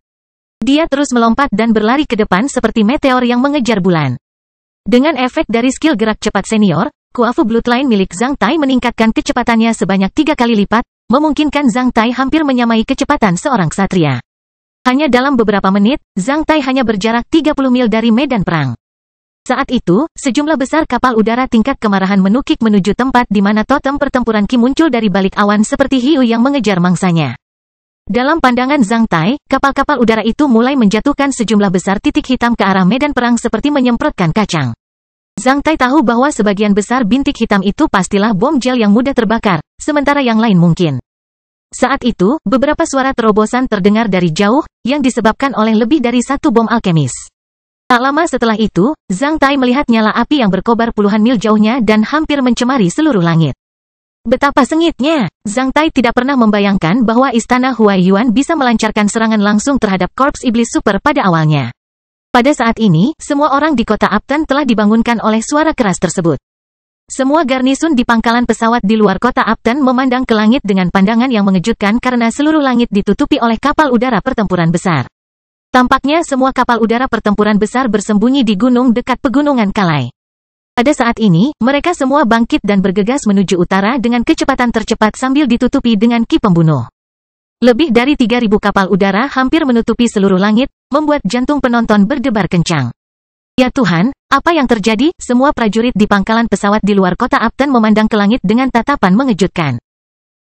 Dia terus melompat dan berlari ke depan seperti meteor yang mengejar bulan. Dengan efek dari skill gerak cepat senior, Kuafu Bloodline milik Zhang Tai meningkatkan kecepatannya sebanyak 3 kali lipat, memungkinkan Zhang Tai hampir menyamai kecepatan seorang ksatria. Hanya dalam beberapa menit, Zhang Tai hanya berjarak 30 mil dari medan perang. Saat itu, sejumlah besar kapal udara tingkat kemarahan menukik menuju tempat di mana totem pertempuran Qi muncul dari balik awan seperti hiu yang mengejar mangsanya. Dalam pandangan Zhang Tai, kapal-kapal udara itu mulai menjatuhkan sejumlah besar titik hitam ke arah medan perang seperti menyemprotkan kacang. Zhang Tai tahu bahwa sebagian besar bintik hitam itu pastilah bom gel yang mudah terbakar, sementara yang lain mungkin. Saat itu, beberapa suara terobosan terdengar dari jauh, yang disebabkan oleh lebih dari satu bom alkemis. Tak lama setelah itu, Zhang Tai melihat nyala api yang berkobar puluhan mil jauhnya dan hampir mencemari seluruh langit. Betapa sengitnya! Zhang Tai tidak pernah membayangkan bahwa istana Huaiyuan bisa melancarkan serangan langsung terhadap korps iblis super pada awalnya. Pada saat ini, semua orang di kota Upton telah dibangunkan oleh suara keras tersebut. Semua garnisun di pangkalan pesawat di luar kota Upton memandang ke langit dengan pandangan yang mengejutkan karena seluruh langit ditutupi oleh kapal udara pertempuran besar. Tampaknya semua kapal udara pertempuran besar bersembunyi di gunung dekat pegunungan Kalai. Pada saat ini, mereka semua bangkit dan bergegas menuju utara dengan kecepatan tercepat sambil ditutupi dengan ki pembunuh. Lebih dari 3.000 kapal udara hampir menutupi seluruh langit, membuat jantung penonton berdebar kencang. Ya Tuhan, apa yang terjadi? Semua prajurit di pangkalan pesawat di luar kota Upton memandang ke langit dengan tatapan mengejutkan.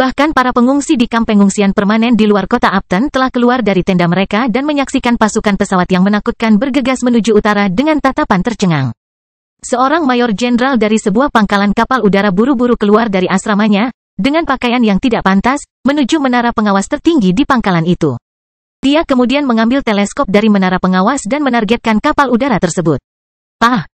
Bahkan para pengungsi di kamp pengungsian permanen di luar kota Upton telah keluar dari tenda mereka dan menyaksikan pasukan pesawat yang menakutkan bergegas menuju utara dengan tatapan tercengang. Seorang mayor jenderal dari sebuah pangkalan kapal udara buru-buru keluar dari asramanya, dengan pakaian yang tidak pantas, menuju menara pengawas tertinggi di pangkalan itu. Dia kemudian mengambil teleskop dari menara pengawas dan menargetkan kapal udara tersebut.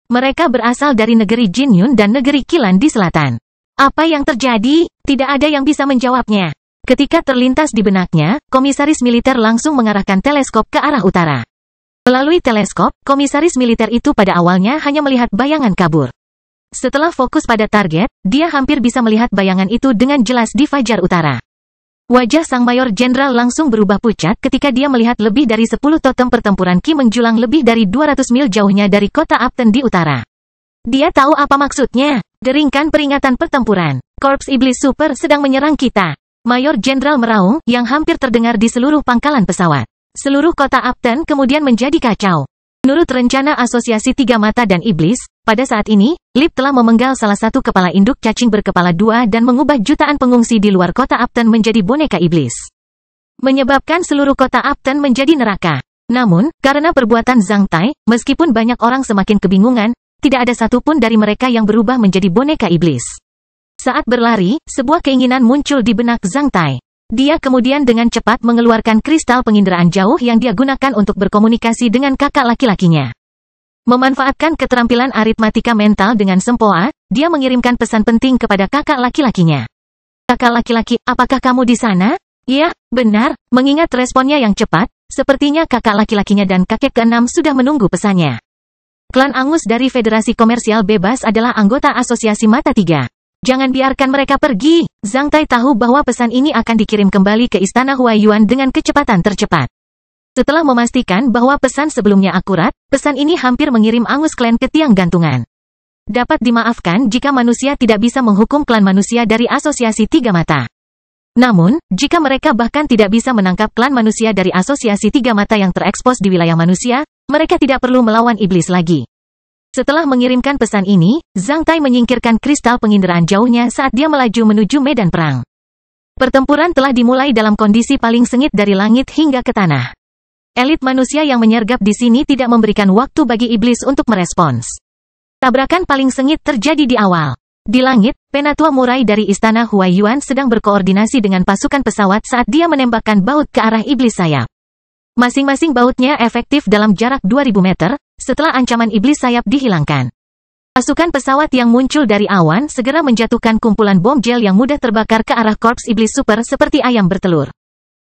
Mereka berasal dari negeri Jinyun dan negeri Qilan di selatan. Apa yang terjadi? Tidak ada yang bisa menjawabnya. Ketika terlintas di benaknya, komisaris militer langsung mengarahkan teleskop ke arah utara. Melalui teleskop, komisaris militer itu pada awalnya hanya melihat bayangan kabur. Setelah fokus pada target, dia hampir bisa melihat bayangan itu dengan jelas di fajar utara. Wajah sang mayor jenderal langsung berubah pucat ketika dia melihat lebih dari 10 totem pertempuran Qi menjulang lebih dari 200 mil jauhnya dari kota Upton di utara. Dia tahu apa maksudnya. Deringkan peringatan pertempuran. Korps Iblis Super sedang menyerang kita. Mayor Jenderal meraung, yang hampir terdengar di seluruh pangkalan pesawat. Seluruh kota Upton kemudian menjadi kacau. Menurut rencana Asosiasi Tiga Mata dan Iblis, pada saat ini, Lip telah memenggal salah satu kepala induk cacing berkepala dua dan mengubah jutaan pengungsi di luar kota Upton menjadi boneka iblis. Menyebabkan seluruh kota Upton menjadi neraka. Namun, karena perbuatan Zhang Tai, meskipun banyak orang semakin kebingungan, tidak ada satupun dari mereka yang berubah menjadi boneka iblis. Saat berlari, sebuah keinginan muncul di benak Zhang Tai. Dia kemudian dengan cepat mengeluarkan kristal penginderaan jauh yang dia gunakan untuk berkomunikasi dengan kakak laki-lakinya. Memanfaatkan keterampilan aritmatika mental dengan sempoa, dia mengirimkan pesan penting kepada kakak laki-lakinya. Kakak laki-laki, apakah kamu di sana? Ya, benar. Mengingat responnya yang cepat, sepertinya kakak laki-lakinya dan kakek keenam sudah menunggu pesannya. Klan Angus dari Federasi Komersial Bebas adalah anggota Asosiasi Mata Tiga. Jangan biarkan mereka pergi. Zhang Tai tahu bahwa pesan ini akan dikirim kembali ke Istana Huaiyuan dengan kecepatan tercepat. Setelah memastikan bahwa pesan sebelumnya akurat, pesan ini hampir mengirim Angus Clan ke tiang gantungan. Dapat dimaafkan jika manusia tidak bisa menghukum klan manusia dari Asosiasi Tiga Mata. Namun, jika mereka bahkan tidak bisa menangkap klan manusia dari Asosiasi Tiga Mata yang terekspos di wilayah manusia, mereka tidak perlu melawan iblis lagi. Setelah mengirimkan pesan ini, Zhang Tai menyingkirkan kristal penginderaan jauhnya saat dia melaju menuju medan perang. Pertempuran telah dimulai dalam kondisi paling sengit dari langit hingga ke tanah. Elit manusia yang menyergap di sini tidak memberikan waktu bagi iblis untuk merespons. Tabrakan paling sengit terjadi di awal. Di langit, Penatua Murai dari Istana Huaiyuan sedang berkoordinasi dengan pasukan pesawat saat dia menembakkan baut ke arah iblis sayap. Masing-masing bautnya efektif dalam jarak 2000 meter, setelah ancaman iblis sayap dihilangkan. Pasukan pesawat yang muncul dari awan segera menjatuhkan kumpulan bom gel yang mudah terbakar ke arah korps iblis super seperti ayam bertelur.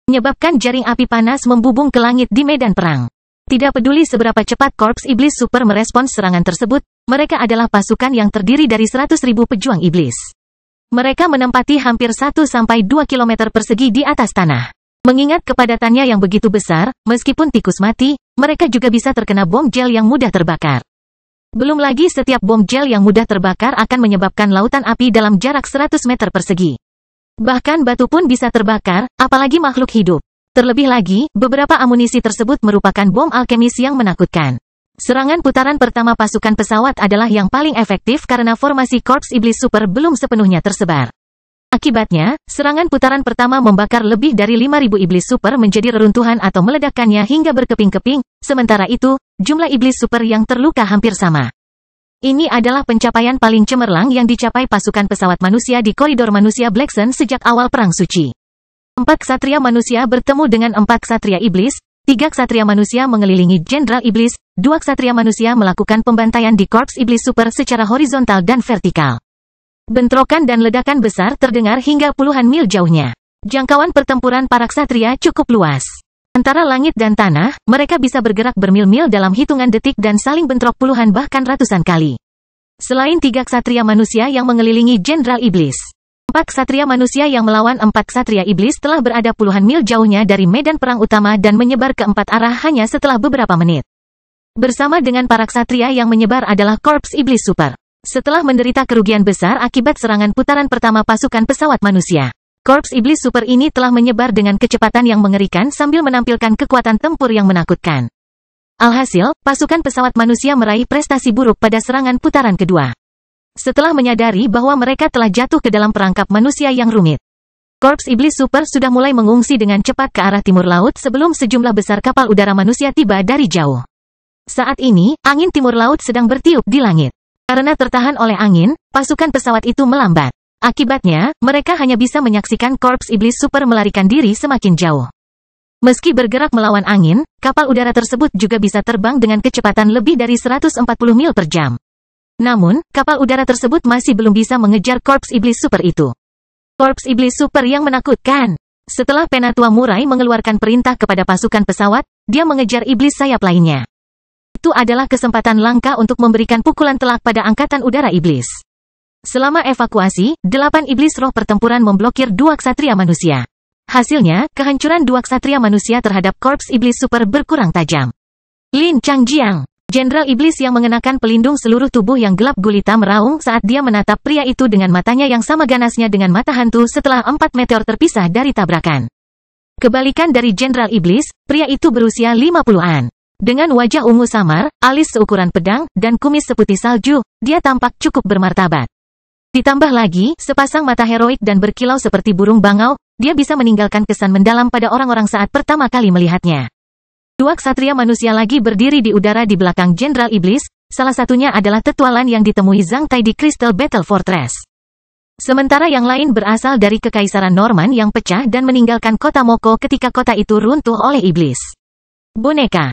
Menyebabkan jaring api panas membubung ke langit di medan perang. Tidak peduli seberapa cepat korps iblis super merespons serangan tersebut, mereka adalah pasukan yang terdiri dari 100.000 pejuang iblis. Mereka menempati hampir 1-2 km persegi di atas tanah. Mengingat kepadatannya yang begitu besar, meskipun tikus mati, mereka juga bisa terkena bom gel yang mudah terbakar. Belum lagi setiap bom gel yang mudah terbakar akan menyebabkan lautan api dalam jarak 100 meter persegi. Bahkan batu pun bisa terbakar, apalagi makhluk hidup. Terlebih lagi, beberapa amunisi tersebut merupakan bom alkemis yang menakutkan. Serangan putaran pertama pasukan pesawat adalah yang paling efektif karena formasi korps iblis super belum sepenuhnya tersebar. Akibatnya, serangan putaran pertama membakar lebih dari 5.000 iblis super menjadi reruntuhan atau meledakkannya hingga berkeping-keping, sementara itu, jumlah iblis super yang terluka hampir sama. Ini adalah pencapaian paling cemerlang yang dicapai pasukan pesawat manusia di koridor manusia Black Sun sejak awal Perang Suci. 4 ksatria manusia bertemu dengan 4 ksatria iblis, 3 ksatria manusia mengelilingi Jenderal Iblis, 2 ksatria manusia melakukan pembantaian di korps iblis super secara horizontal dan vertikal. Bentrokan dan ledakan besar terdengar hingga puluhan mil jauhnya. Jangkauan pertempuran para ksatria cukup luas. Antara langit dan tanah, mereka bisa bergerak bermil-mil dalam hitungan detik dan saling bentrok puluhan bahkan ratusan kali. Selain 3 ksatria manusia yang mengelilingi Jenderal Iblis, 4 ksatria manusia yang melawan 4 ksatria iblis telah berada puluhan mil jauhnya dari medan perang utama dan menyebar ke 4 arah hanya setelah beberapa menit. Bersama dengan para ksatria yang menyebar adalah korps iblis super. Setelah menderita kerugian besar akibat serangan putaran pertama pasukan pesawat manusia, korps iblis super ini telah menyebar dengan kecepatan yang mengerikan sambil menampilkan kekuatan tempur yang menakutkan. Alhasil, pasukan pesawat manusia meraih prestasi buruk pada serangan putaran kedua. Setelah menyadari bahwa mereka telah jatuh ke dalam perangkap manusia yang rumit, korps iblis super sudah mulai mengungsi dengan cepat ke arah timur laut sebelum sejumlah besar kapal udara manusia tiba dari jauh. Saat ini, angin timur laut sedang bertiup di langit. Karena tertahan oleh angin, pasukan pesawat itu melambat. Akibatnya, mereka hanya bisa menyaksikan korps iblis super melarikan diri semakin jauh. Meski bergerak melawan angin, kapal udara tersebut juga bisa terbang dengan kecepatan lebih dari 140 mil per jam. Namun, kapal udara tersebut masih belum bisa mengejar korps iblis super itu. Korps iblis super yang menakutkan. Setelah Penatua Murai mengeluarkan perintah kepada pasukan pesawat, dia mengejar iblis sayap lainnya. Itu adalah kesempatan langka untuk memberikan pukulan telak pada angkatan udara iblis. Selama evakuasi, 8 iblis roh pertempuran memblokir 2 ksatria manusia. Hasilnya, kehancuran 2 ksatria manusia terhadap korps iblis super berkurang tajam. Lin Changjiang, Jenderal Iblis yang mengenakan pelindung seluruh tubuh yang gelap gulita meraung saat dia menatap pria itu dengan matanya yang sama ganasnya dengan mata hantu setelah 4 meteor terpisah dari tabrakan. Kebalikan dari Jenderal Iblis, pria itu berusia 50-an. Dengan wajah ungu samar, alis seukuran pedang, dan kumis seputih salju, dia tampak cukup bermartabat. Ditambah lagi, sepasang mata heroik dan berkilau seperti burung bangau, dia bisa meninggalkan kesan mendalam pada orang-orang saat pertama kali melihatnya. 2 ksatria manusia lagi berdiri di udara di belakang Jenderal Iblis, salah satunya adalah tetualan yang ditemui Zhang Tai di Crystal Battle Fortress. Sementara yang lain berasal dari Kekaisaran Norman yang pecah dan meninggalkan kota Moko ketika kota itu runtuh oleh iblis. Boneka.